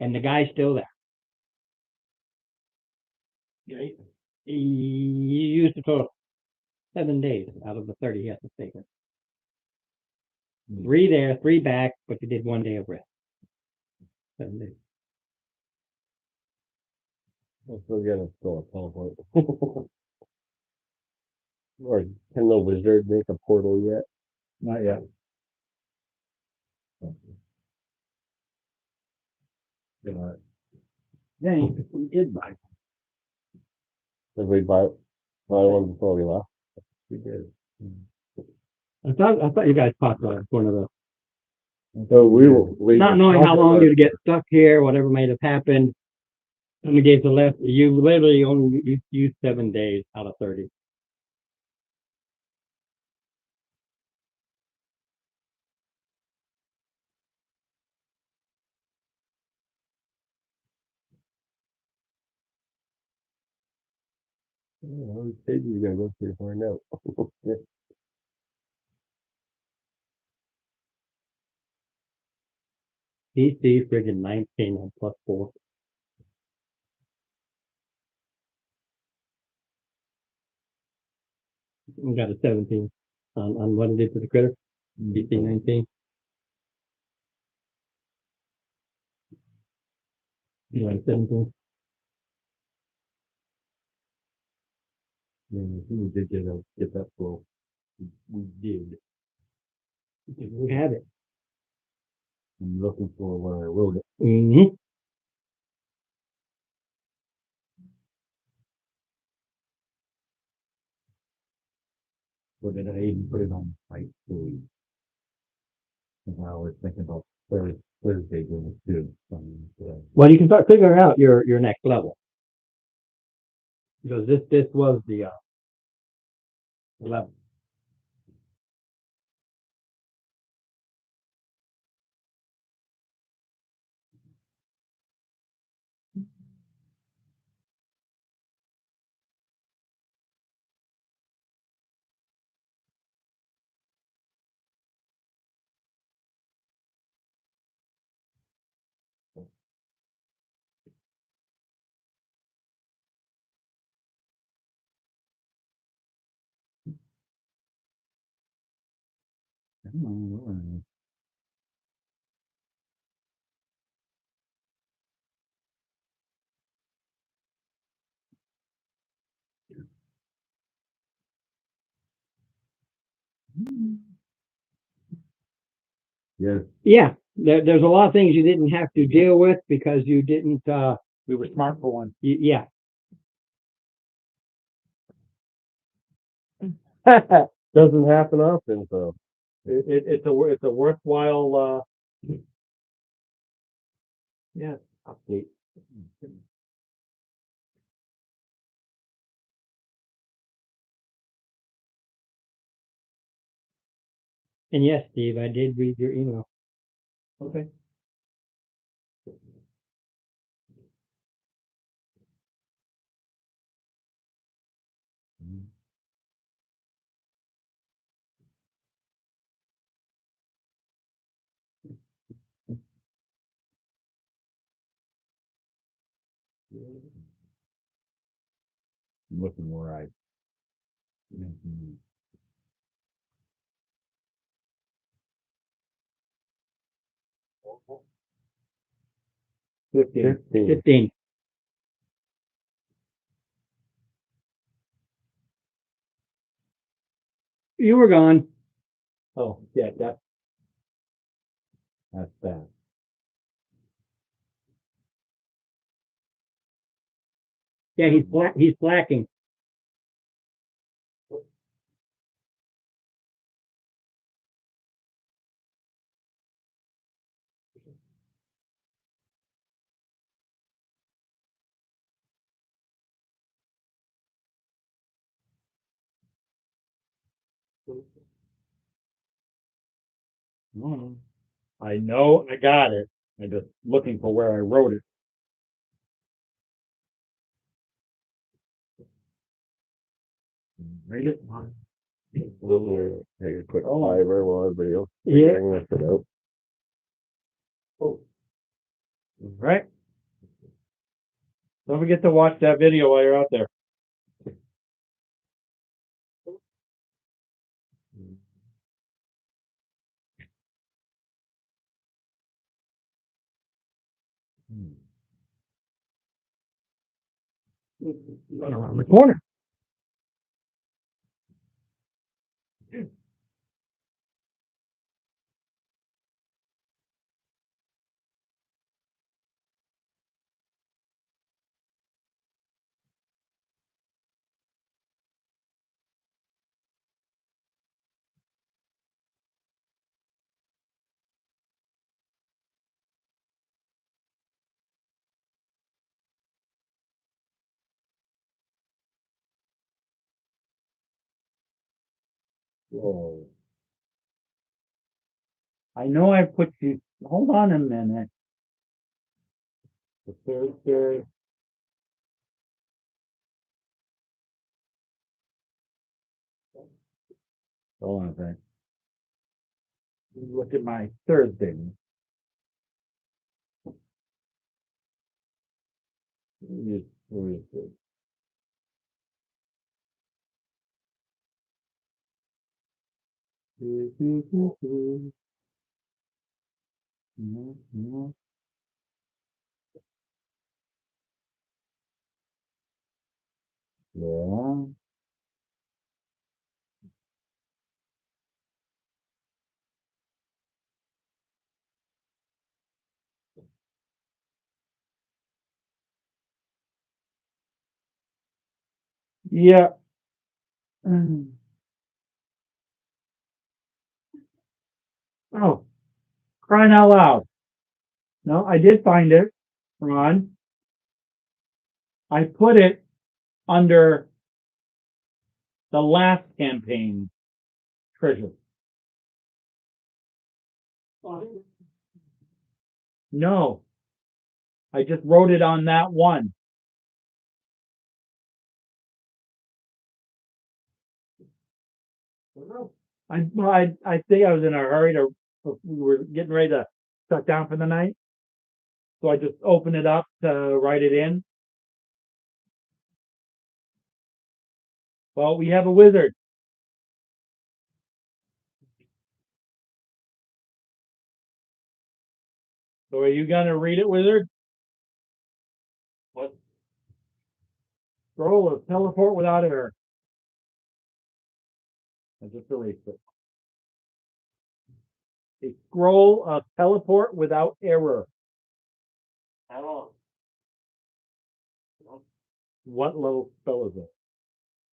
And the guy's still there. Yeah. He used it for 7 days out of the 30 he has to stay there. 3 there, 3 back, but you did 1 day of rest. 7 days. I'm still gonna still a teleport. Or can the wizard make a portal yet? Not yet. Yeah, he did buy. Did we buy one before we left? We did. I thought you guys talked about it, one of the So we will. not knowing how long you'd get stuck here, whatever might have happened. And we gave the left. You literally only used 7 days out of 30. How many pages you gotta go through to find out? PC friggin' 19 on +4. We got a 17 on what it did to the critter. PC 19. You want 17? We did get that full. We did. We have it. I'm looking for where I wrote it. Mm-hmm. What did I even put it on site for? I was thinking about Thursday doing it too. Well, you can start figuring out your next level. Because this was the level. Yes. Yeah, there's a lot of things you didn't have to deal with because you didn't, We were smart for one. yeah. Doesn't happen often, so. It's a worthwhile, yeah, Update. And yes, Steve, I did read your email. okay. Looking where I. 15. You were gone. Oh, yeah, that's Bad. Yeah, he's slacking. I know I got it. I'm just looking for where I wrote it. Read it. We'll take a quick Oh. fiver while everybody else Yeah. figuring this out. Right? Don't forget to watch that video while you're out there. Run around the corner. Whoa. I know I put you, hold on a minute. The Thursday. Hold on a second. Look at my Thursday. where is it? Yeah. Yeah. Oh, crying out loud. No, I did find it, Ron. I put it under the last campaign treasure. No, I just wrote it on that one. I think I was in a hurry to, we were getting ready to shut down for the night. So I just opened it up to write it in. Well, we have a wizard. So are you gonna read it, wizard? What? Scroll of teleport without error. I just erased it. A scroll of teleport without error. What level spell is it?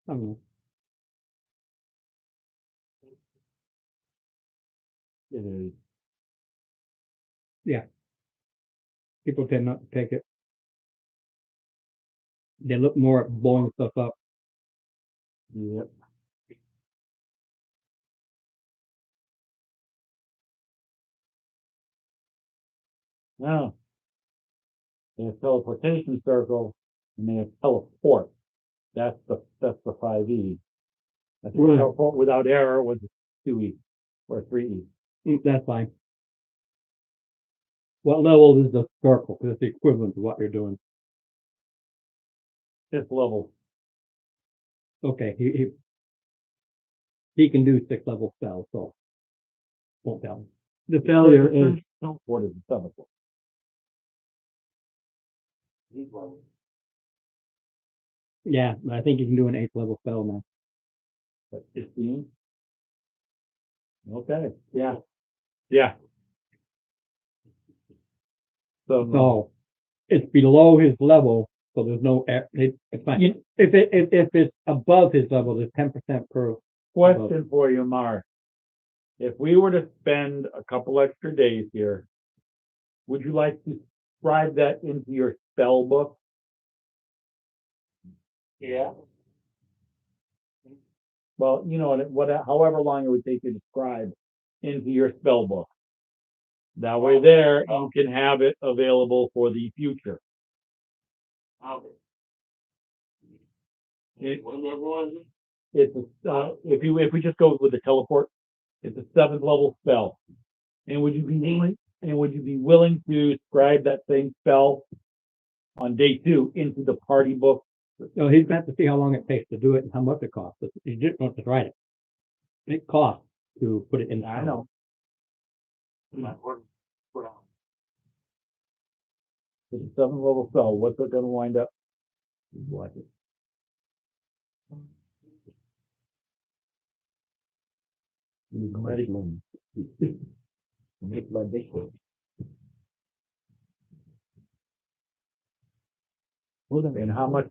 I don't know. It is. People tend not to take it. They look more at blowing stuff up. Yep. Now, they have teleportation circle and they have teleport. That's the 5E. I think Right. teleport without error was 2E or 3E. That's fine. What level is the circle? Because it's the equivalent to what you're doing. Fifth level. Okay, he can do 6 level spells, so won't tell him. The failure is Teleport is the seventh one. yeah, I think you can do an 8th level spell now. That's 15. Okay. Yeah. Yeah. So, So it's below his level, so there's no it's fine. You- If it's above his level, there's 10% per. question for you, Mark. If we were to spend a couple extra days here, would you like to scribe that into your spell book? Yeah. Well, you know, however long it would take you to scribe into your spell book. That way there, you can have it available for the future. It- It's, if we just go with the teleport, it's a 7th level spell. And would you be willing to scribe that same spell on day 2 into the party book? So he's got to see how long it takes to do it and how much it costs. You just don't have to write it. It costs to put it in. I know. It's a 7th level spell. What's it gonna wind up? What? Ready? Make my big one. And how much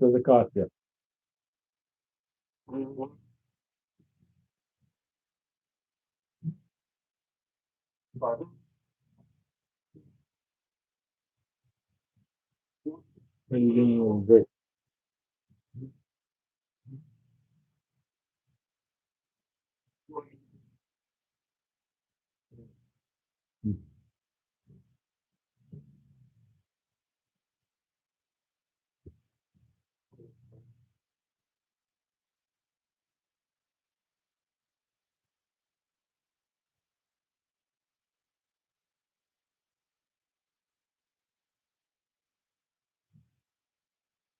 does it cost you? Great.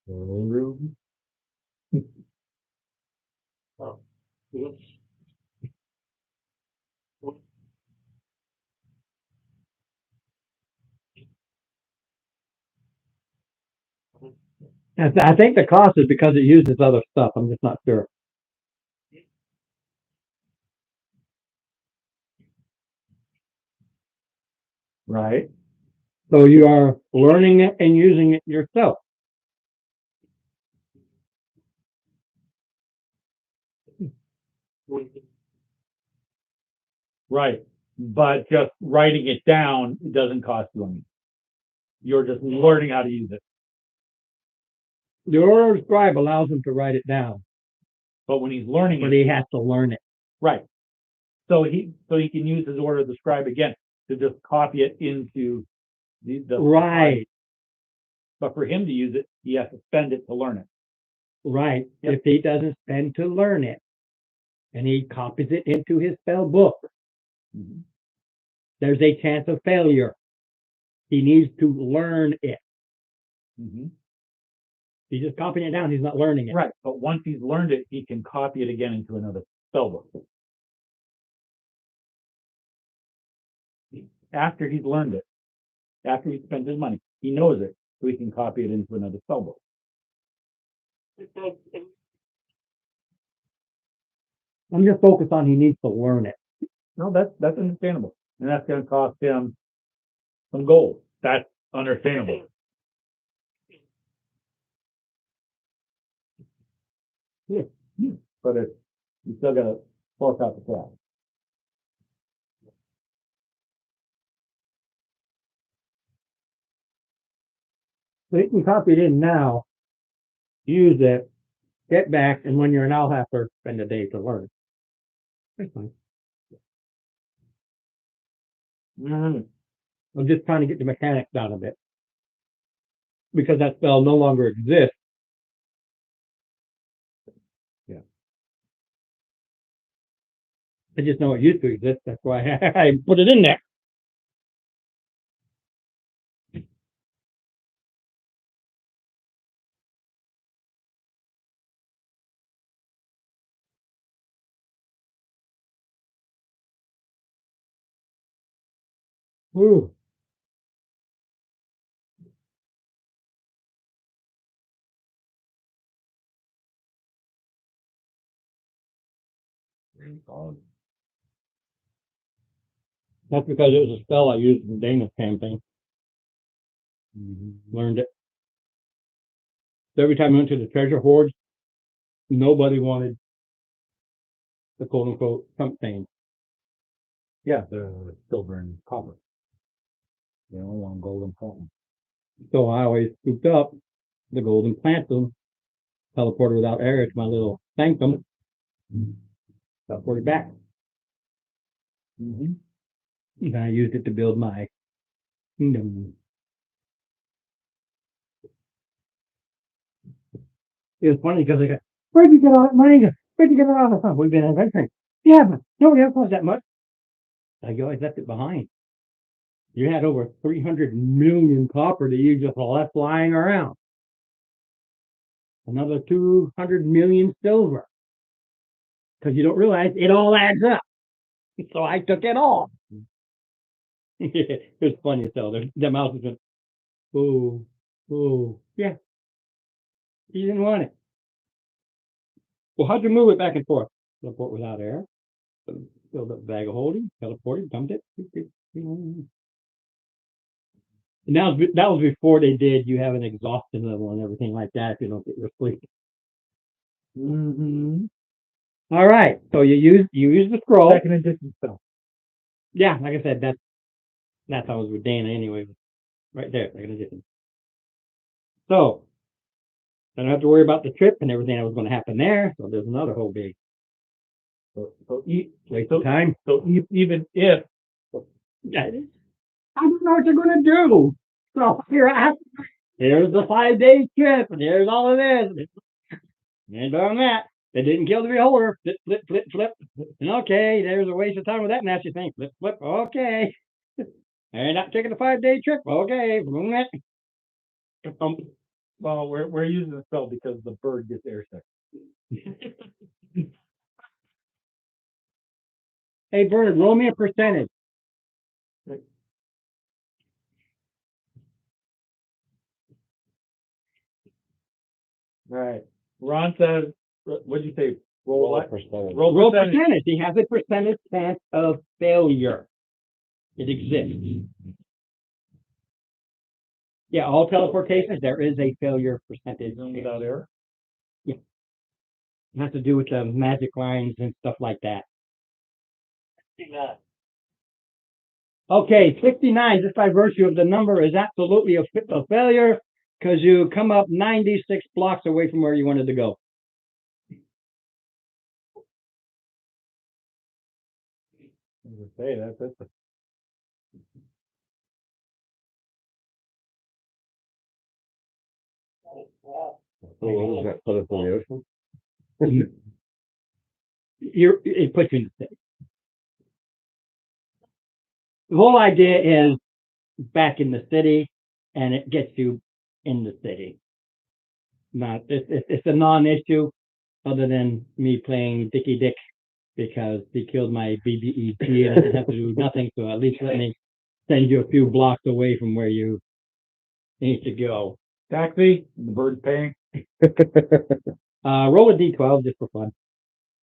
I think the cost is because it uses other stuff. I'm just not sure. Right. So you are learning it and using it yourself. Right, but just writing it down, it doesn't cost you anything. You're just learning how to use it. The order of scribe allows him to write it down, But when he's learning but it, he has to learn it. right. So he can use his order of the scribe again to just copy it into the Right, But for him to use it, he has to spend it to learn it. right. Yep. If he doesn't spend to learn it, and he copies it into his spell book, Mm-hmm. there's a chance of failure. He needs to learn it. Mm-hmm. He's just copying it down. He's not learning it. Right, but once he's learned it, he can copy it again into another spell book. After he's learned it, after he spent his money, he knows it, so he can copy it into another spell book. I'm just focused on he needs to learn it. No, that's understandable, and that's going to cost him some gold. That's understandable. Yeah, but you still got to fork out the cash. So you can copy it in now, use it, get back, and when you're an owl, have to spend a day to learn. That's fine. I'm just trying to get the mechanics out of it. Because that spell no longer exists. Yeah. I just know it used to exist. That's why I put it in there. Ooh. That's because it was a spell I used in Dana's campaign. Learned it. So every time I went to the treasure hoard, nobody wanted the quote unquote Trump thing. Yeah, the silver and copper. They only want gold and platinum. So I always scooped up the golden platinum, teleported without error to my little sanctum, teleported back. Mm-hmm. And I used it to build my kingdom. It was funny because I go, where'd you get all that money? Where'd you get all that stuff? We've been adventuring. Yeah, but nobody else has that much. I go, I left it behind. You had over 300 million copper that you just left lying around. Another 200 million silver. Because you don't realize it all adds up. So I took it all. It was funny as hell. The mouse was just, oh, yeah. You didn't want it. Well, how'd you move it back and forth? Teleport without air. Filled up bag of holding, teleported, dumped it. And now that was before they did. You have an exhaustion level and everything like that if you don't get your sleep. Mm-hmm. All right. So you use the scroll. Second edition spell. Yeah, like I said, that's how it was with Dana anyway. Right there, second edition. So I don't have to worry about the trip and everything that was going to happen there. So there's another whole big waste of time. Even if I don't know what you're going to do. So here's the 5-day trip, and here's all of this. And on that, they didn't kill the beholder. Flip, flip, flip, flip. And okay, there's a waste of time with that nasty thing. Flip, flip. Okay. And not taking a 5-day trip. Okay. Well, we're using the spell because the bird gets air sick. Hey, Bernard, roll me a percentage. Right. Ron says, what'd you say? Roll Roll a what? percentage. Roll percentage. percentage. He has a percentage chance of failure. It exists. Yeah, all teleportations, there is a failure percentage. Zoom It without error. has to do with the magic lines and stuff like that. Okay, 69, just by virtue of the number, is absolutely a failure because you come up 96 blocks away from where you wanted to go. Say that's it. So what does that put us in the ocean? It puts you in the city. The whole idea is back in the city, and it gets you in the city. It's a non-issue, other than me playing Dicky Dick because he killed my BBET and I didn't have to do nothing. So at least let me send you a few blocks away from where you need to go. Taxi, the bird's paying. Roll a D12 just for fun.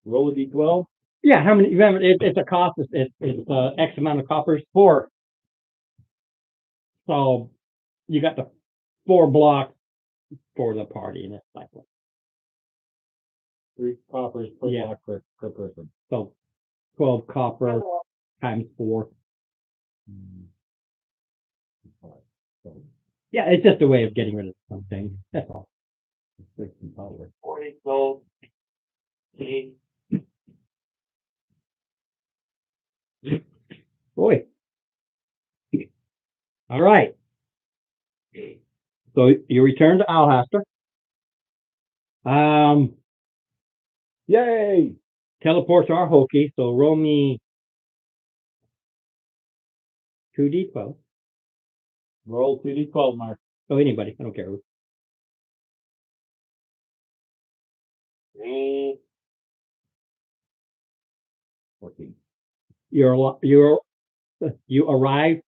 Roll a D12. Yeah, how many? Remember, it's a cost. It's X amount of coppers. 4. So you got the 4 blocks for the party in this cycle. 3 coppers per Yeah. block per person. So 12 copper times 4. Yeah, it's just a way of getting rid of something. That's all. 40 gold. Boy. All right. So you return to Alhaster. Yay! Teleports are hokey, so roll me 2d12. Roll 2D12, Mark. So anybody, I don't care. You arrive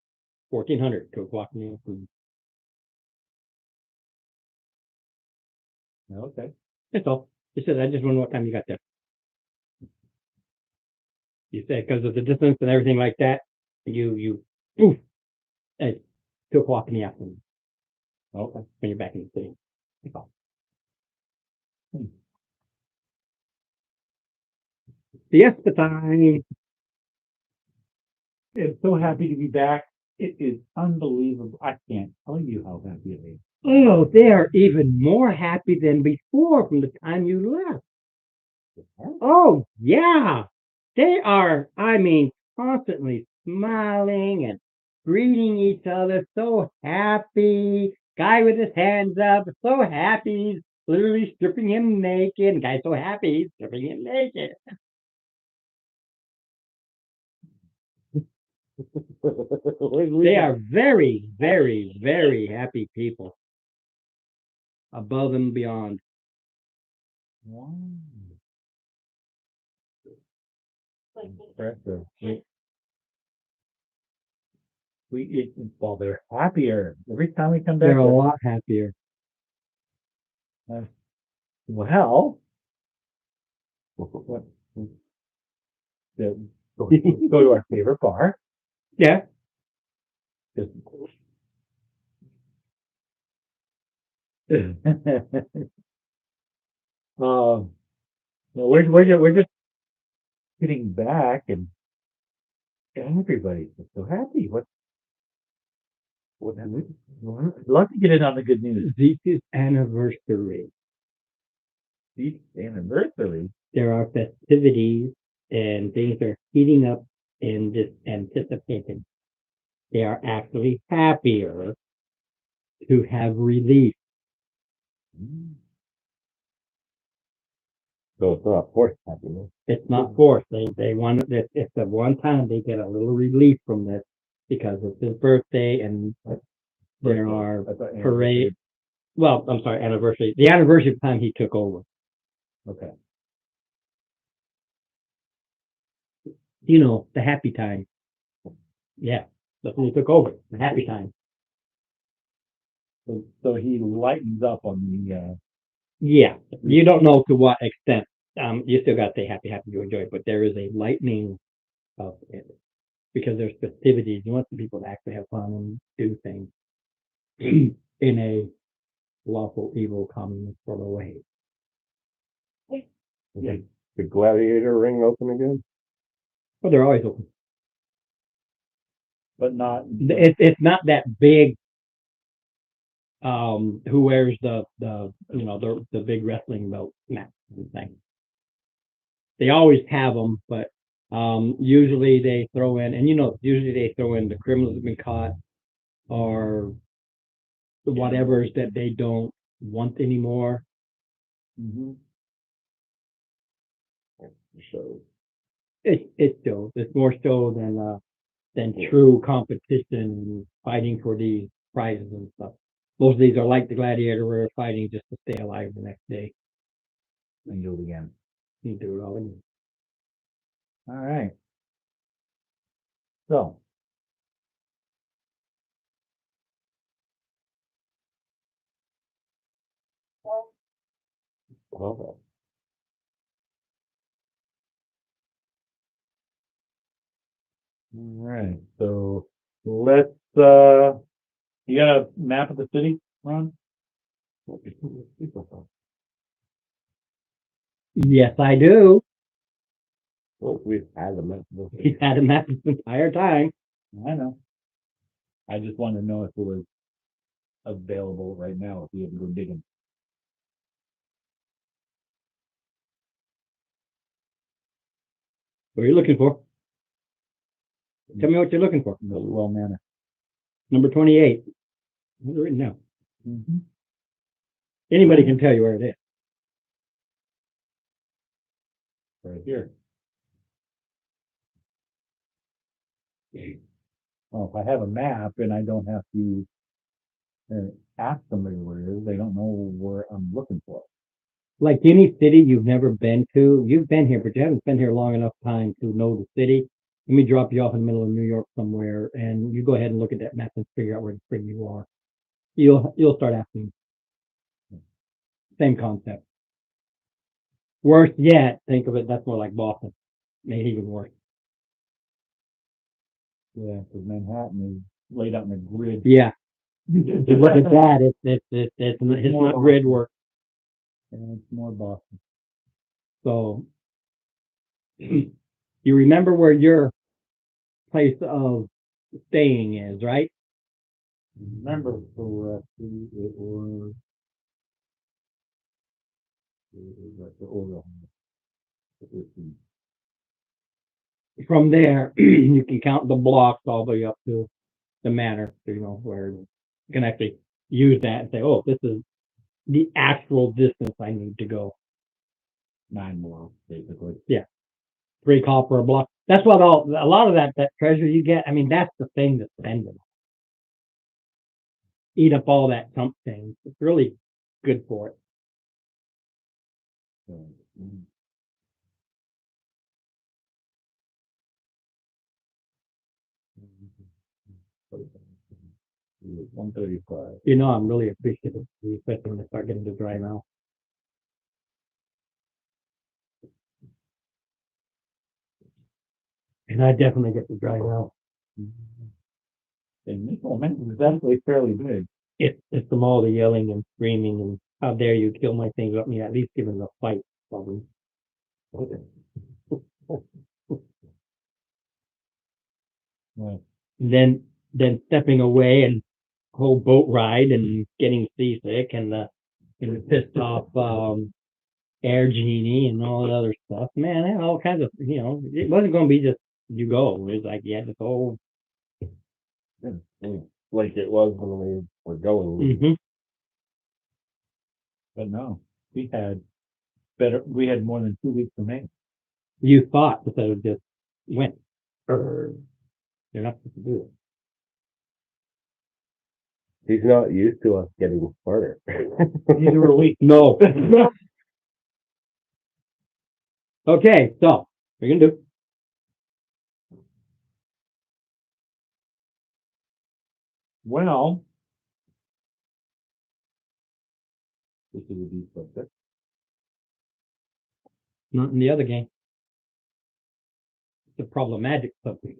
1400 to o'clock in the afternoon. Okay. That's all. It says I just wonder what time you got there. You said because of the distance and everything like that, you poof at 2 o'clock in the afternoon. Okay, when you're back in the city. That's all. Siesta time. I'm so happy to be back. It is unbelievable. I can't tell you how happy it is. Oh, they are even more happy than before from the time you left. Oh, yeah. They are, I mean, constantly smiling and greeting each other, so happy. Guy with his hands up, so happy. He's literally stripping him naked. Guy's so happy, he's stripping him naked. They are very, very, very happy people. Above and beyond. Impressive. Well, they're happier every time we come back. They're a lot happier. Well, go to our favorite bar. Yeah. Just- we're just getting back and everybody's just so happy. I'd love to get in on the good news. Zeke's anniversary. The anniversary. There are festivities and things are heating up and just anticipated. They are actually happier to have relief. So it's not forced happiness. It's not forced. They want it. It's the one time they get a little relief from this because it's his birthday and there are parades. well, I'm sorry, anniversary, the anniversary of the time he took over. Okay. You know, the happy time. Yeah, that's when he took over, the happy time. So he lightens up on the, Yeah, you don't know to what extent. You still got to say happy, happy, you enjoy it, but there is a lightening of it because there's festivities. You want the people to actually have fun and do things in a lawful, evil, communist sort of way. The gladiator ring open again? But they're always open. but not. It's not that big. Who wears the big wrestling belt match thing. They always have them, but usually they throw in, and usually they throw in the criminals have been caught or the whatever's that they don't want anymore. Mhm. So, It's more so than true competition and fighting for these prizes and stuff. Most of these are like the gladiator where they're fighting just to stay alive the next day. And do it again. You do it all again. All right. So. well, All right, so let's, you got a map of the city, Ron? Yes, I do. well, we've had them. He's had a map this entire time. I know. I just wanted to know if it was available right now, if you had to go digging. What are you looking for? Tell me what you're looking for. Well, Manor. Number 28. What's it written down? Mm-hmm. Anybody can tell you where it is. Right here. Well, if I have a map and I don't have to ask somebody where it is, they don't know where I'm looking for. Like any city you've never been to, you've been here, but you haven't been here long enough time to know the city. Let me drop you off in the middle of New York somewhere, and you go ahead and look at that map and figure out where the frig you are. You'll start asking. Same concept. Worse yet, think of it. That's more like Boston. Maybe even worse. Yeah, because Manhattan is laid out in a grid. Yeah. If you look at that, it's not grid work. And it's more Boston. So you remember where your place of staying is, right? Remember correctly, it was at the Orville. From there, you can count the blocks all the way up to the manor, where you can actually use that and say, oh, this is the actual distance I need to go. 9 more, basically. 3 copper a block. That's what a lot of that treasure you get. I mean, that's the thing to spend it on. Eat up all that chump thing. It's really good for it. Mm-hmm. 135. I'm really appreciative, especially when I start getting to dry now. And I definitely get to dry now. And this momentum is actually fairly big. It's from all the yelling and screaming and how dare you kill my things without me at least giving the fight. Probably. Right. Then stepping away and whole boat ride and getting seasick and the pissed off air genie and all that other stuff. Man, all kinds of it wasn't going to be just you go. It was like you had this whole. Like it was when we were going. Mm-hmm. But no, we had more than 2 weeks remaining. You thought instead of just went. You're not supposed to do it. He's not used to us getting smarter. Neither are we. No. Okay, so, we're gonna do, Well. This is a deep subject. not in the other game. It's a problematic subject.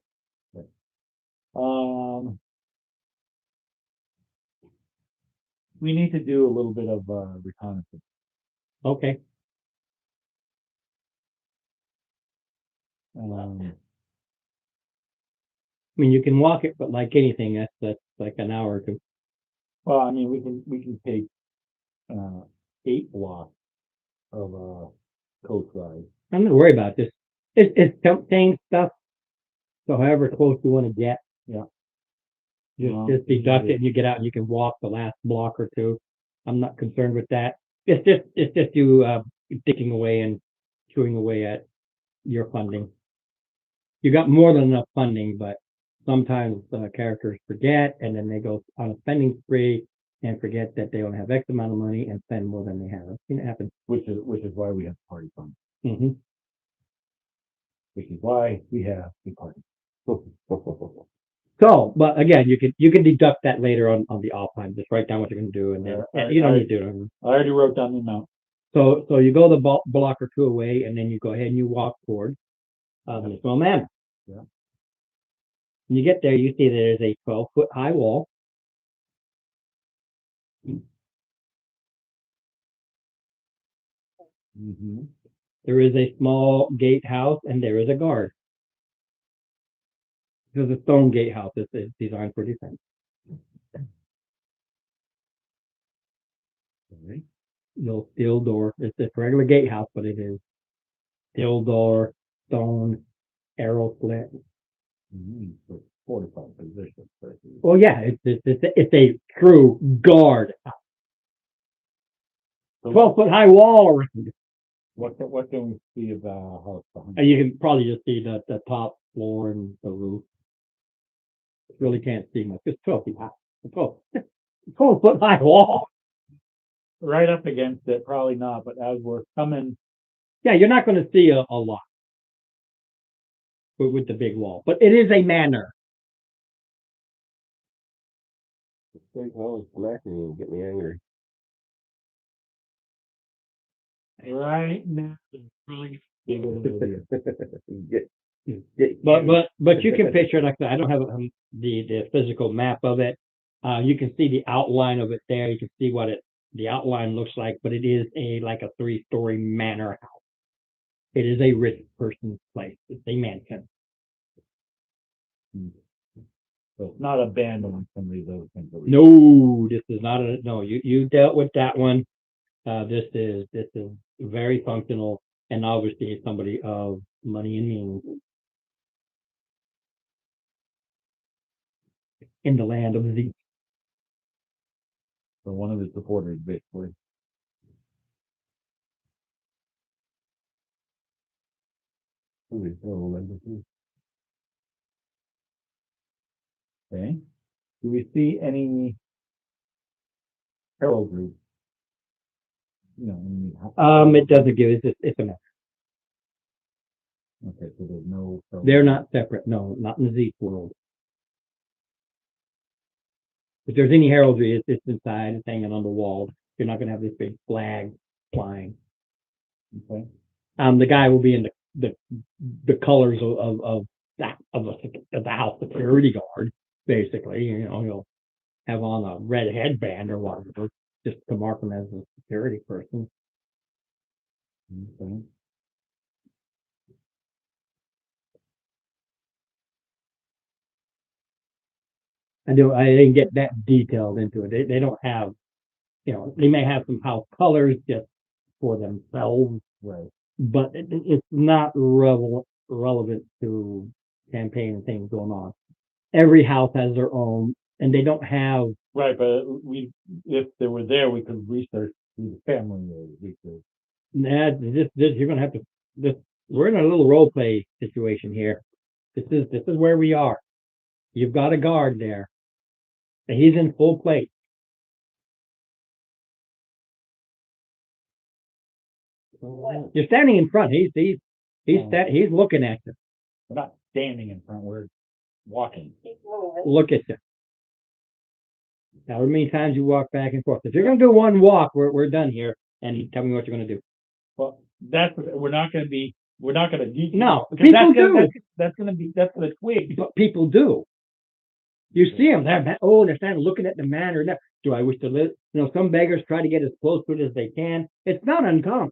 We need to do a little bit of reconnaissance. Okay, Um, I mean, you can walk it, but like anything, that's like an hour or two. well, I mean, we can take 8 blocks of coast ride. I'm not worried about this. It's saying stuff. So however close you want to get. Yeah. Just deduct it and you get out and you can walk the last block or two. I'm not concerned with that. It's just you digging away and chewing away at your funding. You got more than enough funding, but sometimes characters forget and then they go on a spending spree and forget that they only have X amount of money and spend more than they have. I've seen it happen. Which is why we have party fund. Mm-hmm. Which is why we have a party. So, but again, you can deduct that later on the off time. Just write down what you're going to do, and then Yeah, you don't I- need to do it. I already wrote down the amount. So you go the block or two away, and then you go ahead and you walk toward the small manor. Yeah. When you get there, you see there's a 12-foot high wall. Mm-hmm. There is a small gatehouse, and there is a guard. There's a stone gatehouse that's designed for defense. No steel door. It's a regular gatehouse, but it is steel door, stone, arrow slit. Mm-hmm. Fortified position. Well, yeah, it's a true guard. 12-foot high wall around it. What can we see of the house behind? And you can probably just see the top floor and the roof. Really can't see much. It's 12 feet high. 12-foot high wall. Right up against it, probably not, but as we're coming, Yeah, you're not going to see a lot with the big wall, but it is a manor. Well, smack me and get me angry. right now, it's really big of an idea. But you can picture it like that. I don't have the physical map of it. You can see the outline of it there. You can see what the outline looks like, but it is like a 3-story manor house. It is a rich person's place. It's a mansion. So it's not abandoned like some of these other things. that we- No, this is not no. You dealt with that one. This is very functional, and obviously somebody of money and means in the land of the. For one of his supporters, basically. Okay. Do we see any heraldry? You know, It doesn't give it's a mess. Okay, so there's no. They're not separate. No, not in the Zeep world. If there's any heraldry, it's inside. It's hanging on the wall. You're not going to have this big flag flying. Okay. The guy will be in the colors of the house security guard, basically. You know, he'll have on a red headband or whatever, just to mark him as a security person. Okay. I didn't get that detailed into it. They don't have, they may have some house colors just for themselves, Right. but it's not relevant to campaign and things going on. Every house has their own, and they don't have. Right, but if they were there, we could research who the family is. We could. You're gonna have to. We're in a little role play situation here. This is where we are. You've got a guard there. And he's in full plate. You're standing in front. He's looking at you. We're not standing in front, we're walking. Look at you. However many times you walk back and forth. If you're gonna do one walk, we're done here. And you tell me what you're gonna do. Well, we're not gonna do. No, because people do. That's gonna twig. But people do. You see them. They're standing looking at the man or that. Do I wish to live? Some beggars try to get as close to it as they can. It's not uncommon.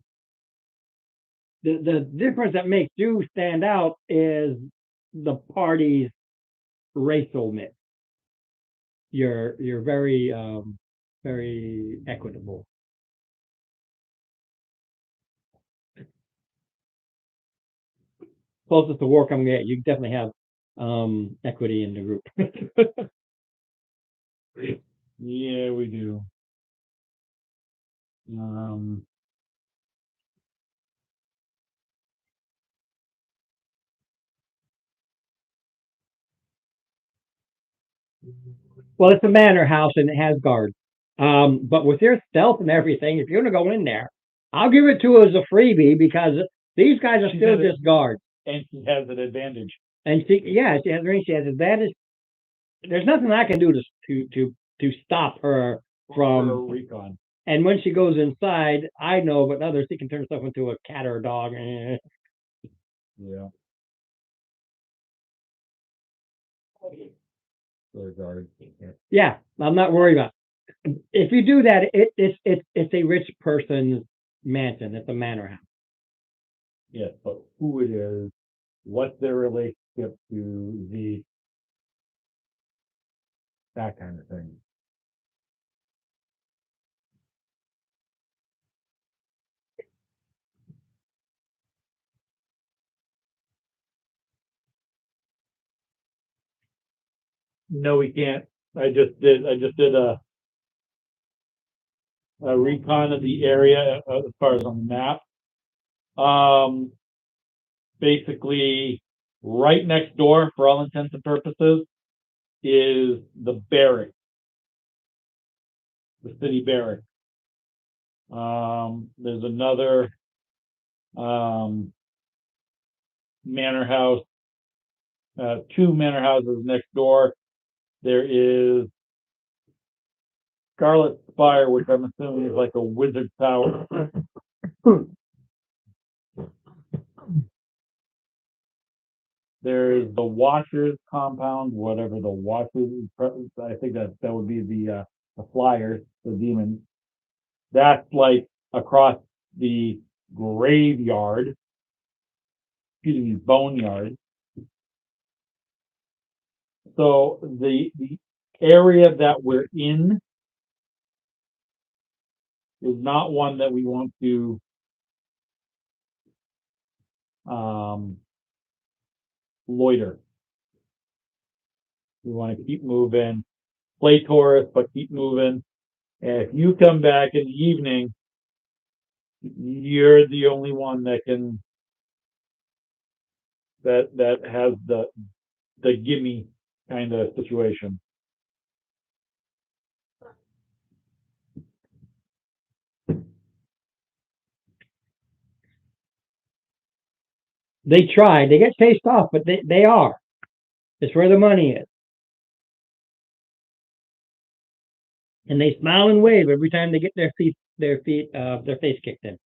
The difference that makes you stand out is the party's racial mix. You're very very equitable. Closest to work I'm gonna get, you definitely have equity in the group. Yeah, we do. Well, it's a manor house and it has guards. But with their stealth and everything, if you're gonna go in there, I'll give it to you as a freebie because these guys are still just guards. And she has an advantage. And she has advantage. There's nothing I can do to stop her For from. recon. And when she goes inside, I know, but others, she can turn herself into a cat or a dog. Yeah. For guard. Yeah, I'm not worried about it. If you do that, it's a rich person's mansion. It's a manor house. Yes, but who it is, what's their relationship to that kind of thing. No, we can't. I just did a recon of the area as far as on the map. Basically, right next door, for all intents and purposes, is the barracks, the city barracks. There's another manor house, two manor houses next door. There is Scarlet Spire, which I'm assuming is like a wizard tower. There's the Watchers compound, whatever the Watchers. I think that would be the Flyers, the demons. That's like across the graveyard. Excuse me, boneyard. So the area that we're in is not one that we want to loiter. We want to keep moving, play tourist, but keep moving. And if you come back in the evening, you're the only one that can that has the gimme kind of situation. They try. They get chased off, but they are. It's where the money is. And they smile and wave every time they get their face kicked in.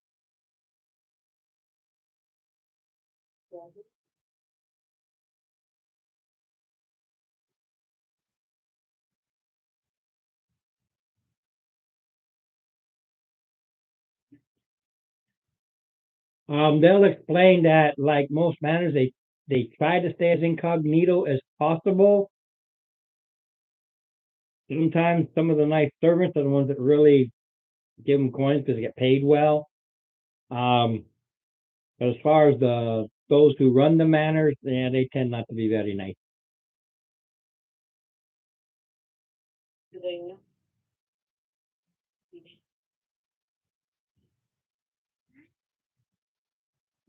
They'll explain that, like most manners, they try to stay as incognito as possible. Sometimes some of the nice servants are the ones that really give them coins because they get paid well. But as far as those who run the manors, yeah, they tend not to be very nice. Do they know?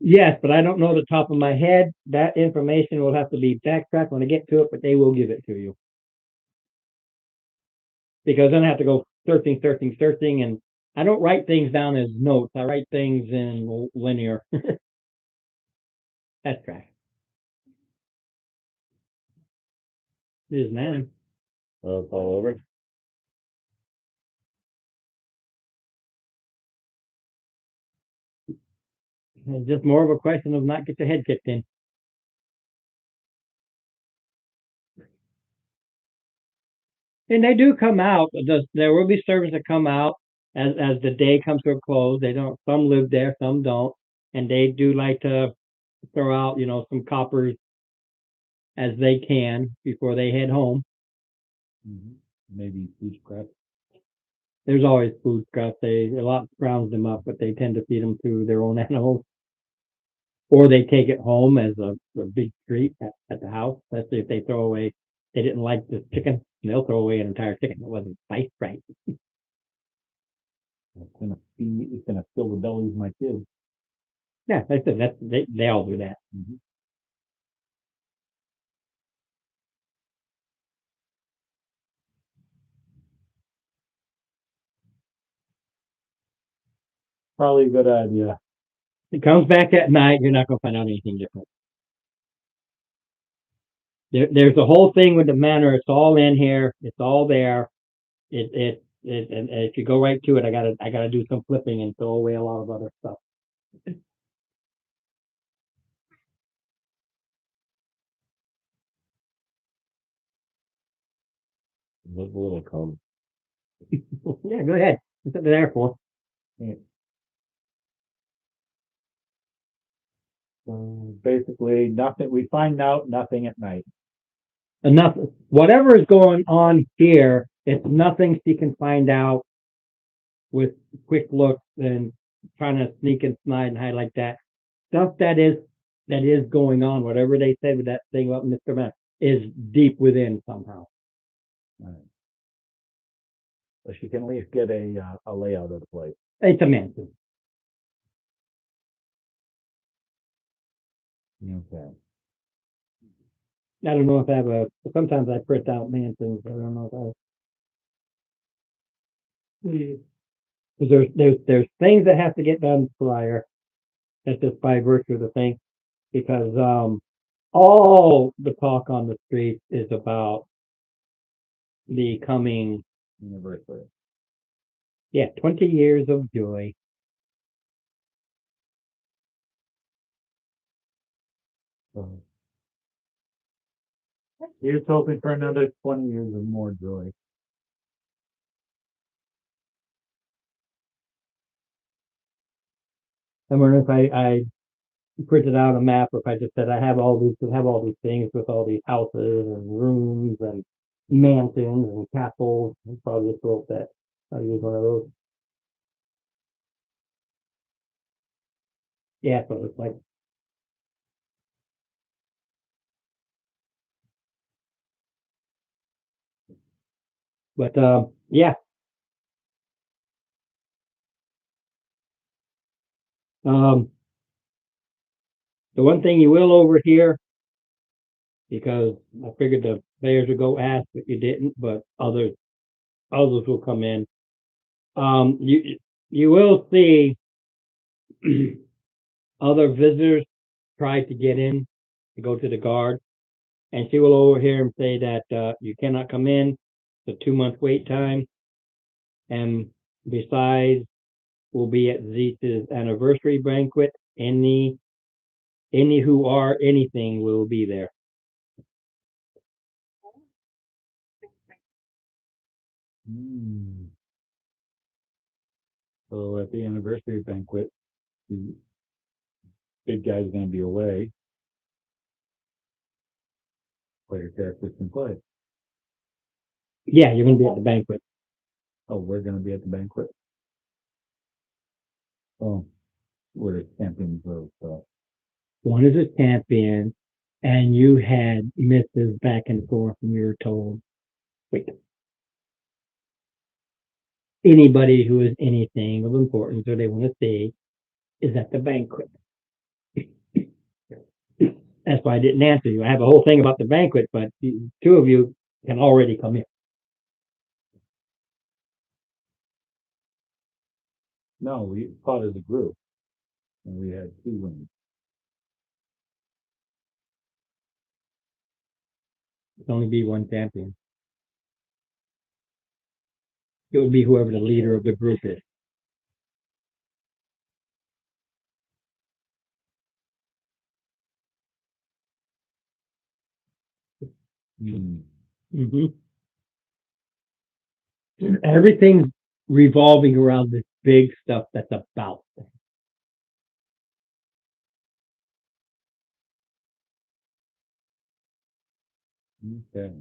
Yes, but I don't know the top of my head. That information will have to be backtracked when I get to it, but they will give it to you. Because then I have to go searching, and I don't write things down as notes. I write things in linear. That's trash. It is now. It's all over. It's just more of a question of not get your head kicked in. And they do come out. There will be servants that come out as the day comes to a close. They don't. Some live there, some don't, and they do like to throw out, some coppers as they can before they head home. Maybe food scrap. There's always food scraps. A lot rounds them up, but they tend to feed them to their own animals, or they take it home as a big treat at the house. Especially if they throw away. They didn't like the chicken. They'll throw away an entire chicken that wasn't spiced right. It's gonna fill the bellies of my kids. Yeah, like I said, they all do that. Probably a good idea. It comes back at night. You're not going to find out anything different. There's the whole thing with the manor. It's all in here. It's all there. And if you go right to it, I gotta do some flipping and throw away a lot of other stuff. Look a little calm. Yeah, go ahead. That's what they're there for. So basically, nothing. We find out nothing at night. Enough. Whatever is going on here, it's nothing she can find out with quick looks and trying to sneak and slide and hide like that. Stuff that is going on. Whatever they said with that thing about Mr. Matt is deep within somehow. So she can at least get a layout of the place. It's a mansion. Okay. I don't know if I have sometimes I print out mansions. I don't know if I. There's things that have to get done prior. That's just by virtue of the thing, because all the talk on the street is about the coming Anniversary. 20 years of joy. Here's hoping for another 20 years of more joy. I wonder if I printed out a map, or if I just said I have all these things with all these houses and rooms and mansions and castles. And probably just wrote that. I'll use one of those. Yeah, so it's like. But yeah. The one thing you will over here, because I figured the bears would go ask, but you didn't, but others will come in. You will see other visitors try to get in to go to the guard, and she will over here and say that you cannot come in. It's a 2-month wait time, and besides, we'll be at Zeke's anniversary banquet. Any who are anything will be there. So at the anniversary banquet, the big guy's gonna be away. Player characters can play. Yeah, you're gonna be at the banquet. Oh, we're gonna be at the banquet. Oh, we're champions of. One is a champion, and you had misses back and forth, and you were told, wait. Anybody who is anything of importance or they want to see is at the banquet. That's why I didn't answer you. I have a whole thing about the banquet, but 2 of you can already come in. No, we fought as a group. And we had 2 wins. It'd only be one champion. It would be whoever the leader of the group is. Hmm. Mm-hmm. Everything's revolving around this big stuff that's about. Okay.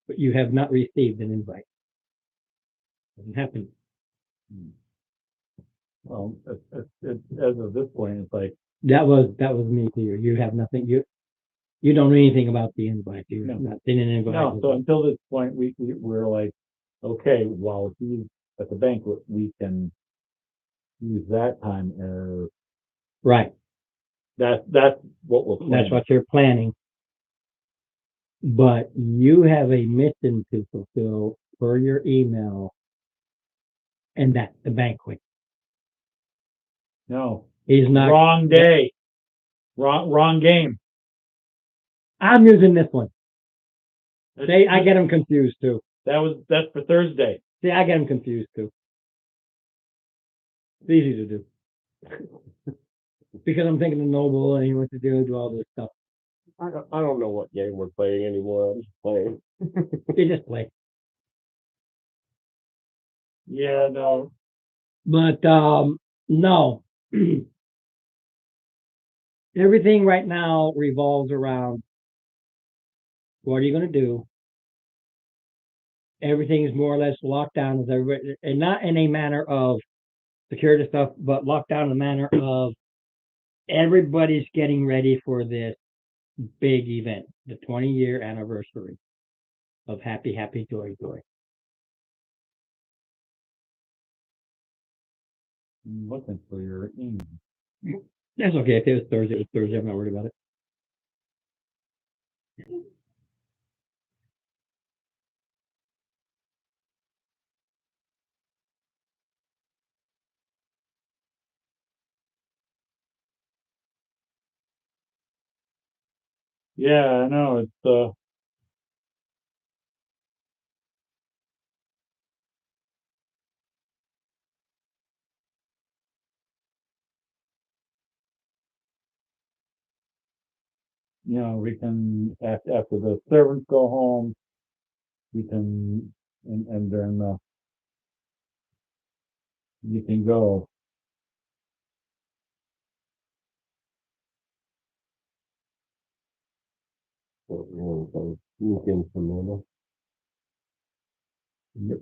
But you have not received an invite. Doesn't happen. Well, as of this point, it's like, That was me to you. You have nothing. You don't know anything about the invite. You've No. not seen an invite. no, so until this point, we're like, okay, while he's at the banquet, we can use that time as, Right. that's what we're planning. That's what you're planning. But you have a mission to fulfill per your email, and that's the banquet. No, He's not. wrong day. Wrong game. I'm using this one. See, I get them confused too. That's for Thursday. See, I get them confused too. It's easy to do. Because I'm thinking of Noble and he wants to do all this stuff. I don't know what game we're playing anymore. I'm just playing. You just play. Yeah, no. But no. Everything right now revolves around what are you going to do? Everything is more or less locked down as everybody, and not in a manner of security stuff, but locked down in a manner of everybody's getting ready for this big event, the 20-year anniversary of Happy Happy Joy Joy. I'm looking for your email. That's okay. If it was Thursday, it was Thursday. I'm not worried about it. Yeah, I know, it's we can, after the servants go home, we can, and then, you can go. Weekend from normal. Yep.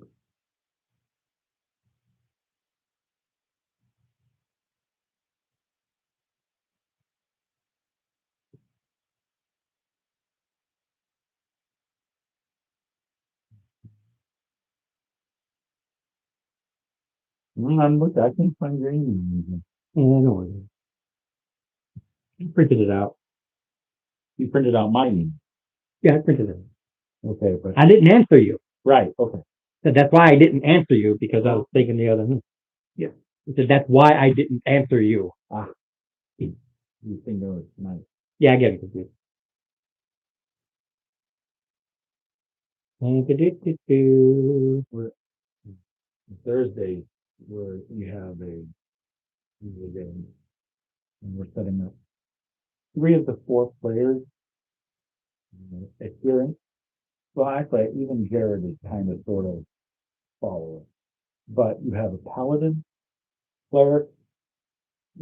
I'm looking, I can't find your email. Yeah, no worries. I printed it out. You printed out my email. Yeah, I printed it. Okay, but, I didn't answer you. right, okay. So that's why I didn't answer you because I was thinking the other. Yeah. So that's why I didn't answer you. You think it was tonight. Yeah, I get it confused. Thursday, where you have a game, and we're setting up 3 of the 4 players adherent. Well, actually, even Jared is kind of sort of follower, but you have a paladin, cleric,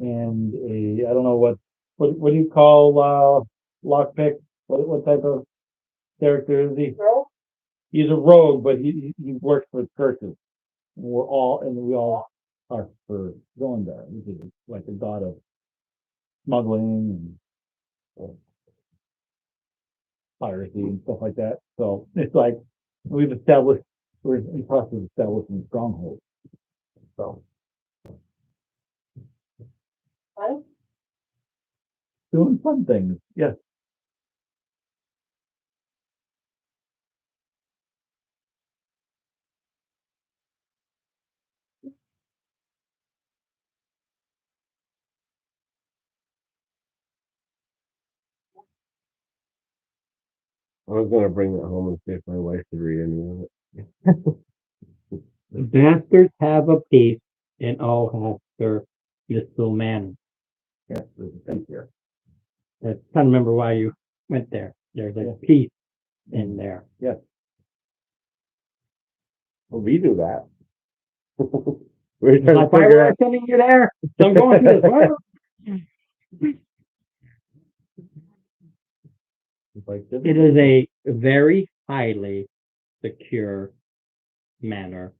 and I don't know what do you call lockpick? What type of character is he? He's a rogue, but he works for curses. And we all are for Zolindar, which is like a god of smuggling and piracy and stuff like that. So it's like we're in the process of establishing strongholds. So doing fun things, yes. was gonna bring that home and see if my wife could read any of it. Bastards have a peace and all have their little man. Yes, there's a thing here. I can't remember why you went there. There's a peace in there. Well, we do that. We're trying to Like, why figure were I out. sending you there? So I'm going through this. Like this. It is a very highly secure manner.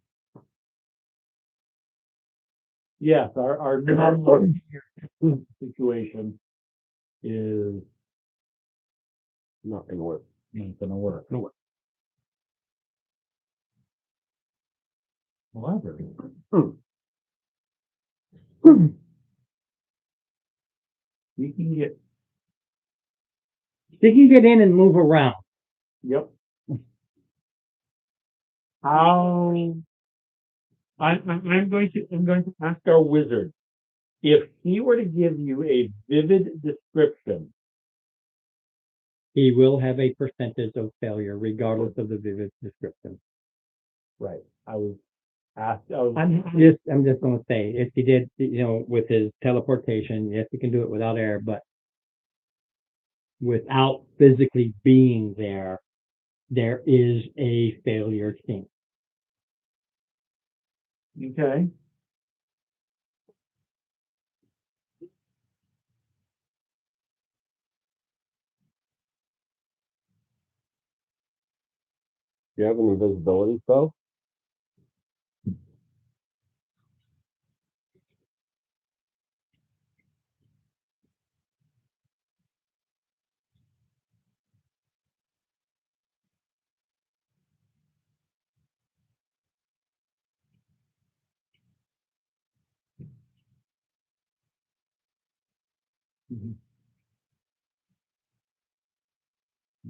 Yes, our normal situation is Not gonna work. not gonna work. However, you can get, They can get in and move around. yep. How, I'm going to ask our wizard, if he were to give you a vivid description, He will have a percentage of failure regardless of the vivid description. right, I was, I'm just gonna say, if he did, with his teleportation, yes, he can do it without air, but without physically being there, there is a failure chance. okay, You have an invisibility spell?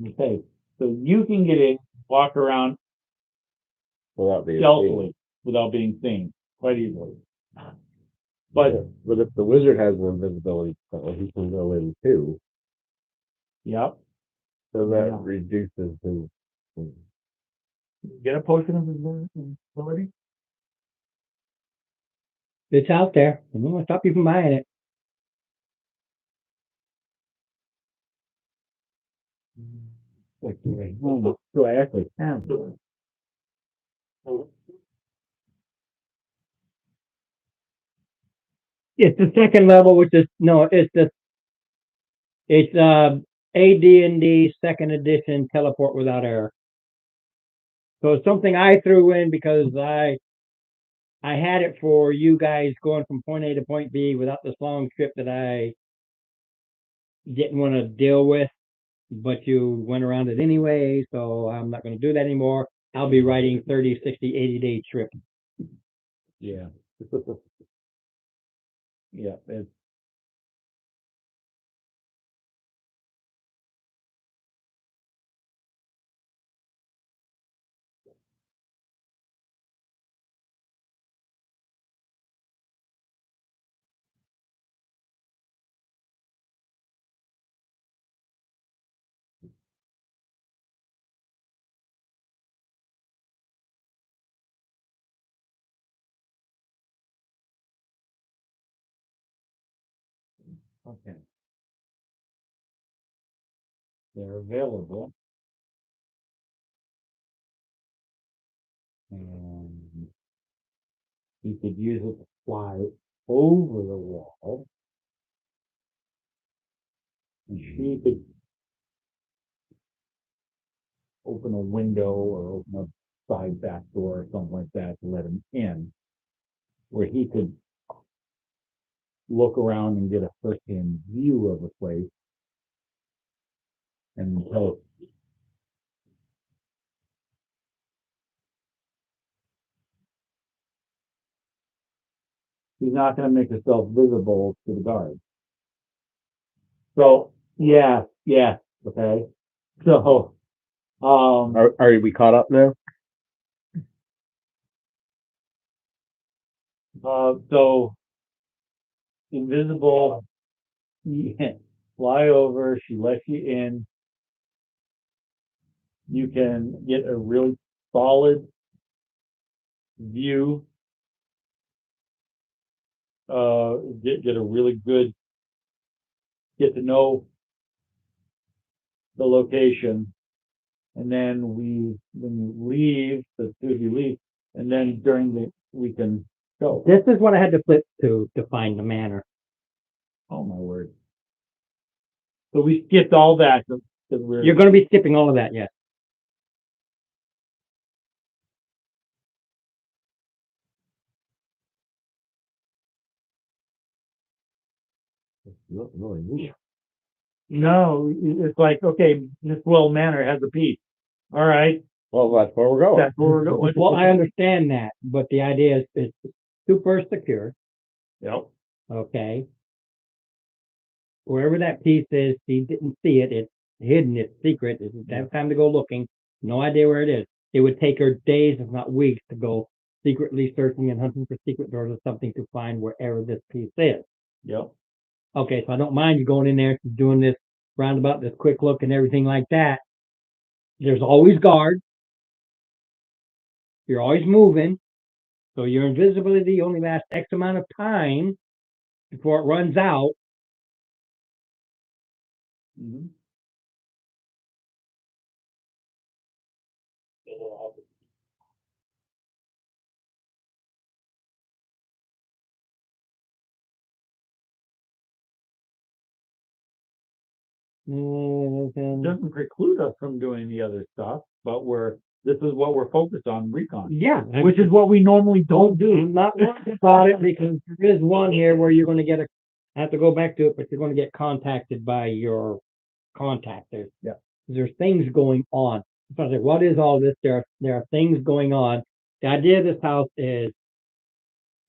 okay, so you can get in, walk around Without being stealthily seen. without being seen, quite easily. But, But if the wizard has an invisibility spell, he can go in too. yep, So that Yeah. reduces his. get a potion of invisibility. It's out there. I'm not gonna stop you from buying it. So I actually have. It's the second level, which is it's AD&D second edition teleport without error. So it's something I threw in because I had it for you guys going from point A to point B without this long trip that I didn't want to deal with, but you went around it anyway, so I'm not going to do that anymore. I'll be writing 30, 60, 80-day trip. Yeah. Yeah, it's. Okay. They're available. And you could use it to fly over the wall. And she could open a window or open a side back door or something like that to let him in, where he could look around and get a first-hand view of the place and tell. She's not going to make herself visible to the guards. So, yeah, okay. So, Are we caught up now? so invisible, yeah, fly over, she lets you in. you can get a really solid view. Get a really good, get to know the location. And then when you leave, as soon as you leave, and then we can go. This is what I had to flip to find the manor. Oh, my word. So we skipped all that because we're. You're gonna be skipping all of that, yes. Not really me. No, it's like, okay, Miss Well Manor has a piece. All right, Well, that's where we're going. that's where we're going. Well, I understand that, but the idea is it's super secure, Yep. okay? Wherever that piece is, he didn't see it, it's hidden, it's secret, it didn't have time to go looking, no idea where it is. It would take her days, if not weeks, to go secretly searching and hunting for secret doors or something to find wherever this piece is. Yep. Okay, so I don't mind you going in there, doing this roundabout, this quick look and everything like that. There's always guards. You're always moving. So your invisibility only lasts X amount of time before it runs out. Mhm. It doesn't preclude us from doing the other stuff, but this is what we're focused on, recon, Yeah, which is what we normally don't do. I'm not worried about it because there is one here where you're going to I have to go back to it, but you're going to get contacted by your contactors. Yeah. There's things going on. So I was like, what is all this? There are things going on. The idea of this house is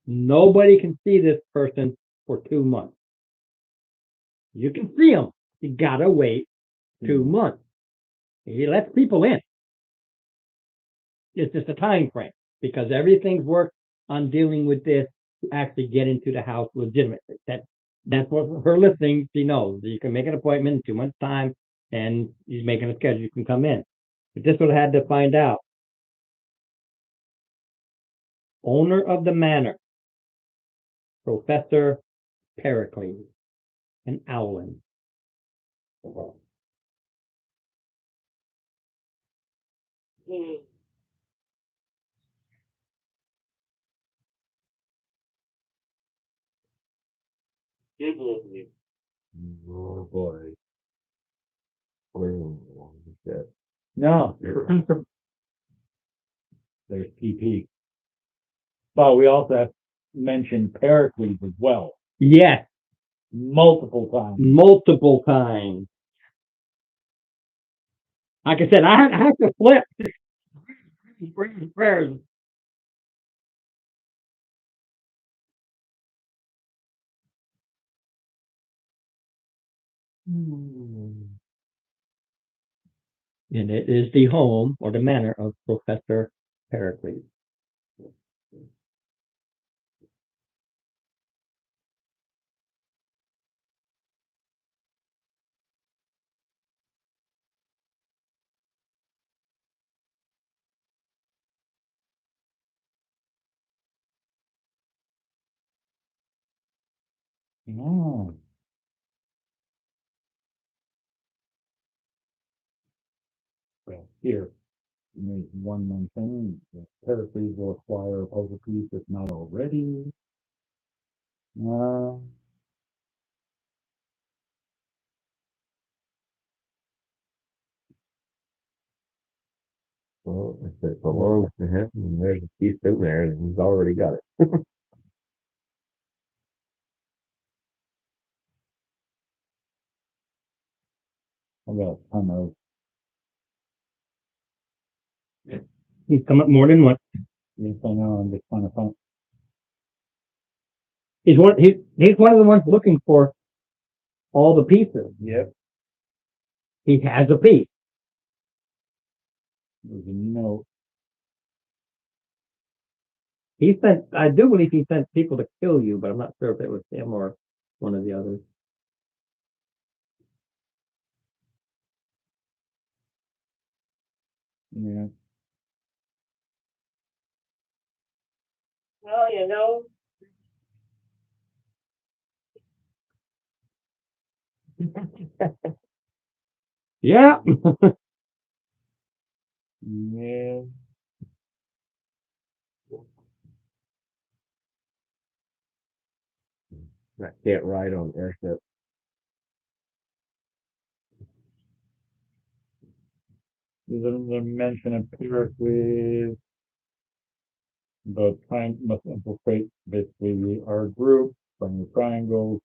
nobody can see this person for 2 months. You can see them. You gotta wait 2 months. He lets people in. It's just a time frame because everything's worked on dealing with this to actually get into the house legitimately. That's what her listening, she knows. You can make an appointment in 2 months' time and he's making a schedule, you can come in. But this would have had to find out. Owner of the manor, Professor Pericles, an Owlin. Oh, boy. Oh, shit. No. There's PP. But we also have mentioned Pericles as well, Yes, multiple times. multiple times. Like I said, I have to flip. Prayers. And it is the home or the manor of Professor Pericles. No. Well, here, make one more thing. Pericles will acquire a puzzle piece if not already. Well, if it belongs to him, and there's a piece in there, and he's already got it. I got a ton of. He's come up more than once. Yes, I know. I'm just trying to find. He's one of the ones looking for all the pieces. Yep. He has a piece. There's a note. I do believe he sent people to kill you, but I'm not sure if it was him or one of the others. Yeah. Well, you know, Yeah. Yeah. I can't ride on airship. There's a mention empirically, the time must infiltrate basically our group from the triangle.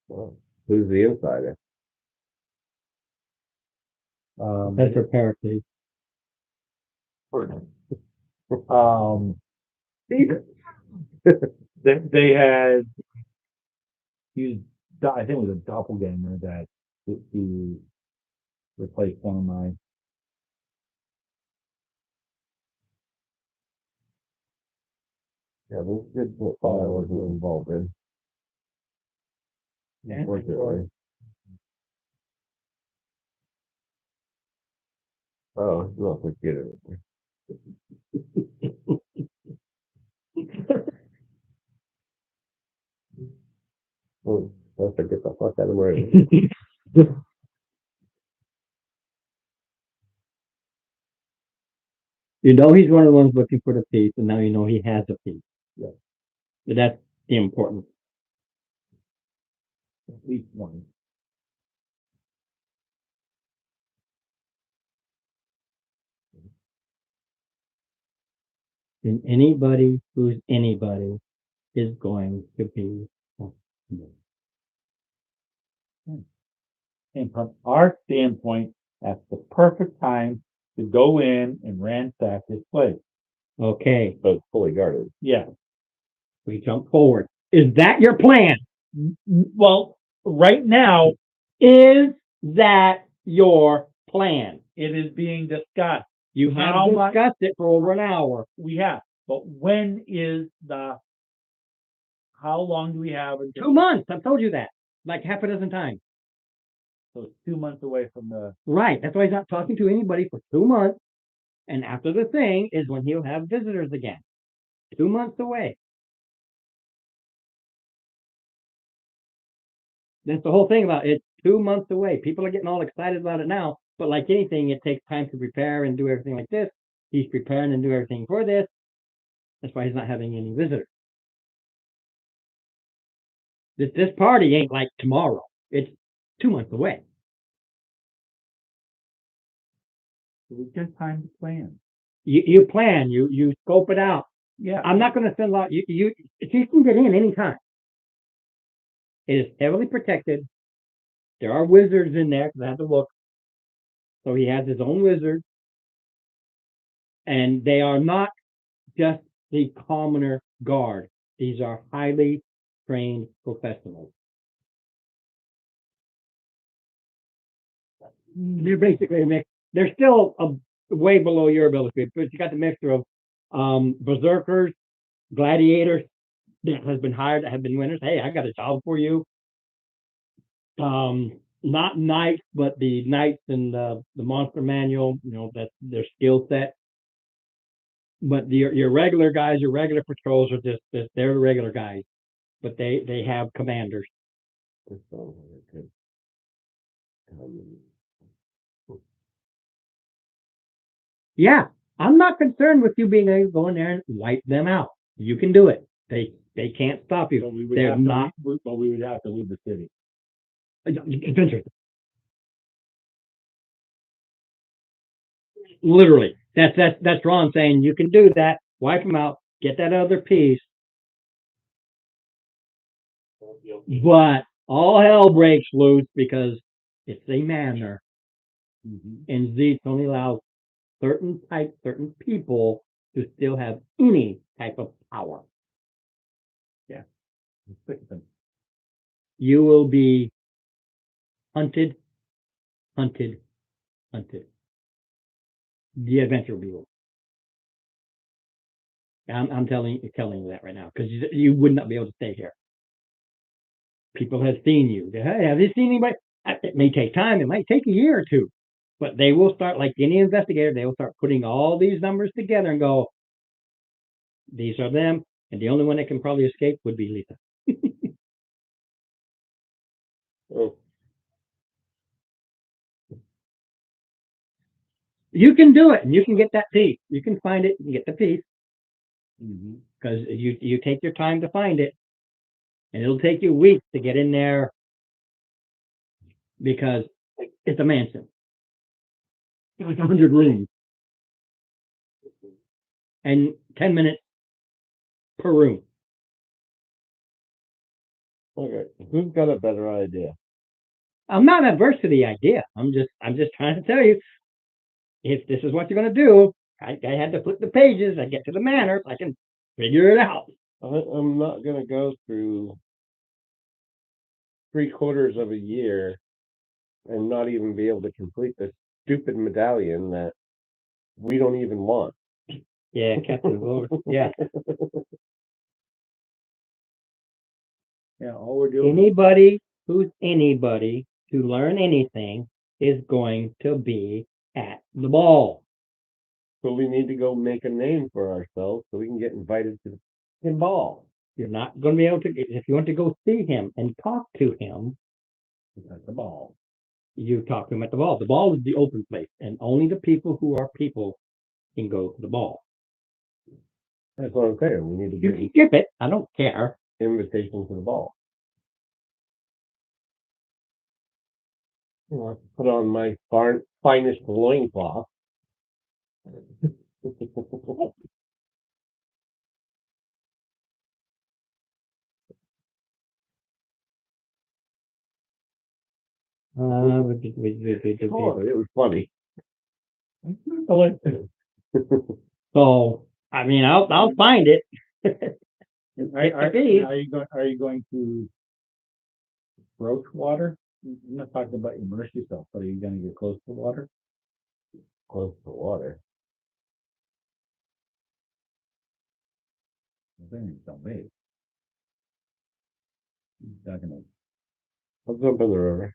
Well, who's the insider? That's for Pericles. They had he I think it was a doppelganger that he replaced one of my. Yeah, this good what I wasn't involved in. Unfortunately. Oh, no, forget it. Oh, I have to get the fuck out of my way. You know he's one of the ones looking for the peace, and now you know he has a peace. Yeah. But that's the important. At least one. And anybody who's anybody is going to be. And from our standpoint, that's the perfect time to go in and ransack this place. Okay, But it's fully guarded. Yeah. we jump forward. Is that your plan? Well, right now, Is that your plan? it is being discussed. You have How much- discussed it for over an hour. We have, but when is how long do we have? 2 months. I've told you that like half a dozen times. So it's 2 months away from the, Right. That's why he's not talking to anybody for 2 months. And after the thing is when he'll have visitors again. 2 months away. That's the whole thing about it. 2 months away. People are getting all excited about it now, but like anything, it takes time to prepare and do everything like this. He's preparing and do everything for this. That's why he's not having any visitors. This party ain't like tomorrow. It's 2 months away. we get time to plan. You plan, you scope it out. Yeah. I'm not going to send out you can get in anytime. It is heavily protected. There are wizards in there because I have to look. So he has his own wizard. And they are not just the commoner guard. These are highly trained professionals. They're basically a mix. They're still way below your ability, but you got the mixture of berserkers, gladiators that has been hired that have been winners. Hey, I got a job for you. Not knights, but the knights in the monster manual, you know, that's their skill set. But your regular guys, your regular patrols are just they're the regular guys, but they have commanders. This sounds like a good. Yeah, I'm not concerned with you being able to go in there and wipe them out. You can do it. They can't stop you. But we would They're have to, not but we would have to leave the city. adventurers. Literally, that's Ron saying you can do that. Wipe them out. Get that other piece. But all hell breaks loose because it's a manor, and Zeus only allows certain people to still have any type of power. You will be hunted. The adventure will be over. I'm telling you that right now because you would not be able to stay here. People have seen you. Hey, have you seen anybody? It may take time. It might take a year or two, but they will start, like any investigator, they will start putting all these numbers together and go, these are them. And the only one that can probably escape would be Lisa. Oh, You can do it and you can get that piece. You can find it and get the piece mhm. because you take your time to find it, and it'll take you weeks to get in there because it's a mansion. It's like 100 rooms and 10 minutes per room. Okay, who's got a better idea? I'm not adverse to the idea. I'm just trying to tell you, if this is what you're going to do, I had to flip the pages. I get to the manor. I can figure it out. I'm not gonna go through 3/4 of a year and not even be able to complete this stupid medallion that we don't even want. Yeah, Captain Wilbur. Yeah. Yeah, all we're doing, Anybody who's anybody to learn anything is going to be at the ball. So we need to go make a name for ourselves so we can get invited to the ball. You're not going to be able to, if you want to go see him and talk to him, at the ball. you talk to him at the ball. The ball is the open place, and only the people who are people can go to the ball. That's what I'm saying. We need to You get can skip it. I don't care. invitation to the ball. I'll put on my finest loincloth. Uh, Oh, it was funny. so, I mean, I'll find it. Are you going to broach water? I'm not talking about immerse yourself, but are you gonna get close to water? Close to water. Then don't bathe. Not gonna. I'll jump in the river.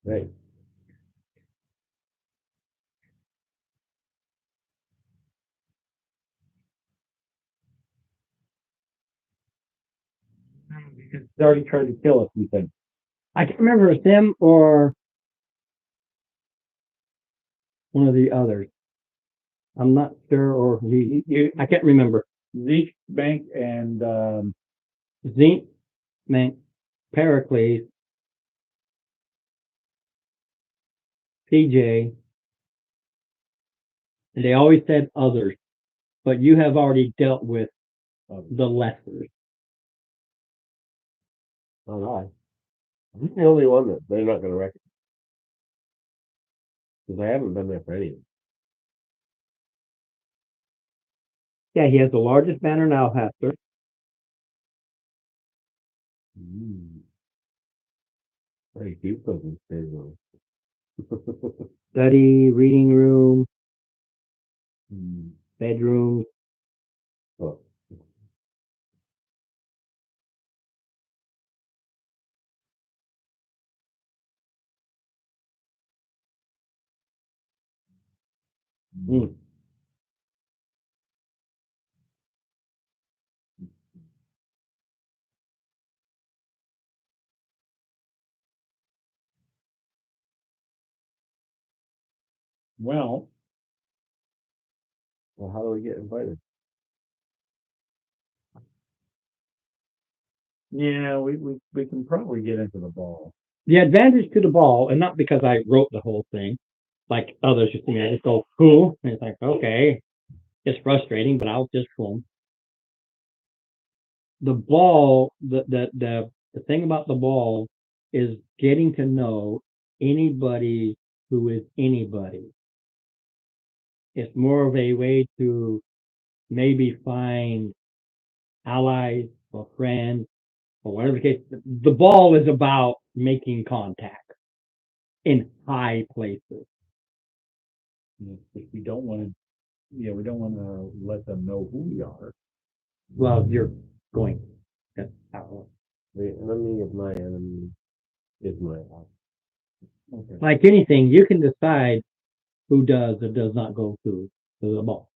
Right. They already tried to kill us, you said. I can't remember if it's him or one of the others. I'm not sure, or I can't remember. Zeke, Bank, and Zeke meant Pericles, PJ, and they always said others, but you have already dealt with the lessers. Not I. I'm the only one that they're not gonna recognize. Because I haven't been there for any of them. Yeah, he has the largest banner in Alhasser. Very cute cookies. Study, reading room, bedroom. Oh, Mm. well, well, how do we get invited? yeah, we can probably get into the ball. The advantage to the ball, and not because I wrote the whole thing, like others just think I just go cool, and it's like okay, it's frustrating, but I'll just fool. The ball, the thing about the ball is getting to know anybody who is anybody. It's more of a way to maybe find allies or friends or whatever the case. The ball is about making contact in high places. If we don't want to, we don't want to let them know who we are. Well, you're going. That's how. The enemy of my enemy is my ally. Like anything, you can decide who does or does not go to the ball.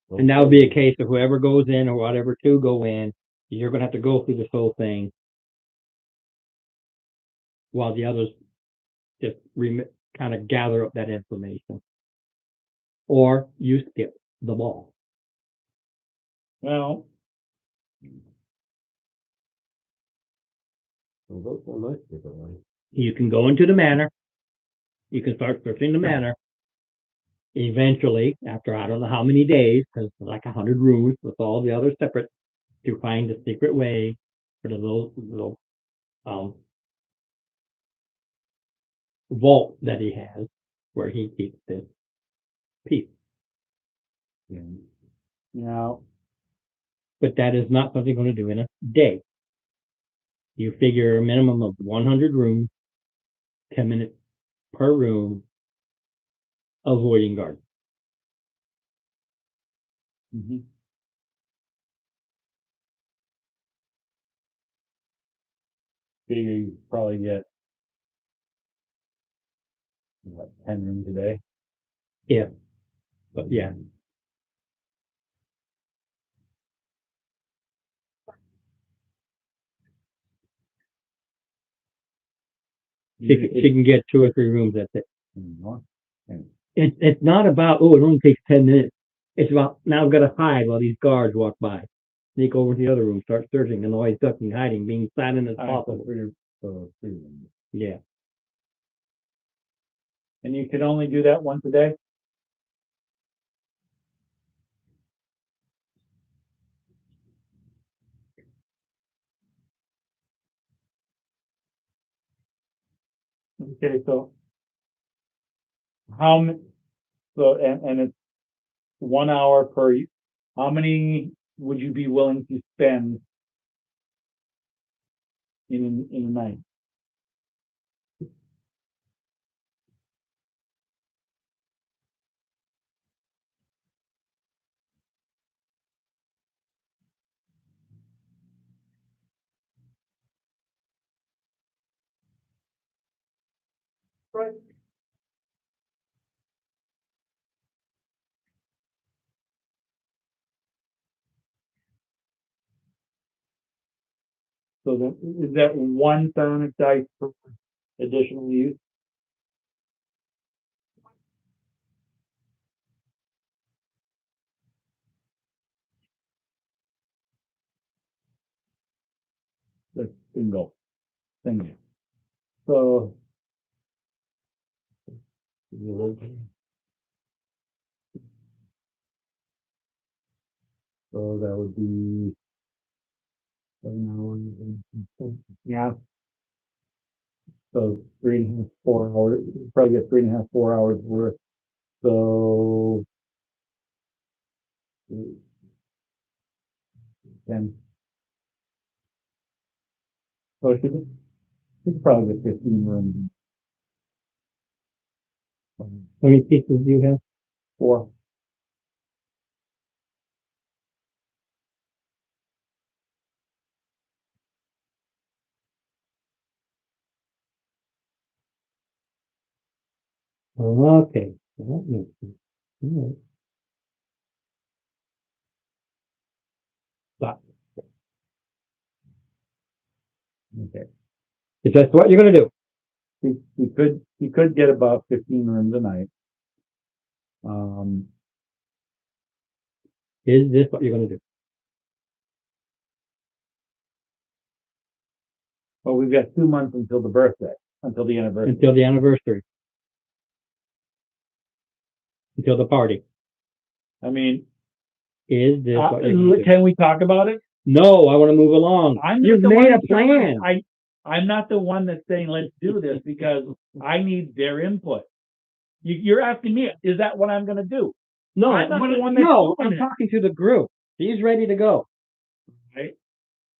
And that would be a case of whoever goes in or whatever two go in, you're gonna have to go through this whole thing while the others just kind of gather up that information. Or you skip the ball. Well, Well, those are nice people, right? You can go into the manor. You can start searching the manor. Eventually, after I don't know how many days, because like 100 rooms with all the others separate, to find the secret way for the little vault that he has where he keeps this piece. now, But that is not something you're going to do in a day. You figure a minimum of 100 rooms, 10 minutes per room, avoiding guards. figure you probably get what, 10 rooms a day. But yeah, she can get 2 or 3 rooms. That's it. It's not about, oh, it only takes 10 minutes. It's about, now I've got to hide while these guards walk by. Sneak over to the other room, start searching, and always ducking, hiding, being silent as possible. Yeah. And you can only do that once a day? Okay, so how many, so, and it's 1 hour per, how many would you be willing to spend in a night? Right. So that, is that 1 psionic dice per additional use? That's single. Single. So, so that would be 7 hours. Yeah. So 3.5, 4 hours, you probably get 3.5, 4 hours worth. So 10. So it should probably get 15 rooms. How many pieces do you have? 4. Okay. That makes sense. All right. But Okay. if that's what you're going to do, You could get about 15 rooms a night. is this what you're going to do? Well, we've got 2 months until the birthday, until the anniversary. Until the anniversary. Until the party. I mean, Is this what you're going to do? can we talk about it? No, I want to move along. You've made a plan. I'm not the one that's saying let's do this because I need their input. You're asking me, is that what I'm going to do? No, I'm not the one that's no, doing I'm it. talking to the group. He's ready to go. Right?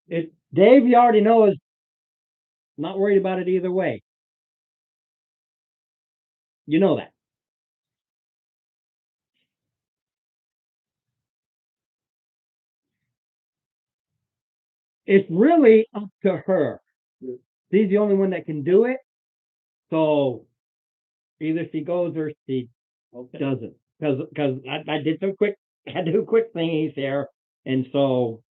It Dave, you already know, is not worried about it either way. You know that. It's really up to her. She's the only one that can do it. So either she goes or she Okay. doesn't. Because I did some quick, had to do quick thingies there. And so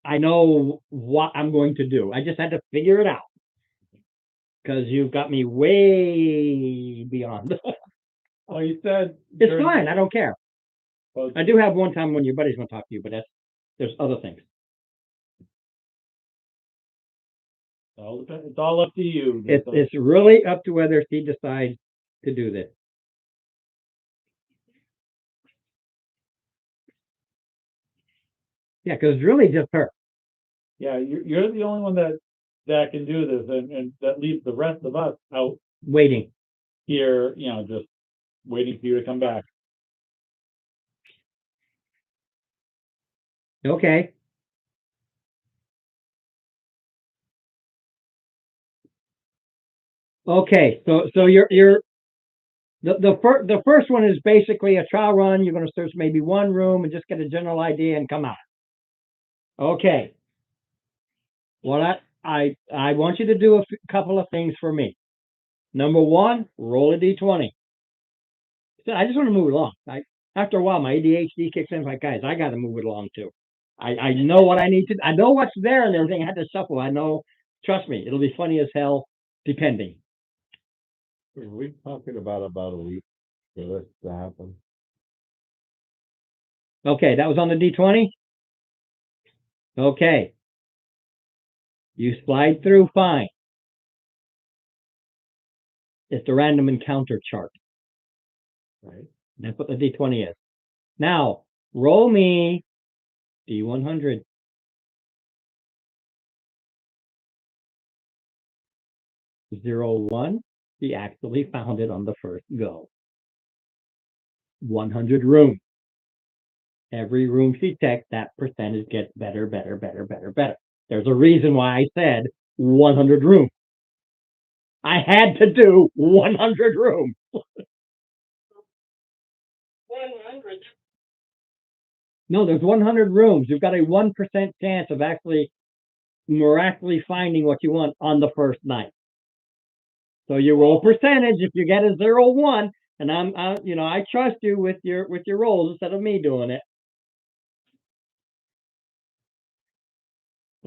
I know what I'm going to do. I just had to figure it out. Because you've got me way beyond. Well, you said. It's during- fine. I don't care. Well, I do have one time when your buddy's going to talk to you, but there's other things. It's all up to you. It's really up to whether she decides to do this. Yeah, because it's really just her. Yeah, you're the only one that can do this, and that leaves the rest of us out Waiting. here, just waiting for you to come back. Okay. Okay, so you're the first one is basically a trial run. You're going to search maybe one room and just get a general idea and come out. Okay. What I want you to do a couple of things for me. Number one, roll a d20. So I just want to move it along. After a while, my ADHD kicks in. Like, guys, I got to move it along too. I know what I need to. I know what's there and everything. I had to shuffle. I know. Trust me, it'll be funny as hell, depending. We talking about a week for this to happen. Okay, that was on the d20. Okay, you slide through fine. It's the random encounter chart. Right. That's what the d20 is. Now, roll me d100. Zero one. He actually found it on the first go. 100 rooms. Every room she checked, that percentage gets better, better, better, better, better. There's a reason why I said 100 rooms. I had to do 100 rooms. 100. No, there's 100 rooms. You've got a 1% chance of actually miraculously finding what you want on the first night. So you roll percentage. If you get a 0-1, and I trust you with your rolls instead of me doing it.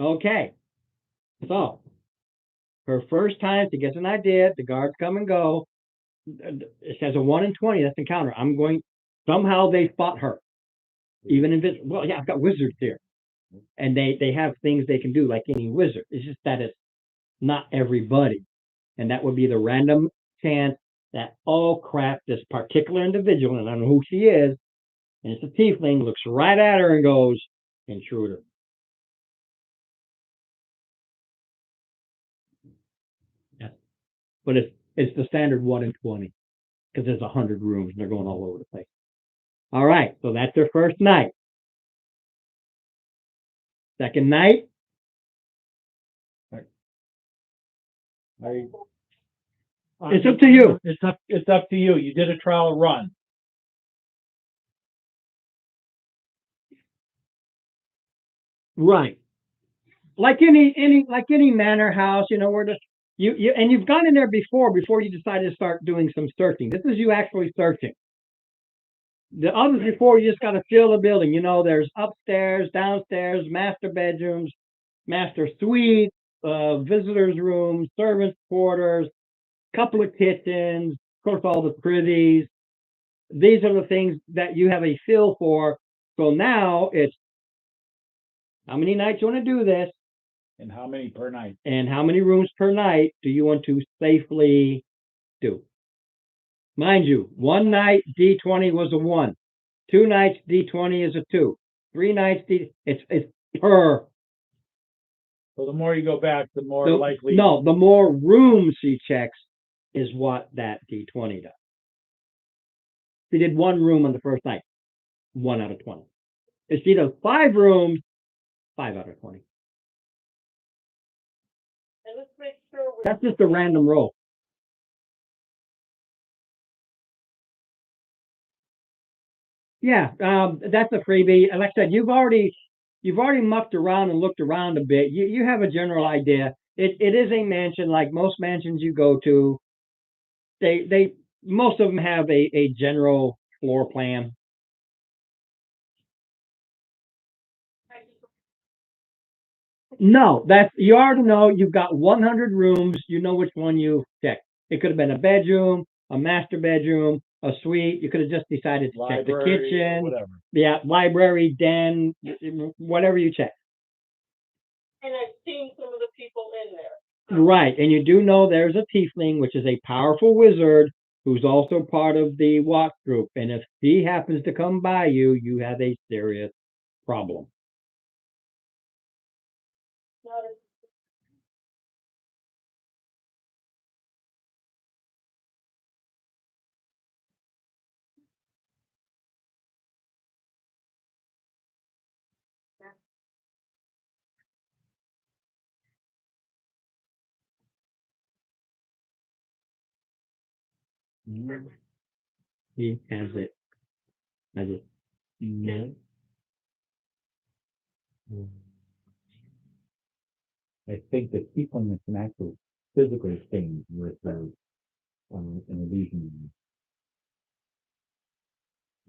Okay. So her first time, she gets an idea. The guards come and go. It says a 1 in 20. That's encounter. Somehow they spot her. Even if it's, well, yeah, I've got wizards here. And they have things they can do like any wizard. It's just that it's not everybody. And that would be the random chance that, oh crap, this particular individual, and I don't know who she is, and it's a tiefling, looks right at her and goes, intruder. Yeah. But it's the standard 1 in 20 because there's 100 rooms and they're going all over the place. All right, so that's your first night. Second night, it's up to you. It's up to you. You did a trial run. Right. Like any manor house, where you've gone in there before you decided to start doing some searching. This is you actually searching. The others before, you just got to feel the building. There's upstairs, downstairs, master bedrooms, master suites, visitors' rooms, servants' quarters, couple of kitchens, of course, all the privies. These are the things that you have a feel for. So now it's how many nights you want to do this, And how many per night? and how many rooms per night do you want to safely do? Mind you, one night D20 was a 1. 2 nights D20 is a 2. 3 nights it's per. So the more you go back, the more likely. No, the more rooms she checks is what that D20 does. She did 1 room on the first night, 1 out of 20. If she does 5 rooms, 5 out of 20. And let's make sure That's just a random roll. Yeah, that's a freebie. Like I said, you've already you've already mucked around and looked around a bit. You have a general idea. It is a mansion like most mansions you go to. They most of them have a general floor plan. No, that's you already know you've got 100 rooms. You know which one you check. It could have been a bedroom, a master bedroom, a suite. You could have just decided to check the Library, kitchen, whatever. yeah, library, den, whatever you check. And I've seen some of the people in there. Right, and you do know there's a tiefling, which is a powerful wizard who's also part of the walk group. And if he happens to come by you, you have a serious problem. Not as He has it. I just, I think the tiefling is an actual physical thing versus an illusion.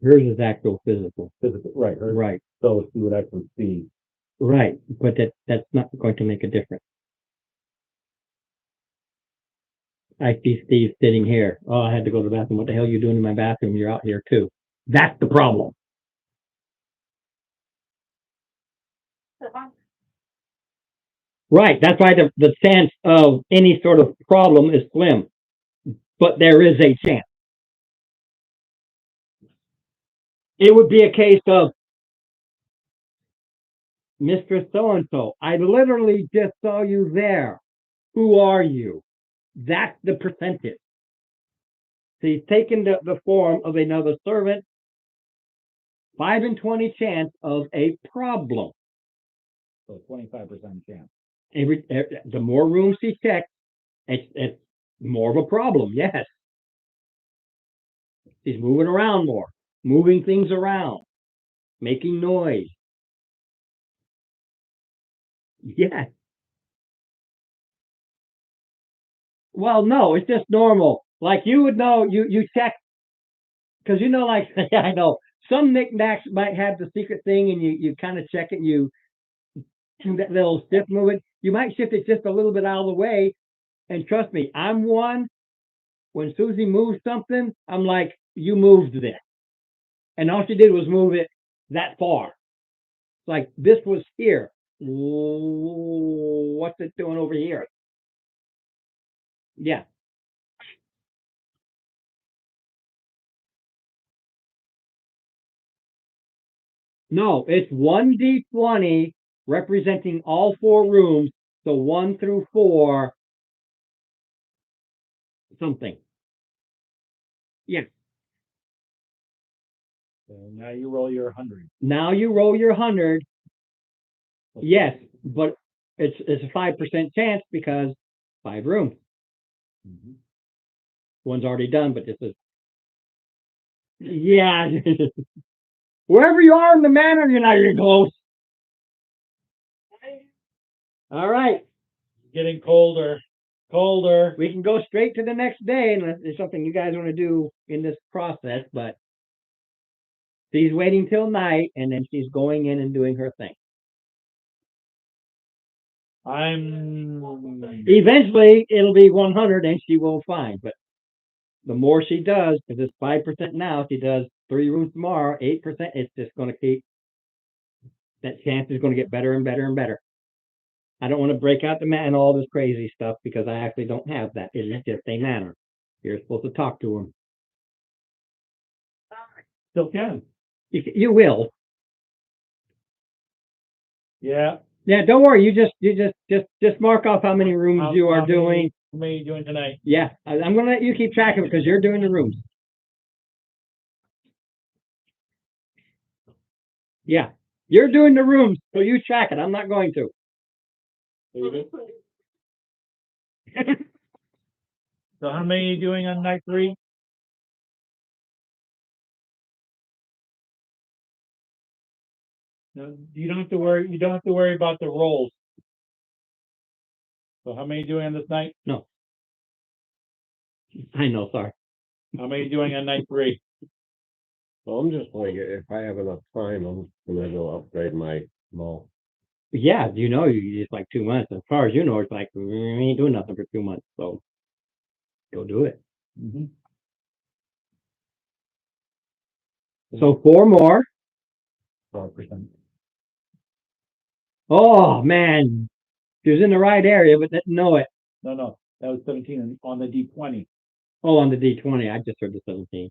hers is actual physical. Physical, right, right. Right, So you would actually see. right, but that's not going to make a difference. I see Steve sitting here. Oh, I had to go to the bathroom. What the hell are you doing in my bathroom? You're out here too. That's the problem. Right. That's why the chance of any sort of problem is slim. But there is a chance. It would be a case of Mr. So-and-so, I literally just saw you there. Who are you? That's the percentage. So he's taken the form of another servant. 5 in 20 chance of a problem. So 25% chance. The more rooms he checks, it's more of a problem. Yes. He's moving around more, moving things around, making noise. Yes. Well, no, it's just normal. Like you would know, you check because you know, like yeah, I know some knickknacks might have the secret thing, and you kind of check it. And you do that little shift movement. You might shift it just a little bit out of the way, and trust me, I'm one. When Susie moves something, I'm like, you moved this, and all she did was move it that far. Like this was here. What's it doing over here? Yeah. No, it's 1d20 representing all 4 rooms. So 1 through 4 something. Yes. So now you roll your 100. Now you roll your 100. Yes, but it's a 5% chance because 5 rooms. Mhm. One's already done, but this is yeah. Wherever you are in the manor, you're not even close. All right. Getting colder. Colder. We can go straight to the next day unless there's something you guys want to do in this process, but she's waiting till night and then she's going in and doing her thing. Eventually it'll be 100 and she will find, but the more she does, because it's 5% now, she does 3 rooms tomorrow, 8%, it's just going to keep, that chance is going to get better and better and better. I don't want to break out the man and all this crazy stuff because I actually don't have that. It is just a manner. You're supposed to talk to him. Still can. You will. Yeah. Yeah, don't worry. You just mark off how many rooms you are doing. How many are you doing tonight? Yeah, I'm gonna let you keep track of it because you're doing the rooms. Yeah, you're doing the rooms, so you track it. I'm not going to. So how many are you doing on night 3? No, you don't have to worry about the rolls. So how many doing on this night? I know, sorry. How many doing on night 3? Well, I'm just like, if I have enough time, I'm gonna go upgrade my mall. Yeah, it's like 2 months. As far as you know, it's like, we ain't doing nothing for 2 months, so go do it. Mm-hmm. So 4 more. 12%. Oh, man. She was in the right area, but didn't know it. No, that was 17 on the D20. Oh, on the D20, I just heard the 17.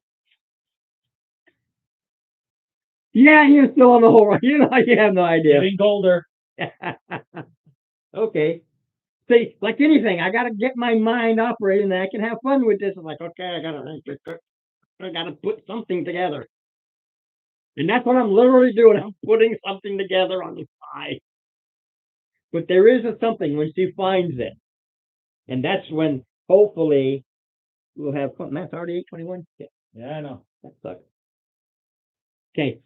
Yeah, you're still on the whole, you have no idea. Getting colder. Okay. See, like anything, I gotta get my mind operating and I can have fun with this. I'm like, okay, I gotta put something together. And that's what I'm literally doing. I'm putting something together on the side. But there is a something when she finds it. And that's when hopefully we'll have fun. That's already 8:21. Yeah, Yeah, I know. that sucks. Okay.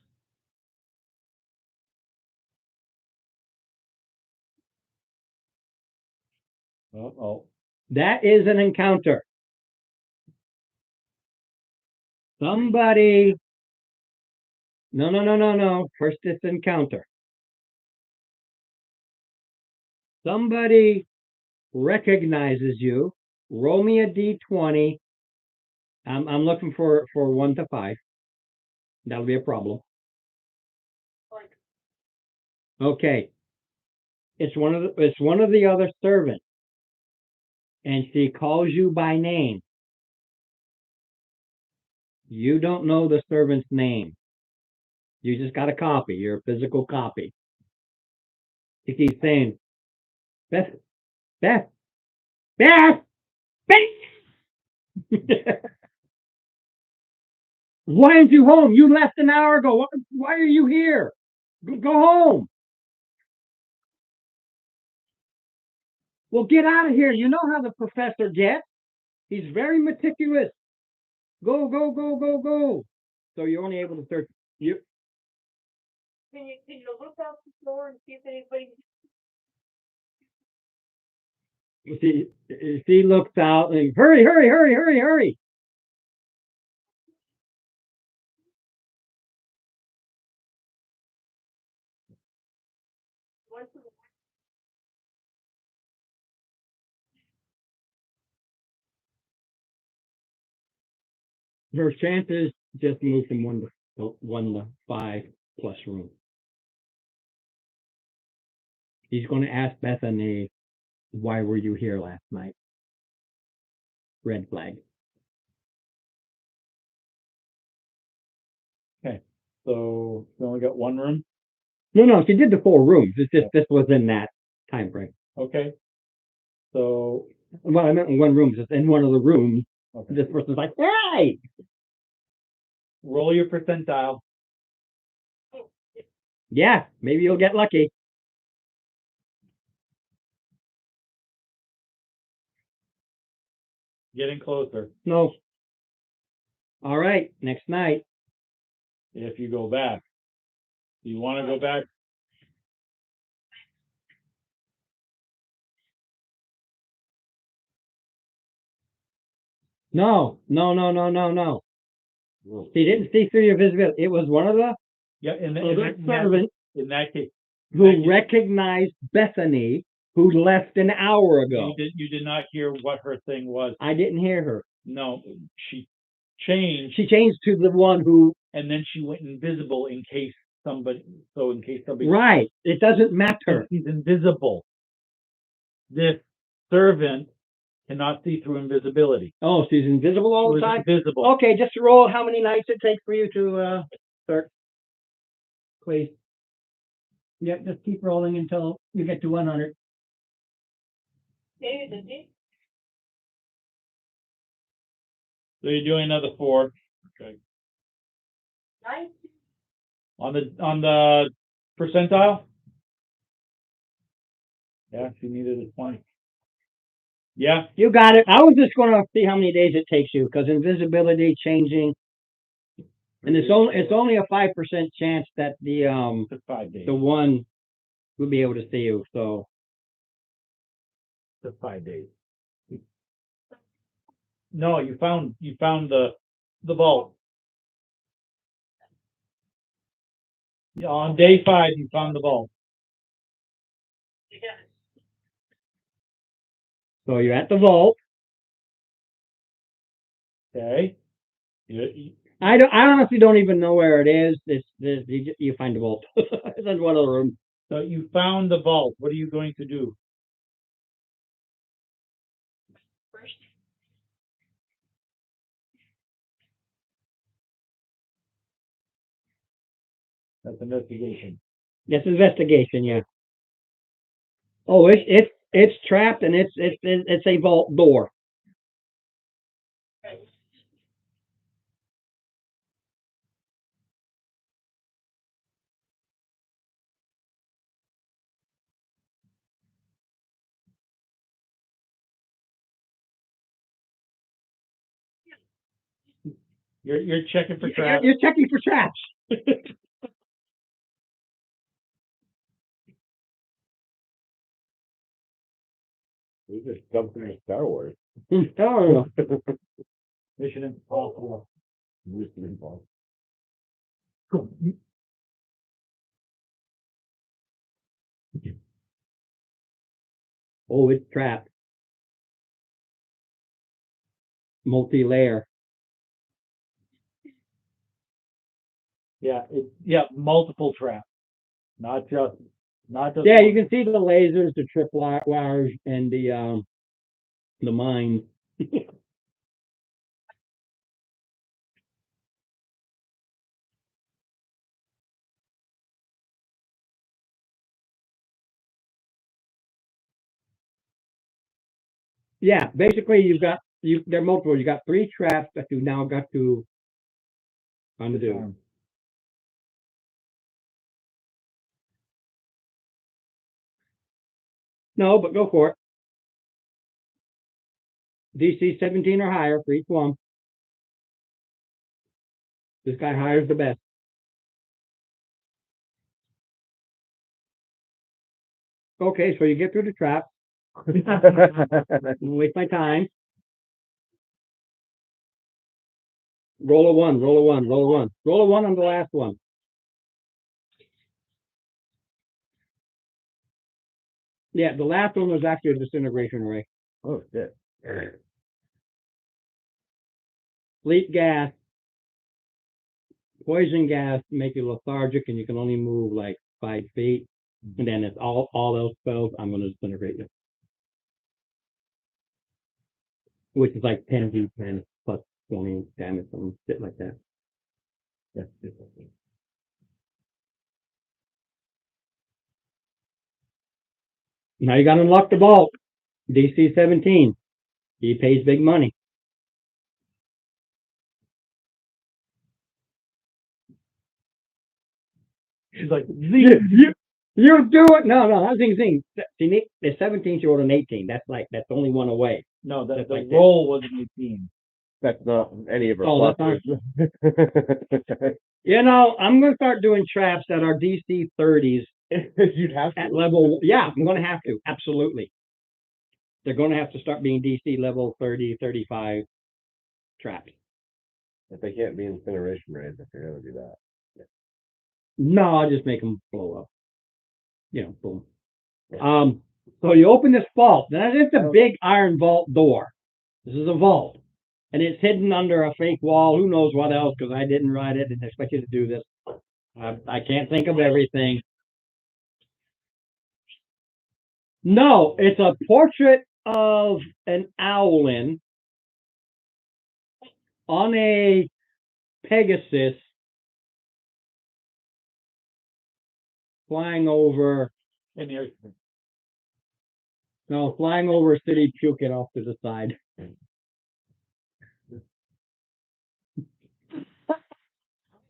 Oh, That is an encounter. Somebody. No. First, it's encounter. Somebody recognizes you. Roll me a d20. I'm looking for 1 to 5. That'll be a problem. Okay. It's one of the other servants, and she calls you by name. You don't know the servant's name. You just got a copy. You're a physical copy. She keeps saying, Beth, Beth, Beth, Beth. Why aren't you home? You left an hour ago. Why are you here? Go home. Well, get out of here. You know how the professor gets. He's very meticulous. Go. So you're only able to search. You Can you look out the floor and see if anybody? she looks out and hurry. wants to- Her chances just move from 1 to 5 plus room. He's going to ask Bethany, why were you here last night? Red flag. so we only got 1 room. No, she did the 4 rooms. It's just this was in that time frame. Okay. So, Well, I meant in 1 room. Just in one of the rooms, okay. this person's like, hey! Roll your percentile. Yeah, maybe you'll get lucky. Getting closer. No. All right, next night. If you go back. Do you want to go back? No. She didn't see through your visibility. It was one of the Yeah, other servants in that case, who recognized Bethany, who left an hour ago. you did not hear what her thing was. I didn't hear her. No, she changed, She changed to the one who. and then she went invisible in case somebody. Right. It doesn't matter. She's invisible. This servant cannot see through invisibility. Oh, she's invisible all She the was time? invisible. Okay, just roll how many nights it takes for you to start. Please. Yeah, just keep rolling until you get to 100. Okay, did you? So you're doing another 4. Okay. Nice. On the percentile? Yeah, she needed a 20. Yeah, You got it. I was just going to see how many days it takes you because invisibility changing And it's only a 5% chance that Took 5 days. the one will be able to see you, so. Took 5 days. No, you found the vault. Yeah, on day 5, you found the vault. So you're at the vault. Okay. I honestly don't even know where it is. You find the vault. It's in one of the rooms. So you found the vault. What are you going to do? That's investigation. That's investigation, yeah. Oh, it's trapped and it's a vault door. You're checking for traps. You're checking for traps. We just jumped into Star Wars. Oh, Mission Impossible. Mission Impossible. Cool. oh, it's trapped. Multi-layer. Yeah, multiple traps. Not just Yeah, one. you can see the lasers, the trip wires, and the mines. Yeah, basically there are multiple. You got 3 traps that you now got to undo. No, but go for it. DC 17 or higher for each one. This guy hires the best. Okay, so you get through the trap. Don't waste my time. Roll a 1, roll a 1, roll a 1. Roll a 1 on the last one. Yeah, the last one was actually a disintegration ray. Oh, shit. Sleep gas, poison gas make you lethargic and you can only move like 5 feet. And then if all else fails, I'm going to disintegrate you. Which is like 10 D10 plus 20 damage and shit like that. That's just okay. Now you got to unlock the vault. DC 17. He pays big money. She's like, You do it. No, that's the thing. See, the 17 she rolled an 18. That's only one away. no, That's the like roll was an 18. That's not any of our Oh, that's not. pluses. You know, I'm gonna start doing traps that are DC 30s You'd have at to. level. Yeah, I'm gonna have to. Absolutely. They're gonna have to start being DC level 30, 35 traps. If they can't be incineration rays, if they're gonna do that. No, I'll just make them blow up. You know, boom. Yeah. So you open this vault. Now it's a big iron vault door. This is a vault. And it's hidden under a fake wall. Who knows what else, because I didn't write it. Didn't expect you to do this. I can't think of everything. No, it's a portrait of an owlin on a Pegasus flying over, In the flying over a city, puking off to the side.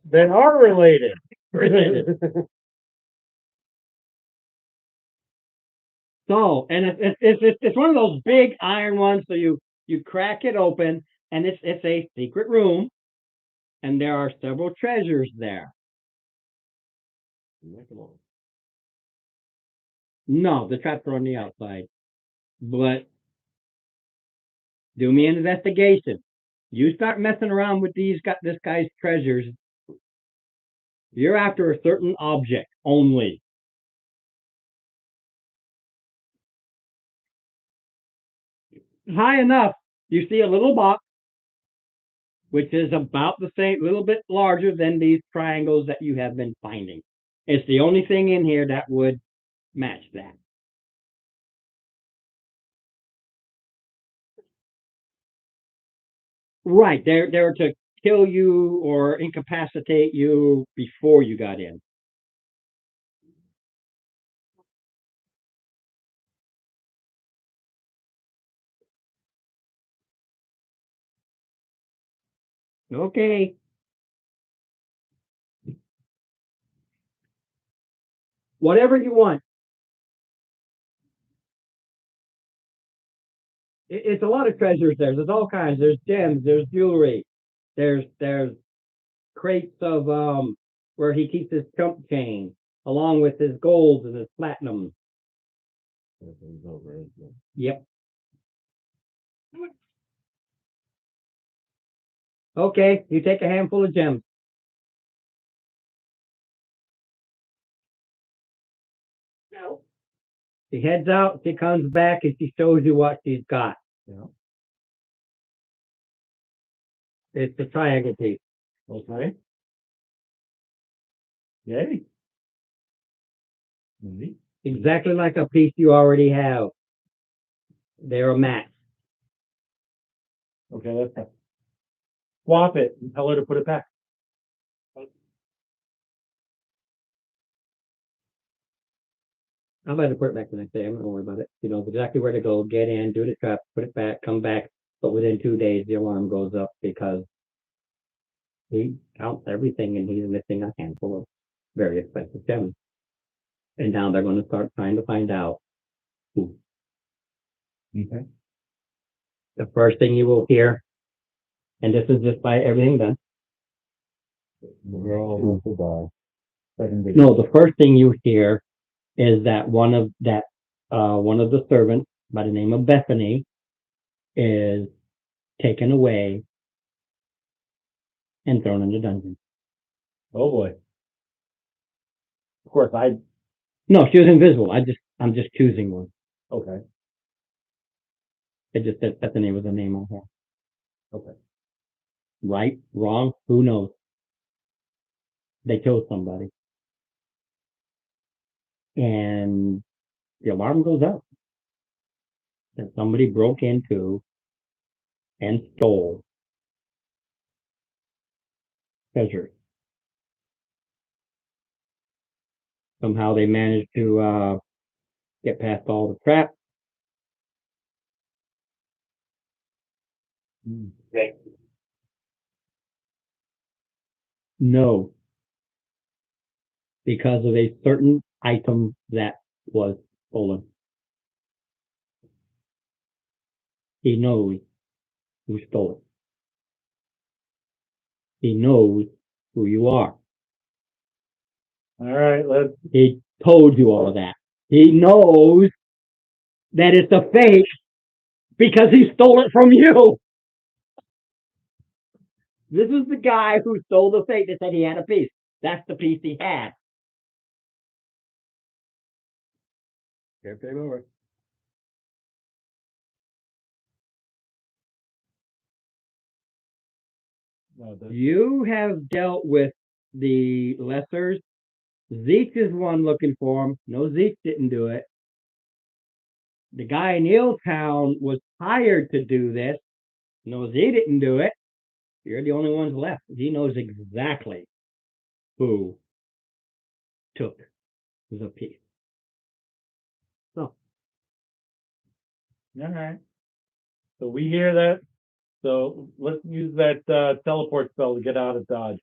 They are related. So, and it's one of those big iron ones. So you crack it open, and it's a secret room, and there are several treasures there. No, the traps are on the outside. But do me an investigation. You start messing around with this guy's treasures, you're after a certain object only. High enough, you see a little box, which is about the same, little bit larger than these triangles that you have been finding. It's the only thing in here that would match that. Right, they're to kill you or incapacitate you before you got in. Okay. Whatever you want. It's a lot of treasures there. There's all kinds. There's gems. There's jewelry. There's crates of where he keeps his chump chain, along with his golds and his platinum. Yep. Okay, you take a handful of gems. No. She heads out, she comes back, and she shows you what she's got. Yeah. It's a triangle piece. Okay. Yay. Maybe. Exactly like a piece you already have. They're a match. Okay, that's fine. Swap it and tell her to put it back. I'm about to put it back the next day. I'm not gonna worry about it. You know exactly where to go, get in, do the trap, put it back, come back. But within 2 days, the alarm goes up because he counts everything and he's missing a handful of very expensive gems. And now they're going to start trying to find out who. Okay. The first thing you will hear, and this is just by everything done. We're all going to die. Second day. No, the first thing you hear is that one of the servants by the name of Bethany is taken away and thrown in the dungeon. Oh boy. Of course, No, she was invisible. I'm just choosing one. okay. It just said Bethany was the name on her. Okay. Right, wrong, who knows? They killed somebody. And the alarm goes up. That somebody broke into and stole treasure. Somehow they managed to get past all the traps. No. Because of a certain item that was stolen. He knows who stole it. He knows who you are. All right, let's. He told you all of that. He knows that it's a fake because he stole it from you. This is the guy who stole the fake that said he had a piece. That's the piece he had. Game over. You have dealt with the lessers. Zeke is one looking for him. No, Zeke didn't do it. The guy in Illtown was hired to do this. No, Z didn't do it. You're the only ones left. Z knows exactly who took the piece. So, All right. So we hear that. So let's use that teleport spell to get out of Dodge.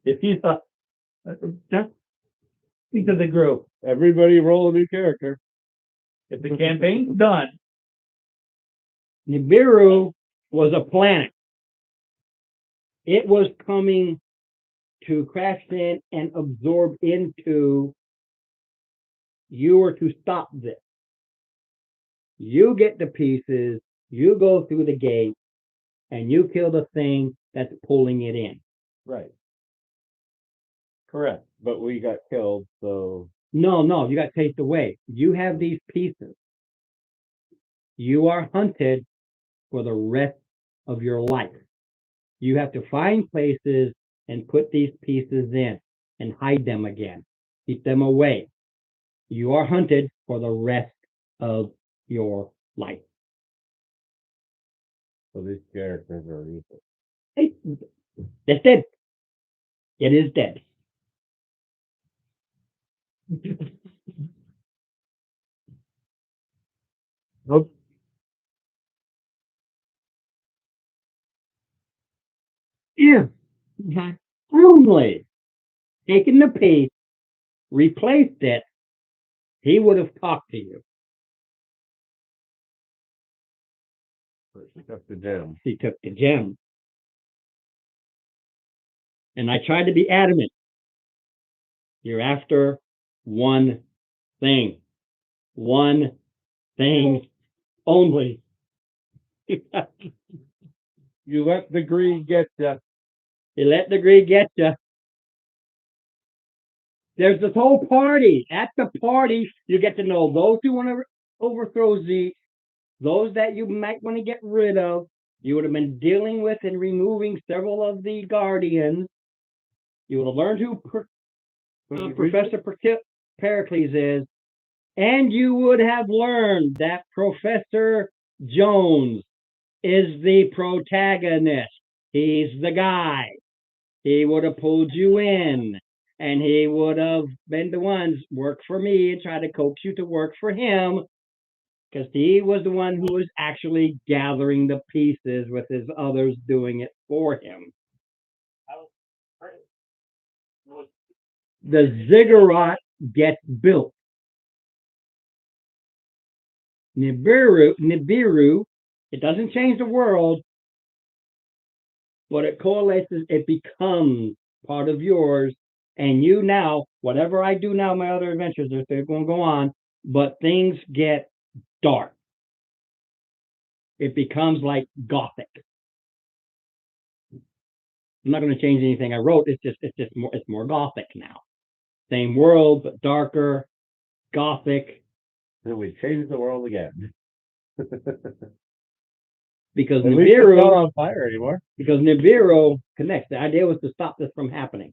If he's just because the group. Everybody roll a new character. If the campaign's done, Nibiru was a planet. It was coming to crash in and absorb into. You were to stop this. You get the pieces, you go through the gate, and you kill the thing that's pulling it in. Right. Correct. But we got killed, so No, you got chased away. You have these pieces. You are hunted for the rest of your life. You have to find places and put these pieces in and hide them again. Keep them away. You are hunted for the rest of your life. so these characters are evil. Hey, it's dead. It is dead. Nope. If you had only taken the piece, replaced it, he would have talked to you. Except the gem. He took the gem. And I tried to be adamant. You're after one thing. One thing only. You let the greed get you. You let the greed get you. There's this whole party. At the party, you get to know those who want to overthrow Zeke, those that you might want to get rid of. You would have been dealing with and removing several of the Guardians. You would have learned who Professor Pericles is. And you would have learned that Professor Jones is the protagonist. He's the guy. He would have pulled you in, and he would have been the ones work for me and try to coax you to work for him, because he was the one who was actually gathering the pieces with his others doing it for him. The ziggurat gets built. Nibiru, it doesn't change the world, but it coalesces, it becomes part of yours. And you now, whatever I do now, my other adventures, they're going to go on, but things get dark. It becomes like Gothic. I'm not going to change anything I wrote. It's more Gothic now. Same world, but darker, Gothic. Then we change the world again. Because At least it's not Nibiru, on fire anymore. because Nibiru connects. The idea was to stop this from happening.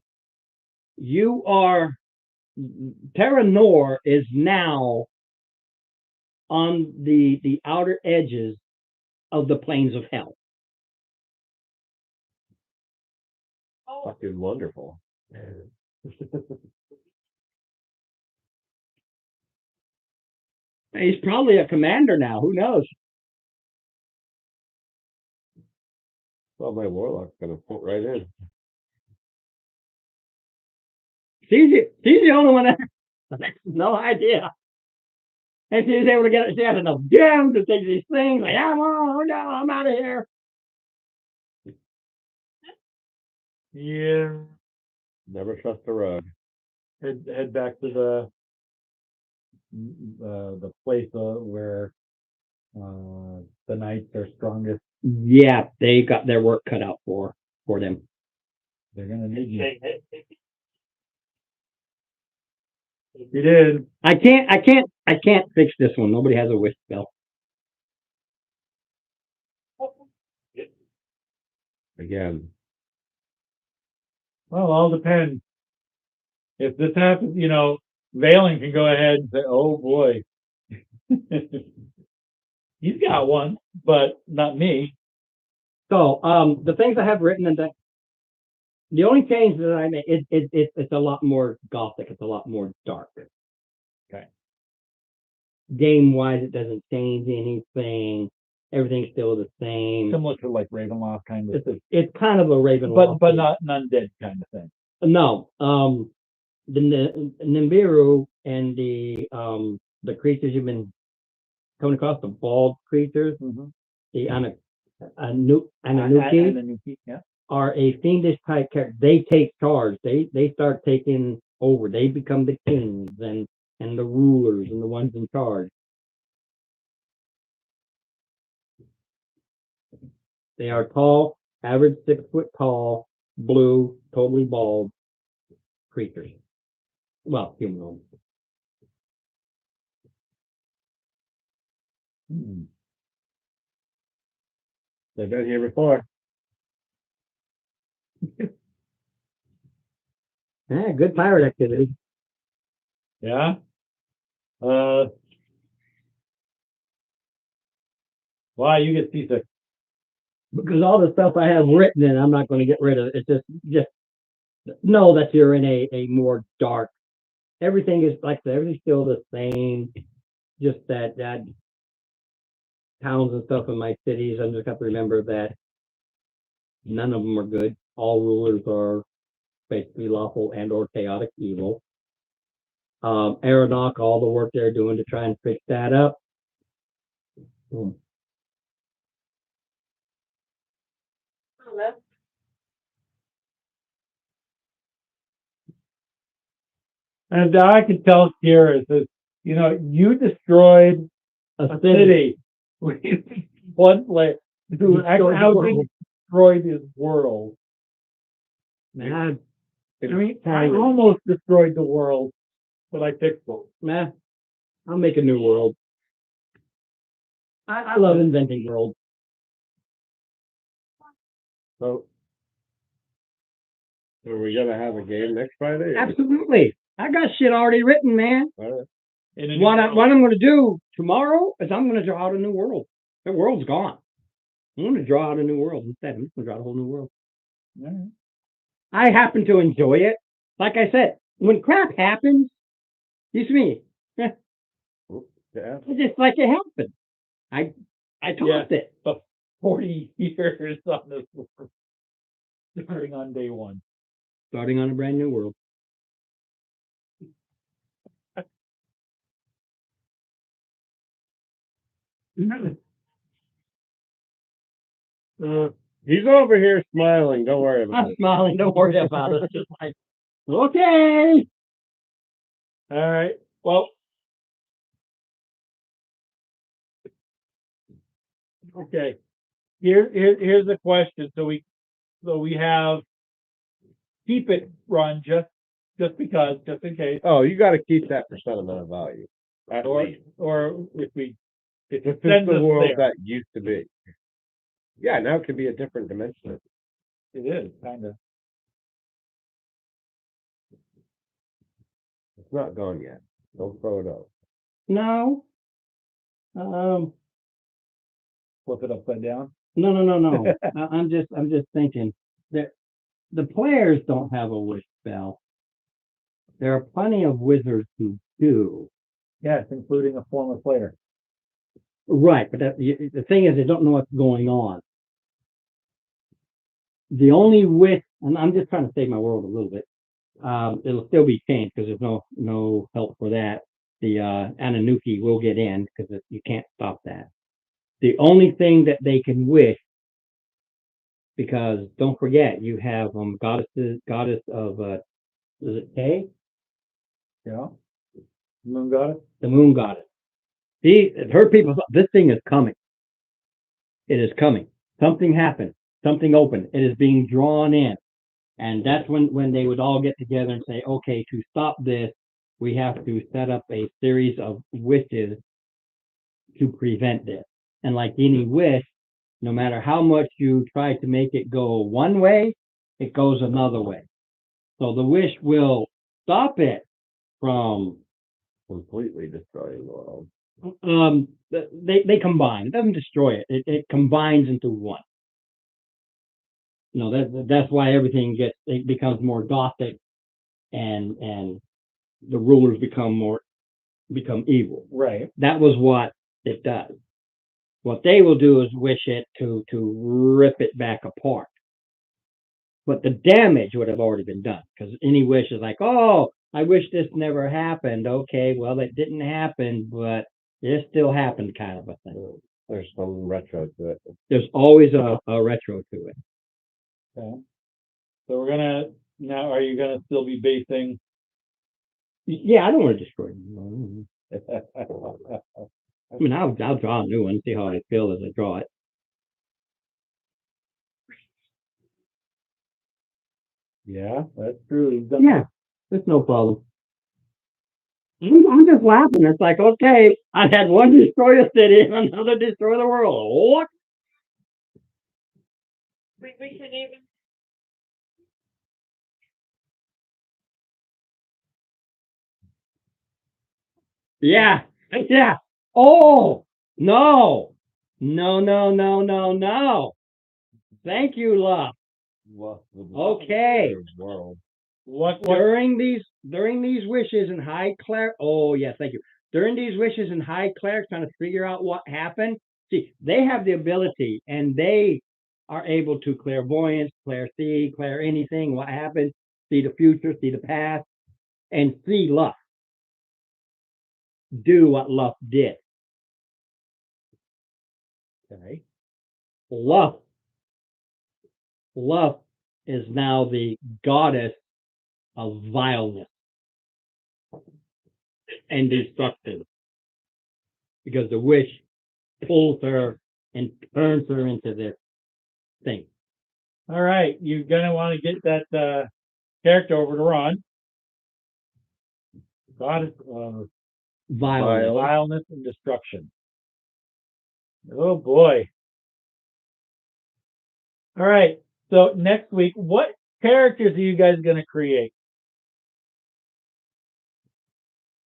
Terra Nor is now on the outer edges of the plains of hell. Fucking wonderful. He's probably a commander now. Who knows? Well, my warlock's gonna put right in. She's the only one that has no idea. And she's able to get it. She has enough gems to take these things. Like, I'm out of here. Yeah. Never trust a rug. Head back to the place where the knights are strongest. Yeah, they got their work cut out for them. They're gonna need you. You did. I can't fix this one. Nobody has a wish spell. Again. Well, all depends. If this happens, Valen can go ahead and say, "Oh boy, he's got one, but not me." So, the things I have written, and the only change that I made, it's a lot more Gothic. It's a lot more dark. Okay. Game wise, it doesn't change anything. Everything's still the same. Similar to like Ravenloft kind of thing, It's kind of a Ravenloft, but not an undead kind of thing. no. The Nibiru and the creatures you've been coming across, the bald creatures, Mm-hmm. the Anunnaki Yeah. are a fiendish type character. They take charge. They start taking over. They become the kings and the rulers and the ones in charge. They are tall, average 6 foot tall, blue, totally bald creatures. Well, humanoid. They've been here before. Yeah, good pirate activity. Yeah. Why you get seasick? Because all the stuff I have written in, I'm not going to get rid of it. It's just know that you're in a more dark. Everything is like everything's still the same. Just that towns and stuff in my cities. I just have to remember that none of them are good. All rulers are basically lawful and or chaotic evil. Aeronautic, all the work they're doing to try and fix that up. Left. And I can tell Kira says, you know, you destroyed A a city. city with one place. Who Destroyed the how world. did destroyed his world? Man, I mean, I almost destroyed the world, but I fixed it. man, I'll make a new world. I love inventing worlds. So, are we gonna have a game next Friday? or- Absolutely. I got shit already written, man. All right. In a new What world. I'm going to do tomorrow is I'm going to draw out a new world. The world's gone. I'm going to draw out a new world instead. I'm just going to draw a whole new world. All right. I happen to enjoy it. Like I said, when crap happens, you see me. Yeah. It's just like it happened. I tossed it. 40 years on this world, starting on day one. Starting on a brand new world. He's over here smiling. Don't worry about I'm it. smiling. Don't worry about it. Just like, okay. All right. Well. Okay. Here's the question. So we have keep it run just because, just in case, Oh, you got to keep that for sentimental value. At least. or if This is sends the us world there. that used to be. Yeah, now it can be a different dimension. It is kind of. It's not gone yet. Don't throw it out. No. Flip it upside down. No. I'm just thinking that the players don't have a wish spell. There are plenty of wizards who do. Yes, including a former player. Right, but the thing is, they don't know what's going on. The only wish, and I'm just trying to save my world a little bit. It'll still be changed because there's no help for that. The Anunnaki will get in because you can't stop that. The only thing that they can wish, because don't forget, you have goddess of is it K? Yeah. Moon got it. The moon goddess. Her people, this thing is coming. It is coming. Something happened. Something opened. It is being drawn in. And that's when they would all get together and say, okay, to stop this, we have to set up a series of wishes to prevent this. And like any wish, no matter how much you try to make it go one way, it goes another way. So the wish will stop it from Completely destroying the world. they combine. It doesn't destroy it. It combines into one. You know, that's why everything becomes more gothic and the rulers become evil. Right. That was what it does. What they will do is wish it to rip it back apart. But the damage would have already been done because any wish is like, oh, I wish this never happened. Okay, well, it didn't happen, but it still happened kind of a thing. There's some retro to it. There's always a retro to it. Okay. So we're gonna, now, are you gonna still be basing? Yeah, I don't want to destroy them. I mean, I'll draw a new one, see how I feel as I draw it. Yeah, that's true. You've done- Yeah, that's no problem. I'm just laughing. It's like, okay, I had one destroy a city and another destroy the world. What? We should even, Yeah, yeah. Oh, no. No, no, no, no, no. Thank you, love. Okay. World. What, During these wishes and high cleric, oh yes, thank you. During these wishes and high cleric trying to figure out what happened. See, they have the ability and they are able to clairvoyance, clairsee, clair anything, what happened, see the future, see the past, and see Luff do what Luff did. Okay. Luff is now the goddess of vileness and destruction. Because the wish pulls her and turns her into this thing. all right, you're gonna wanna get that, character over to Ron. Goddess of Vileness. vileness and destruction. Oh, boy. All right, so next week, what characters are you guys gonna create?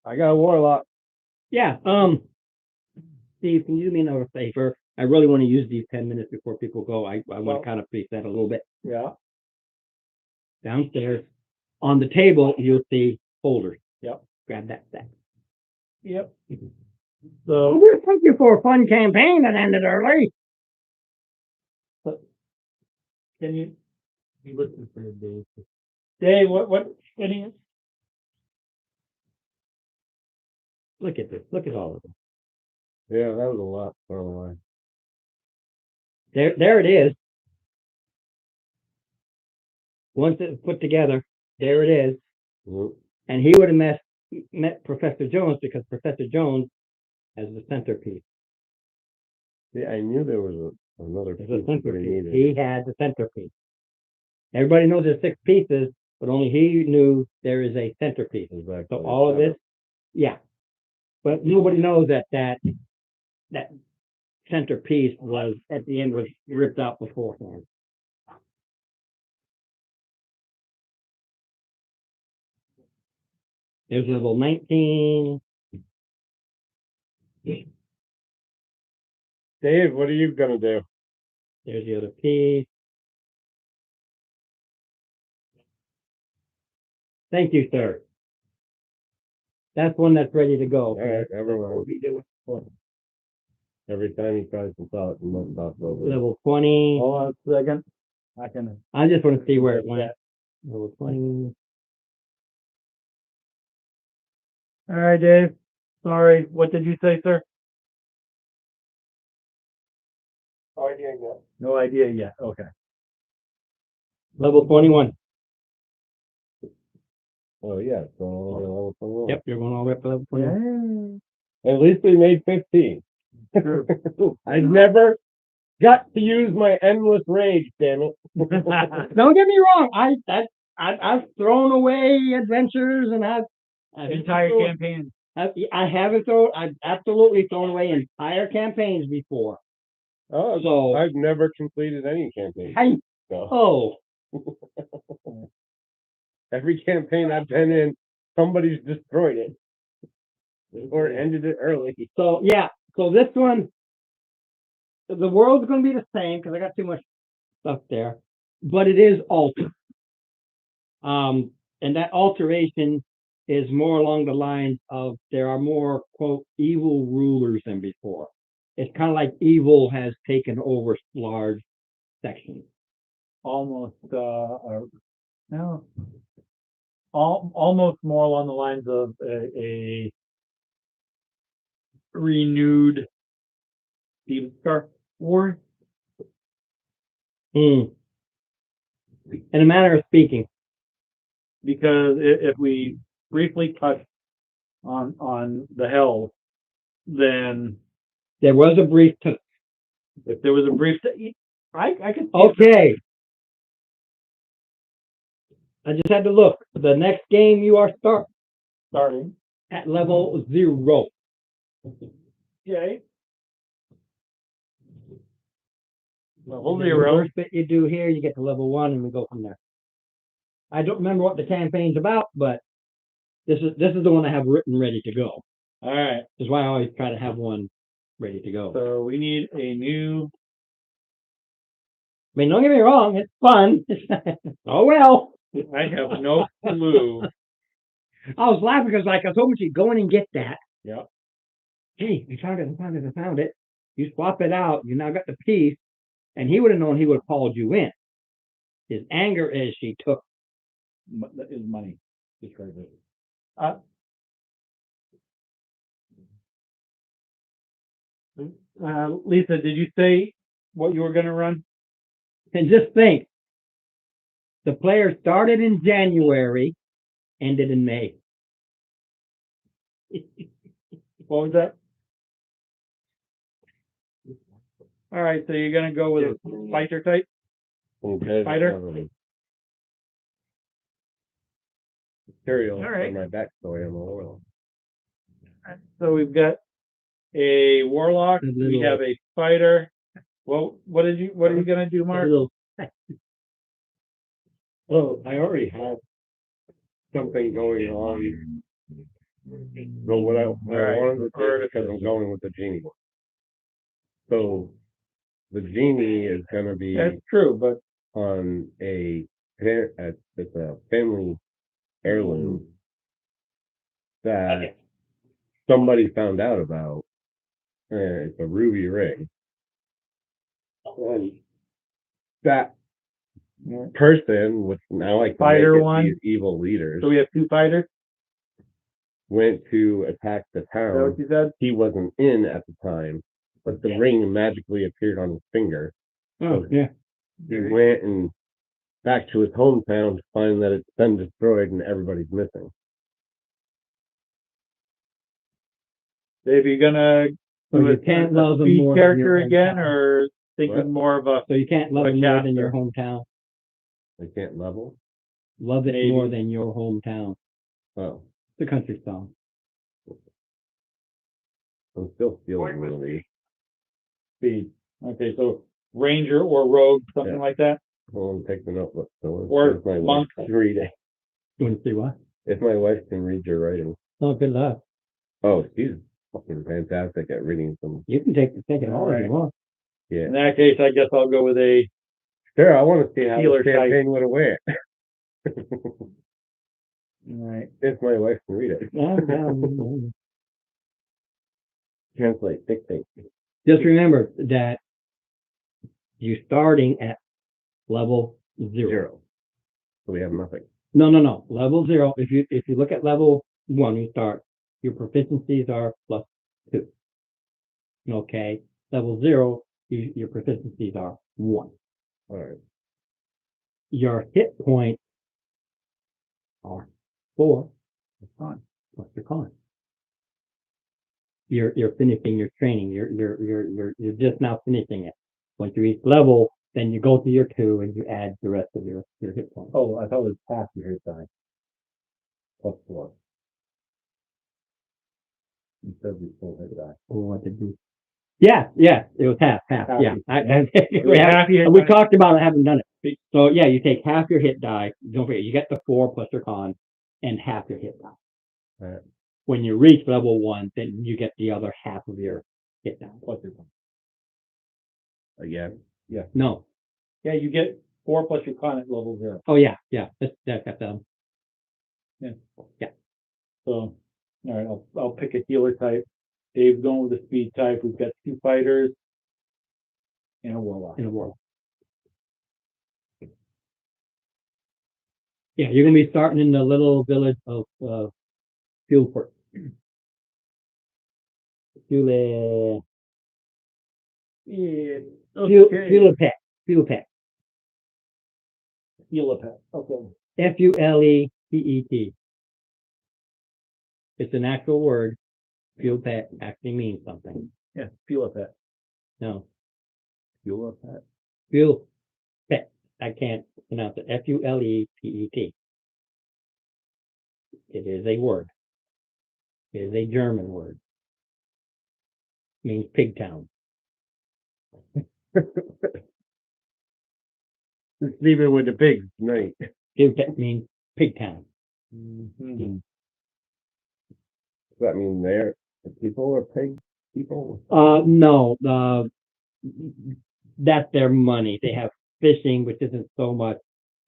I got a warlock. Yeah. Steve, can you do me another favor? I really want to use these 10 minutes before people go. I want Well- to kind of preset a little bit. Yeah. Downstairs on the table, you'll see folders. Yep. Grab that stack. Yep. I'm So, going to thank you for a fun campaign that ended early. can you listen for Dave? Dave, what, any, Look at this. Look at all of them. Yeah, that was a lot thrown away. There it is. Once it's put together, there it is. Mhm. And he would have met Professor Jones because Professor Jones has the centerpiece. Yeah, I knew there was another There's piece a that we centerpiece. needed. He had the centerpiece. Everybody knows there's 6 pieces, but only he knew there is a centerpiece. Exactly. So all of this, yeah. But nobody knows that centerpiece was at the end was ripped out beforehand. There's level 19. Dave, what are you gonna do? There's the other piece. Thank you, sir. That's one that's ready to go. All right, everyone. Every time he tries to talk, he must talk over. Level 20. hold on a second. I can, I just want to see where it went. Level 20. all right, Dave. Sorry, what did you say, sir? No idea yet, okay. Level 21. Oh, yeah, so level 21. Yep, you're going all the way up to level 21. At least we made 15. I never got to use my endless rage, damn it. Don't get me wrong. I've thrown away adventures and I've Entire thrown- campaign. I've absolutely thrown away entire campaigns before. Oh, So I've never completed any campaign. I So oh every campaign I've been in, somebody's destroyed it or ended it early. so yeah. So this one, the world's going to be the same because I got too much stuff there, but it is altered. And that alteration is more along the lines of there are more quote evil rulers than before. It's kind of like evil has taken over large sections. Almost, no. Almost more along the lines of a renewed Steve Star Wars. In a manner of speaking, Because if we briefly touch on the Hells, then there was a brief, if there was a brief, I could. okay. I just had to look. The next game you are Starting. at level 0. Okay. Level The 0. first bit you do here, you get to level 1, and we go from there. I don't remember what the campaign's about, but this is the one I have written ready to go. All right. This is why I always try to have one ready to go. So we need a new. I mean, don't get me wrong, it's fun. Oh well. I have no clue. I was laughing because like I told him she'd go in and get that. Yeah. Hey, I found it. You swap it out, you now got the piece, and he would have known he would have called you in. His anger is she took. That is money. Just right there. Lisa, did you say what you were going to run? And just think, the player started in January, ended in May. What was that? All right, so you're going to go with a fighter type? Okay, Fighter? Material All right. for my backstory on the world. So we've got a warlock. A We little- have a fighter. Well, what are you going to do, A Mark? little- Well, I already have something going on. So what I wanted to do, because I'm going with the genie one. So the genie is gonna be That's true, but on it's a family heirloom that somebody found out about. It's a ruby ring. And that person, which now I can Fighter make it one. these evil leaders, so we have two fighters. went to attack the Is that what town. you said? He wasn't in at the time, but the ring magically appeared on his finger. Oh, yeah. He went and back to his hometown to find that it's been destroyed and everybody's missing. Dave, you gonna So do you a can't love them speed more than character your again, hometown. or thinking What? more of a So you can't love A it more than your caster. hometown. They can't level. Love it Maybe. more than your hometown. Oh, It's a country song. I'm still feeling really. speed? Okay, so ranger or rogue, something Yeah. like that. Well, I'm taking the notebook. So Or if my monk. wife can read it. You want to see what? If my wife can read your writing. Oh, good luck. Oh, she's fucking fantastic at reading some. You can take it all if Alright. you want. Yeah. In that case, I guess I'll go with a Sure, I want to see how Healer the type. campaign would have went. right. If my wife can read it. Translate, dictate. Just remember that you're starting at level 0. Zero. So we have nothing. No. Level 0. If you look at level 1, you start. Your proficiencies are +2. Okay. Level 0, your proficiencies are 1. All right. Your hit points are 4 plus your con. You're finishing your training. You're just now finishing it. Once you reach level, then you go to your 2 and you add the rest of your hit points. Oh, I thought it was half your hit die. +4. Instead of your full hit die. Oh, what did we? Yeah, it was half. Half. Yeah, was half your hit we die. talked about it. I haven't done it. So yeah, you take half your hit die. Don't forget, you get the 4 plus your con, and half your hit die. Right. When you reach level 1, then you get the other half of your hit die plus your con. Again. No. Yeah, you get 4 plus your con at level 0. Oh yeah. That's So, all right, I'll pick a healer type. Dave's going with the speed type. We've got 2 fighters and a warlock. in the world. Yeah, you're gonna be starting in the little village of Fieldport. Fule Yeah. Fulepet, Fulepet, Fulepet, okay. Fulepet. It's an actual word. Fulepet actually means something. Yeah, Fulepet. No, Fulepet. Fulepet. I can't pronounce it. Fulepet. It is a word. It is a German word. Means pig town. Let's leave it with the pigs tonight. Fulepet means pig town. Does that mean they're the people are pig people? No, that's their money. They have fishing, which isn't so much,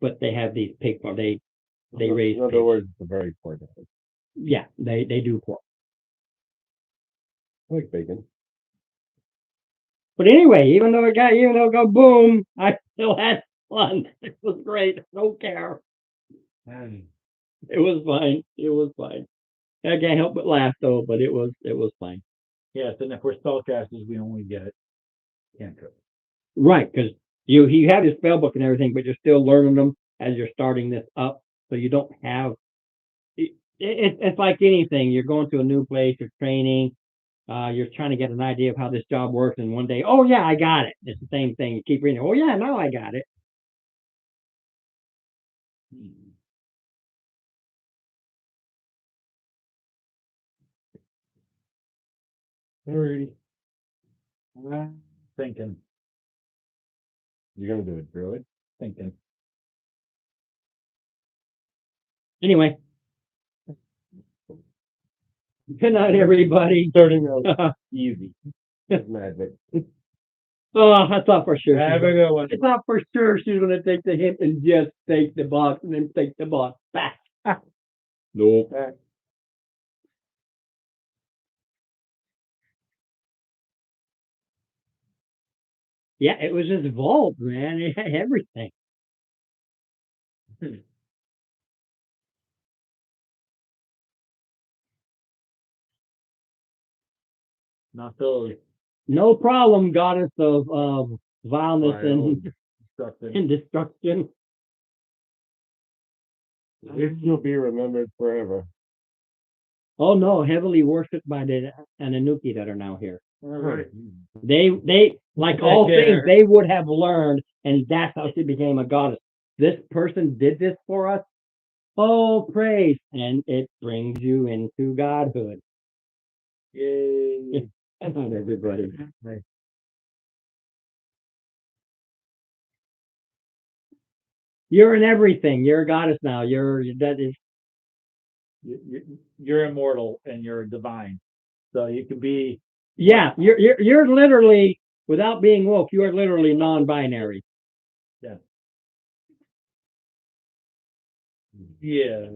but they have these pig farm. They raise In other pigs. words, it's a very poor day. Yeah, they do pork. I like bacon. But anyway, even though it got boom, I still had fun. It was great. I don't care. It was fine. It was fine. I can't help but laugh though, but it was fine. Yes, and if we're spellcasters, we only get cantrips. Right, because you have your spell book and everything, but you're still learning them as you're starting this up. So you don't have. It's like anything. You're going to a new place. You're training. You're trying to get an idea of how this job works, and one day, oh yeah, I got it. It's the same thing. You keep reading. Oh yeah, now I got it. Alrighty. Thinking. You're gonna do it, druid? Thinking. Anyway. Good night, everybody. Starting out easy. Magic. Oh, I thought for sure. Have a good one. I thought for sure she was going to take the hint and just take the box and then take the box back. Nope. Yeah, it was his vault, man. It had everything. Not those. No problem, goddess of vileness and, Destruction. and destruction. It will be remembered forever. Oh no, heavily worshipped by the Anunnaki that are now here. All right. They like all things they would have learned, and that's how she became a goddess. This person did this for us. Oh, praise! And it brings you into godhood. Yay. Not everybody. You're in everything. You're a goddess now. That is. You're immortal and you're divine. So you can be. Yeah, you're literally, without being woke, you are literally non-binary. Yeah.